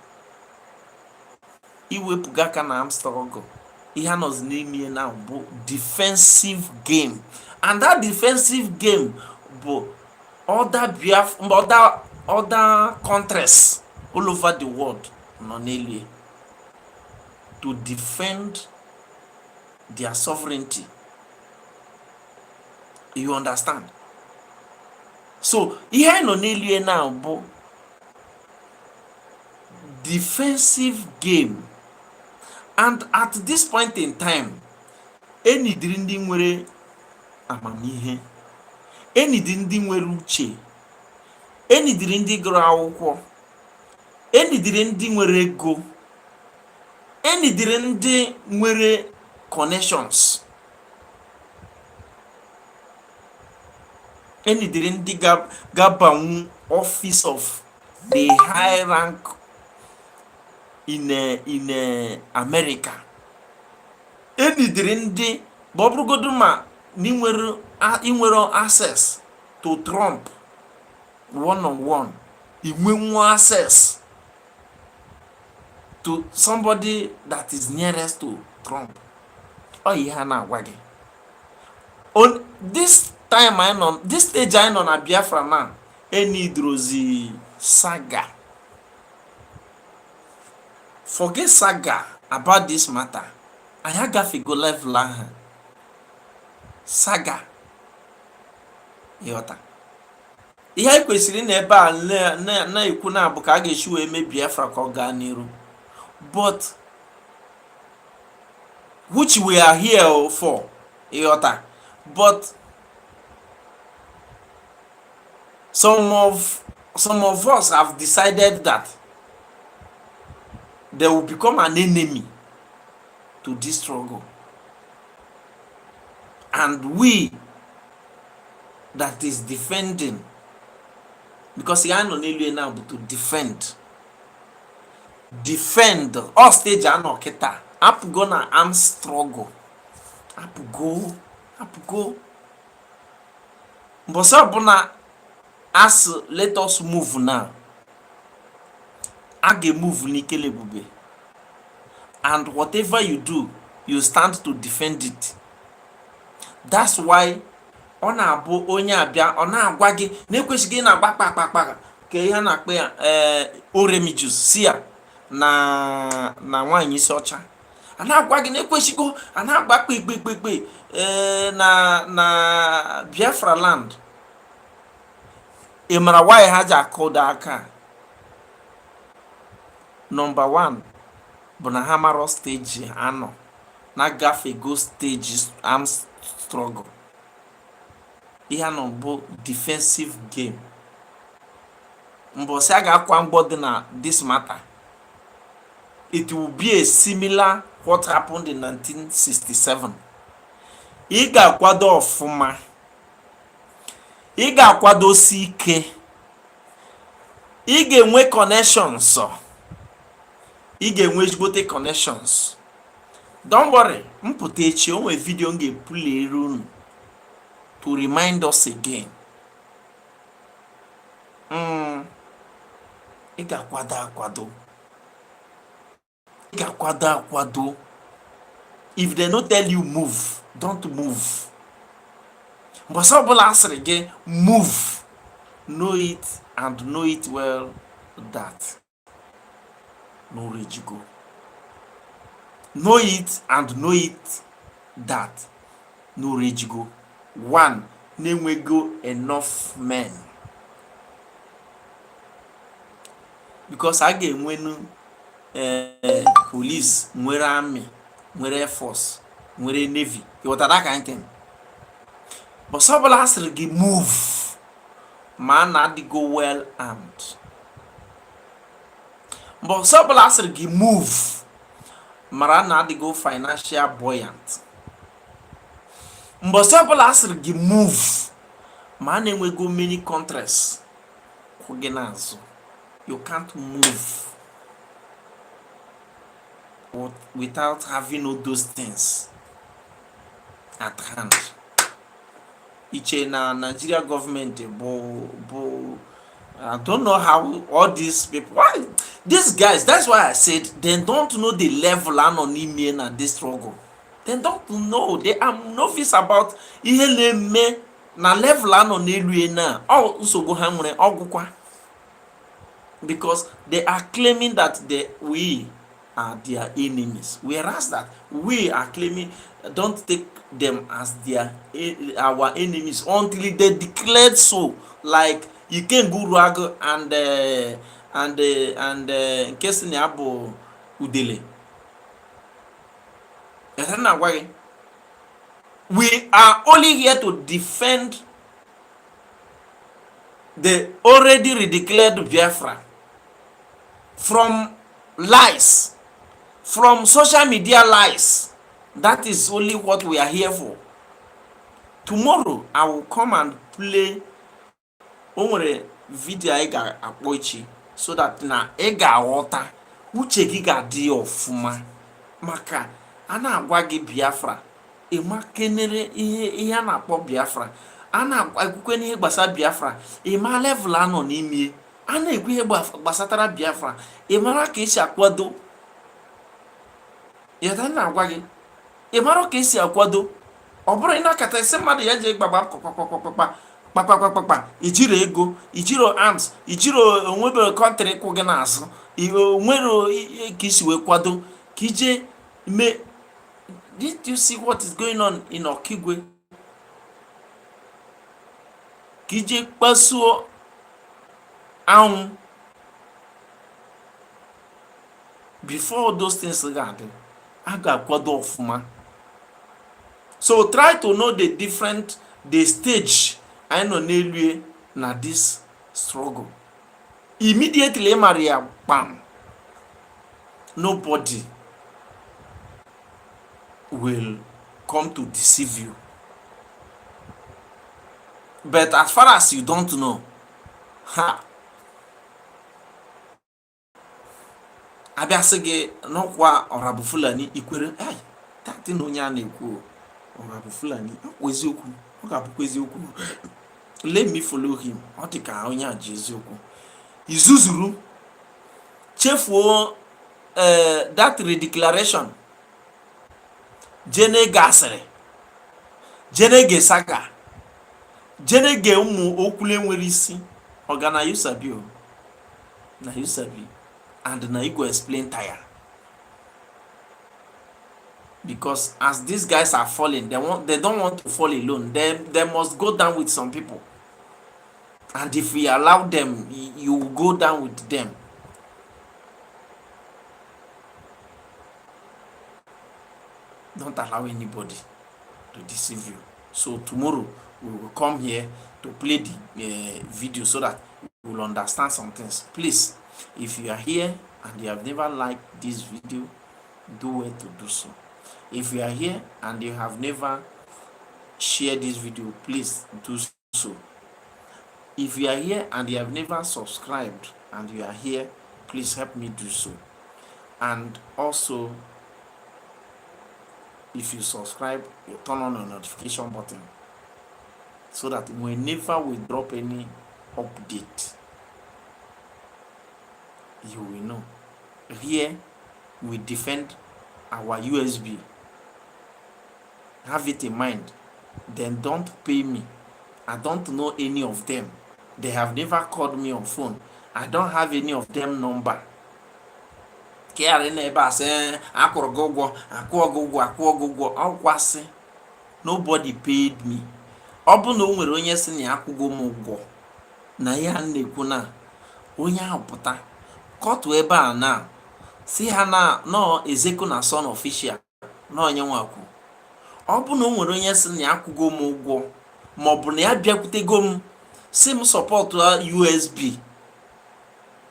[SPEAKER 2] iwepụga aka na arms struggle. Ihe anọzi n'ime na bụ defensive game, and that defensive game bụ other countries all over the world nọ n'elu to defend their sovereignty. You understand? So ihe nọ n'elu na bụ defensive game, and at this point in time enidiri ndị nwere amamihe, enidiri ndị nwere uche, enidiri ndị gụrụ akwụkwọ, enidiri ndị nwere ego, enidiri ndị nwere connections, enidiri ndị gabanwu office of the high rank in America. Enidiri ndị bọbụrụgodu ma inwere access to Trump one on one, inwenwu access to somebody that is nearest to Trump. Ihe ha na-agwa gị. On this time I know, this stage I know na Biafra now, enidrozi saga. Forget saga about this matter. I agafe go live la saga. Yota. ihe anyị kwesịrị na ebe a na-ekwu na abụ ka a ga-esi wee mee Biafra ka ọ gaa n'iru, but which we are here for, ịghọta. But some of us have decided that they will become an enemy to this struggle, and we that is defending, because ya nọ n'elu na bụ to defend all stage anọ kịta apụgo na arm struggle, apụgo mbọsị ọbụla as let us move now, a ga-emove n'ikele ebube, and whatever you do you stand to defend it. That's why ọ na-abụ onye abịa ọ na-agwa gị na-ekwesịghị na-agba kpakpakpa ka ihe na-akpa ya oremijus si ya na nwaanyị isi ọcha, a na-agwa gị na-ekwesịghị a na-agba kpekpekpekpe na Biafra land. ị mara why ha ji akụda aka? Number one bụ na ha mara stage anọ na gafe go stage arm struggle. Ihe anọ bụ defensive game. Mbọsị a ga-akwa mgbọ dị na this matter, it will be a similar what happened in 1967. Ị ga-akwado ọfụma, ị ga-akwadosi ike, ị ga-enwe connections, ị ga-enwe ezigbote connections. Don't worry, mpụta echi o nwere video m ga-epulere unu to remind us again. Ị ga-akwado, ị ga-akwado. If they no tell you move, don't move. But some people asịrị gị move, know it and know it well that no rage go. Know it and know it that no rage go. One, na-enwego enough men, because a ga-enwenu police, nwere army, nwere air force, nwere navy, ịghọtara ka nke. But somebody has to move, man not go well armed. But somebody has to move, man not go financial buoyant. But somebody has to move, man we go many countries. You can't move without having all those things at hand. Iche na Nigeria government I don't know how all these people, why these guys, that's why I said they don't know the level and on email and this struggle. They don't know, they are novice about ihe na-eme na level and on elu na all nsogbu ha nwere ọgwụkwa, because they are claiming that we are their enemies, whereas that we are claiming don't take them as our enemies until they declared so. Like you can go Ruago and Kesini Abo Udele. We are only here to defend the already declared Biafra from lies, from social media lies. That is only what we are here for. Tomorrow I will come and play onwere video I ga-akpọ echi, so that na ị ga-aghọta uche gị ga-adị ọfụma, maka a na-agwa gị Biafra ịma kenere ihe a na-akpọ Biafra, a na-agwakwe n'ihe gbasara Biafra ịma level anọ n'ime, a na-ekwu ihe gbasatara Biafra ịmara ka esi akwado ya. Ta na-agwa gị ịmara ka esi akwado, ọ bụrụ ịnakọta isi mmadụ ya je gbagba kpakpakpakpa, ijiro ego, ijiro arms, ijiro onwebere kọntrị kwụ gị n'azụ, nwere ka isi wee kwado ka ije mee. Did you see what is going on in Okigwe? Ka ije kpasuo anwụ before those things ga-adị a ga-akwado ọfụma. So try to know the stage anyị nọ n'elu na this struggle. Immediately ị mara ya kpam, nobody will come to deceive you. But as far as you don't know, abịa sị gị n'ọkwa ọra bụ Fulani, ikwere tatị na onye a na-ekwu ọra bụ Fulani, ọkwa eziokwu, ọ ga-abụkwa eziokwu, let me follow him, ọ dị ka onye a ji eziokwu. Izuzuru, chefuo that redeclaration, jene gasịrị, jene gesaga, jene ge ụmụ okwule nwere isi, ọga na you sabi o, na you sabi, and na you go explain tire. Because as these guys are falling, they don't want to fall alone. They must go down with some people. And if we allow them, you will go down with them. Don't allow anybody to deceive you. So tomorrow we will come here to play the video so that you will understand some things. Please, if you are here and you have never liked this video, do well to do so. If you are here and you have never shared this video, please do so. If you are here and you have never subscribed and you are here, please help me do so. And also, if you subscribe, you turn on the notification button so that whenever we drop any update, you will know. Here we defend our USB. Have it in mind. Then don't pay me. I don't know any of them. They have never called me on phone. I don't have any of them number. Nobody paid me. Ọ bụ na o nwere onye si na ya akwụgo m ụgwọ na ya na-ekwu na onye ahụ pụta kọtụ ebe a na si ha na nọ Ezeko na Son Official na onye nwakwu. Ọ bụ na o nwere onye si na ya akwụgo m ụgwọ ma ọ bụ na ya bịakwutego m si m sọpọtụ USB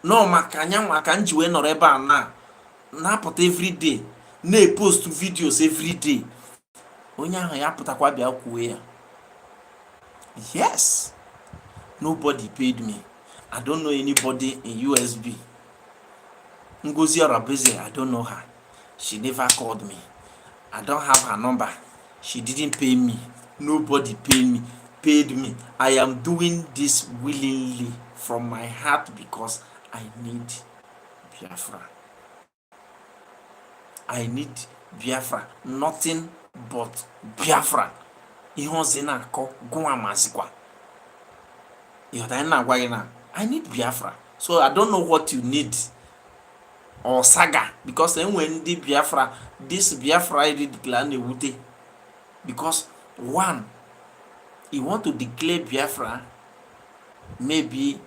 [SPEAKER 2] nọ maka anya maka m ji wee nọrọ ebe a na-apụta everyday na-epost videos everyday, onye ahụ ya pụtakwa bịa kwuo ya. Yes, nobody paid me. I don't know anybody in USB. Ngozi Orabueze, I don't know her. She never called me. I don't have her number. She didn't pay me. Nobody paid me. I am doing this willingly from my heart because I need Biafra. I need Biafra. Nothing but Biafra. Ihe ọzọ na-akọ gụwa mazikwa. I need Biafra. So I don't know what you need or saga, because then when the Biafra, this Biafra declare na-ewute, because one, you want to declare Biafra, maybe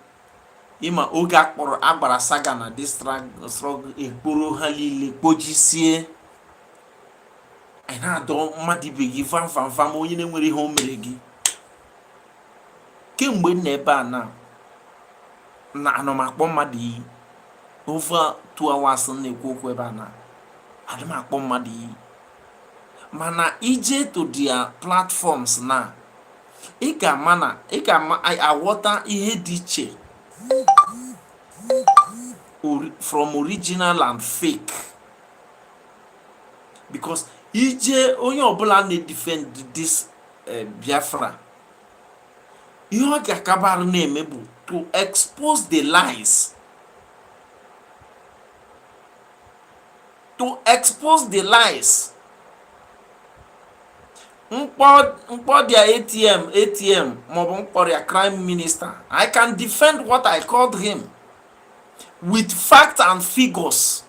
[SPEAKER 2] ima oge akpọrọ agbara saga na this struggle ekporo ha niile kpojisie anyị na-adọ mmadụ ibe gị vam onye na-enwere ihe o mere gị. Kemgbe nna ebe a na anọmakpọ mmadụ iyi over 2 hours na-ekwu okwu ebe a na adịmakpọ mmadụ iyi, mana ije to their platforms na ị ga aghọta ihe dị iche from original and fake, because ije onye ọbụla na-defend this Biafra, ihe ọ ga-akabarụ na-eme bụ to expose the lies, mkpọ dia ATM maọbụ mkpọrọ ya crime minister. I can defend what I called him with facts and figures,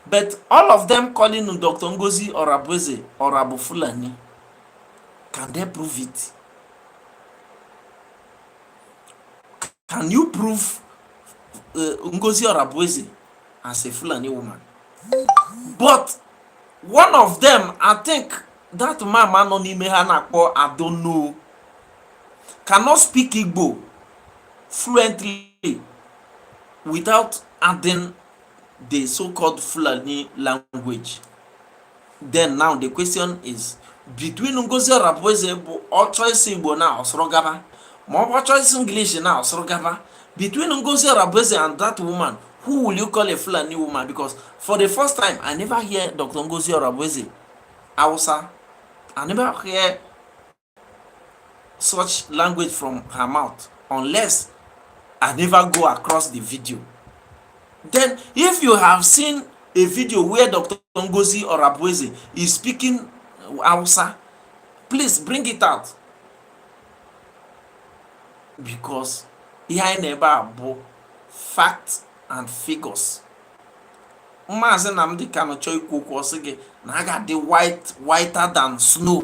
[SPEAKER 2] but all of them calling Dr. Ngozi Orabueze Orabu Fulani, can they prove it? Can you prove Ngozi Orabueze as a Fulani woman? But one of them, I think that man no n'ime ha na-akpọ I don't know, cannot speak Igbo fluently without adding the so-called Fulani language. Then now the question is, between Ngozi Orabueze bụ ọ choice Igbo na ọsụrụ gaba, ma ọ bụ choice English na ọsụrụ gaba, between Ngozi Orabueze and that woman, who will you call a Fulani woman? Because for the first time, I never hear Dr. Ngozi Orabueze Hausa. I never hear such language from her mouth unless I never go across the video. Then if you have seen a video where Dr. Ngozi Orabueze is speaking Hausa, please bring it out, because ihe anyị na-ebe a bụ fact and figures. Maazị Nnamdi Kanu chọọ ikwu okwu ọsị gị na a ga-adị whiter than snow.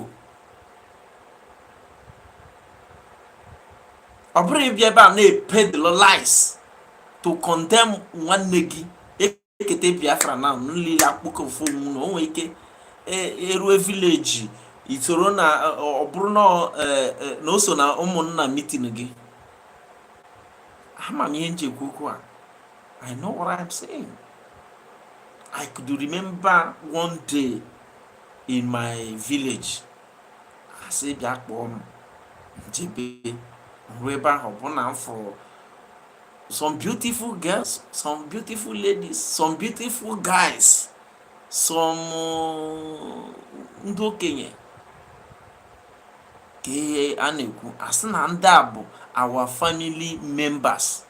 [SPEAKER 2] Ọ bụrụ ịbịa ebe a na-epedal lies to condemn nwanne gị ekete Biafra na nlile akpụkọfụ na onwe ike erue village itoro na ọ bụrụ na o so na ụmụnna meeting gị. Ama m ihe njekwu okwu a. I know what I'm saying. I could remember one day in my village, I say bịa kpọọ m njebe ruo ebe ahụ bụ na m fụrụ some beautiful girls, some beautiful ladies, some beautiful guys, some ndị okenye ka a na-ekwu asị na ndị a bụ our family members.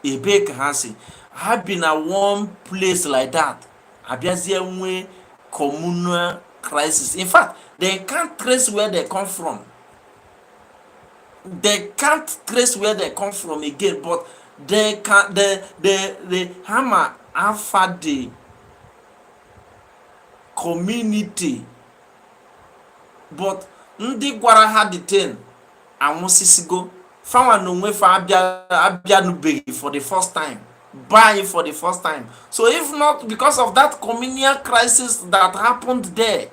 [SPEAKER 2] Ebe ka ha si ha bi na one place like that, abịazie nwee communal crisis. In fact, they can't trace where they come from. They can't trace where they come from again, but they can the hammer after the community. But ndị gwara ha the thing anwụsịsịgo, fanwa n'onwe fa abịanụbeghị for the first time, buy for the first time. So if not because of that communal crisis that happened there,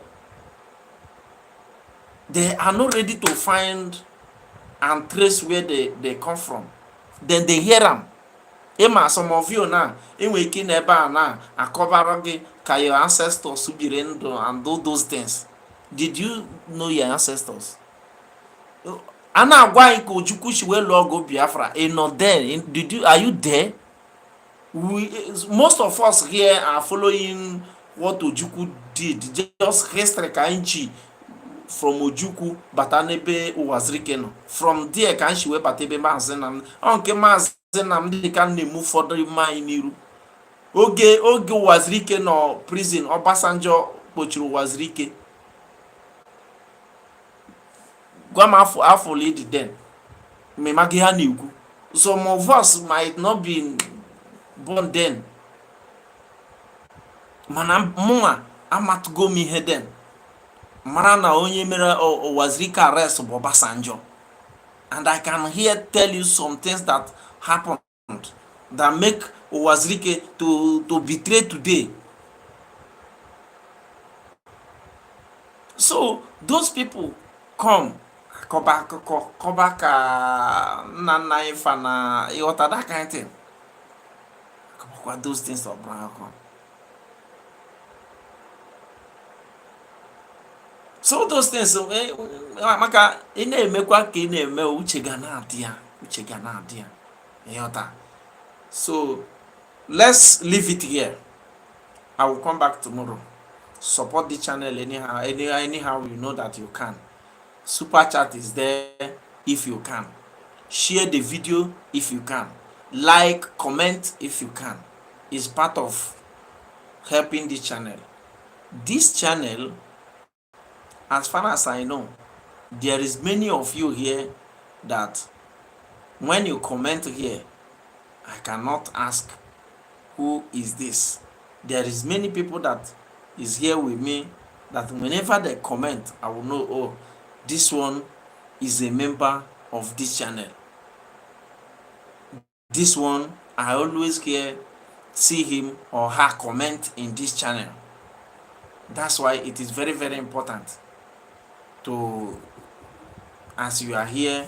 [SPEAKER 2] they are not ready to find and trace where they come from. Then they hear them. Ema, some of you now, enwe ike n'ebe a na akọbara gị ka your ancestors biri ndụ and do those things. Did you know your ancestors? A na-agwa anyị ka Ojukwu si wee lụọ ọgụ Biafra. Not there. Are you there? Most of us here are following what Ojukwu did. Just history ka anyị from Ojukwu bata n'ebe Ụwazirike nọ. From there ka anyị wee bata ebe Maazị Nnamdi. Ọ nke Maazị Nnamdi ka na-emu ụfọdụ ime anyị n'iru. Oge Ụwazirike nọ prison, Obasanjo kpochiri Ụwazirike. Gwa m afọ lady then. Mmemagi ha na-ekwu. Some of us might not be born then. Mana mụnwa amatugo m ihe then. Mara na onye mere Ụwazirike arrest bụ Obasanjo. And I can here tell you some things that happened that make Ụwazirike to betray today. So those people come kọba ka nna nna anyị fa na ịghọta that kind of thing. Kọbakwa those things of Brown. So those things maka ị na-emekwa ka ị na-eme uche ga na-adị ya ịghọta. So let's leave it here. I will come back tomorrow. Support the channel anyhow you know that you can. Super chat is there if you can. Share the video if you can. Like, comment if you can. It's part of helping the channel. This channel, as far as I know, there is many of you here that when you comment here, I cannot ask who is this. There is many people that is here with me that whenever they comment, I will know, oh, this one is a member of this channel. This one, I always see him or her comment in this channel. That's why it is very, very important to, as you are here,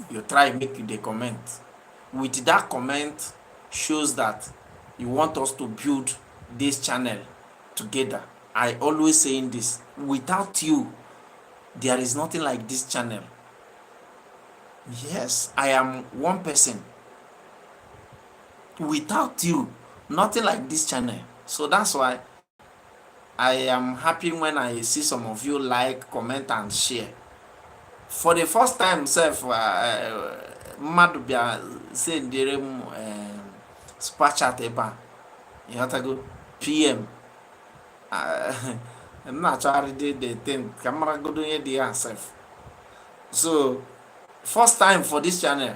[SPEAKER 2] you try make the comment. With that comment shows that you want us to build this channel together. I always saying this, without you there is nothing like this channel. Yes, I am one person. Without you, nothing like this channel. So that's why I am happy when I see some of you like, comment and share. For the first time sef, mmadụ bịa sendere m super chat ebe a, ịghọtago, pm m na-achọgharị the thing ka m maragodo ihe dị ya sef. So first time for this channel.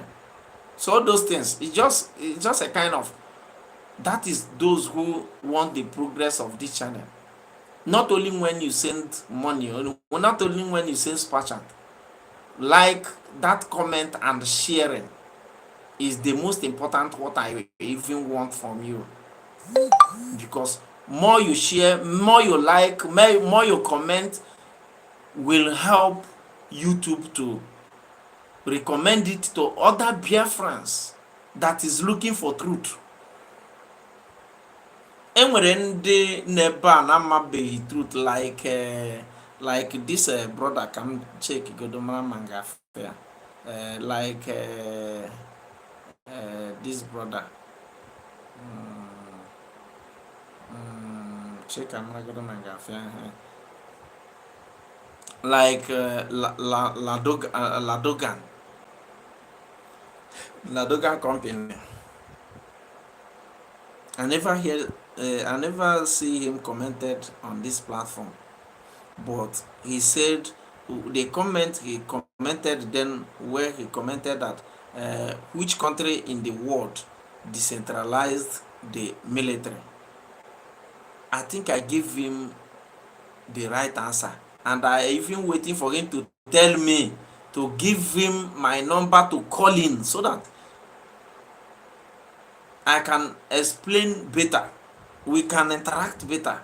[SPEAKER 2] So all those things, it's just a kind of, that is those who want the progress of this channel. Not only when you send money, or not only when you send super chat, like that comment and sharing is the most important what I even want from you. Because more you share, more you like, more you comment will help YouTube to recommend it to other Biafrans that is looking for truth. Enwere ndị n'ebe a na-amabeghị truth like this brother, ka m check godo mara ma m ga-afụ ya, like this brother, check amara godo ma m ga-afụ ya, like Ladogan company. I never see him commented on this platform, but he said the comment he commented then, where he commented that which country in the world decentralized the military. I think I gave him the right answer, and I even waiting for him to tell me to give him my number to call in so that I can explain better, we can interact better.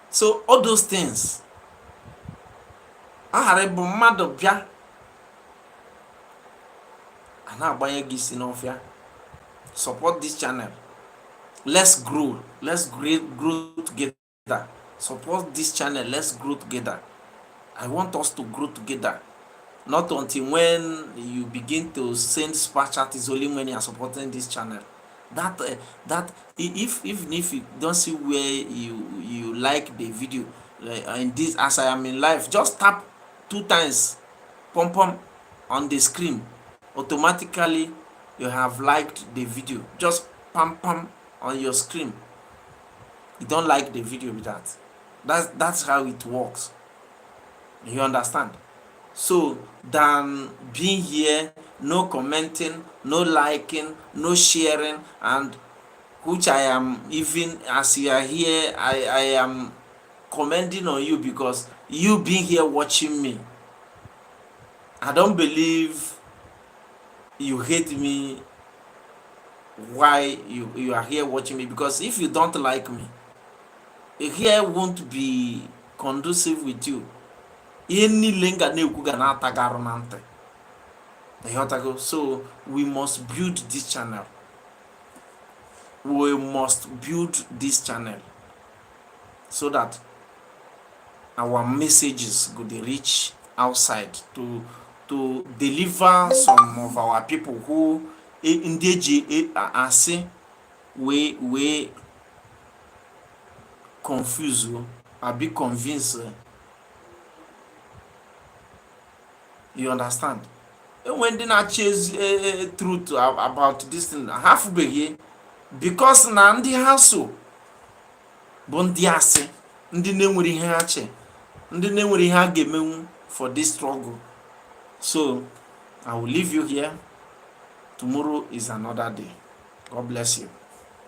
[SPEAKER 2] So all those things, bụ mmadụ bịa a na-agbanye gị isi n'ọfịa. Support this channel, let's grow together. Support this channel, let's grow together. I want us to grow together. Not until when you begin to send super chat is only when you are supporting this channel. That even if you don't see where you like the video, in this, as I am in live, just tap 2 times pom pom on the screen, automatically you have liked the video. Just pam pam on your screen, you don't like the video with that. That's how it works, you understand? So than being here, no commenting, no liking, no sharing, and which I am, even as you are here, I am commenting on you because you being here watching me. I don't believe you hate me. Why you are here watching me? Because if you don't like me, here won't be conducive with you. So we must build this channel. We must build this channel so that our messages go dey reach outside to deliver some of our people who ndị asị we confuse or be convinced. You understand? When they not chase truth about this thing, half begin because na ndị ha so bụ ndị asị, ndị na-enwere ihe ha che, ndị na-enwere ihe ha ga-emenwu for this struggle. So I will leave you here. Tomorrow is another day. God bless you.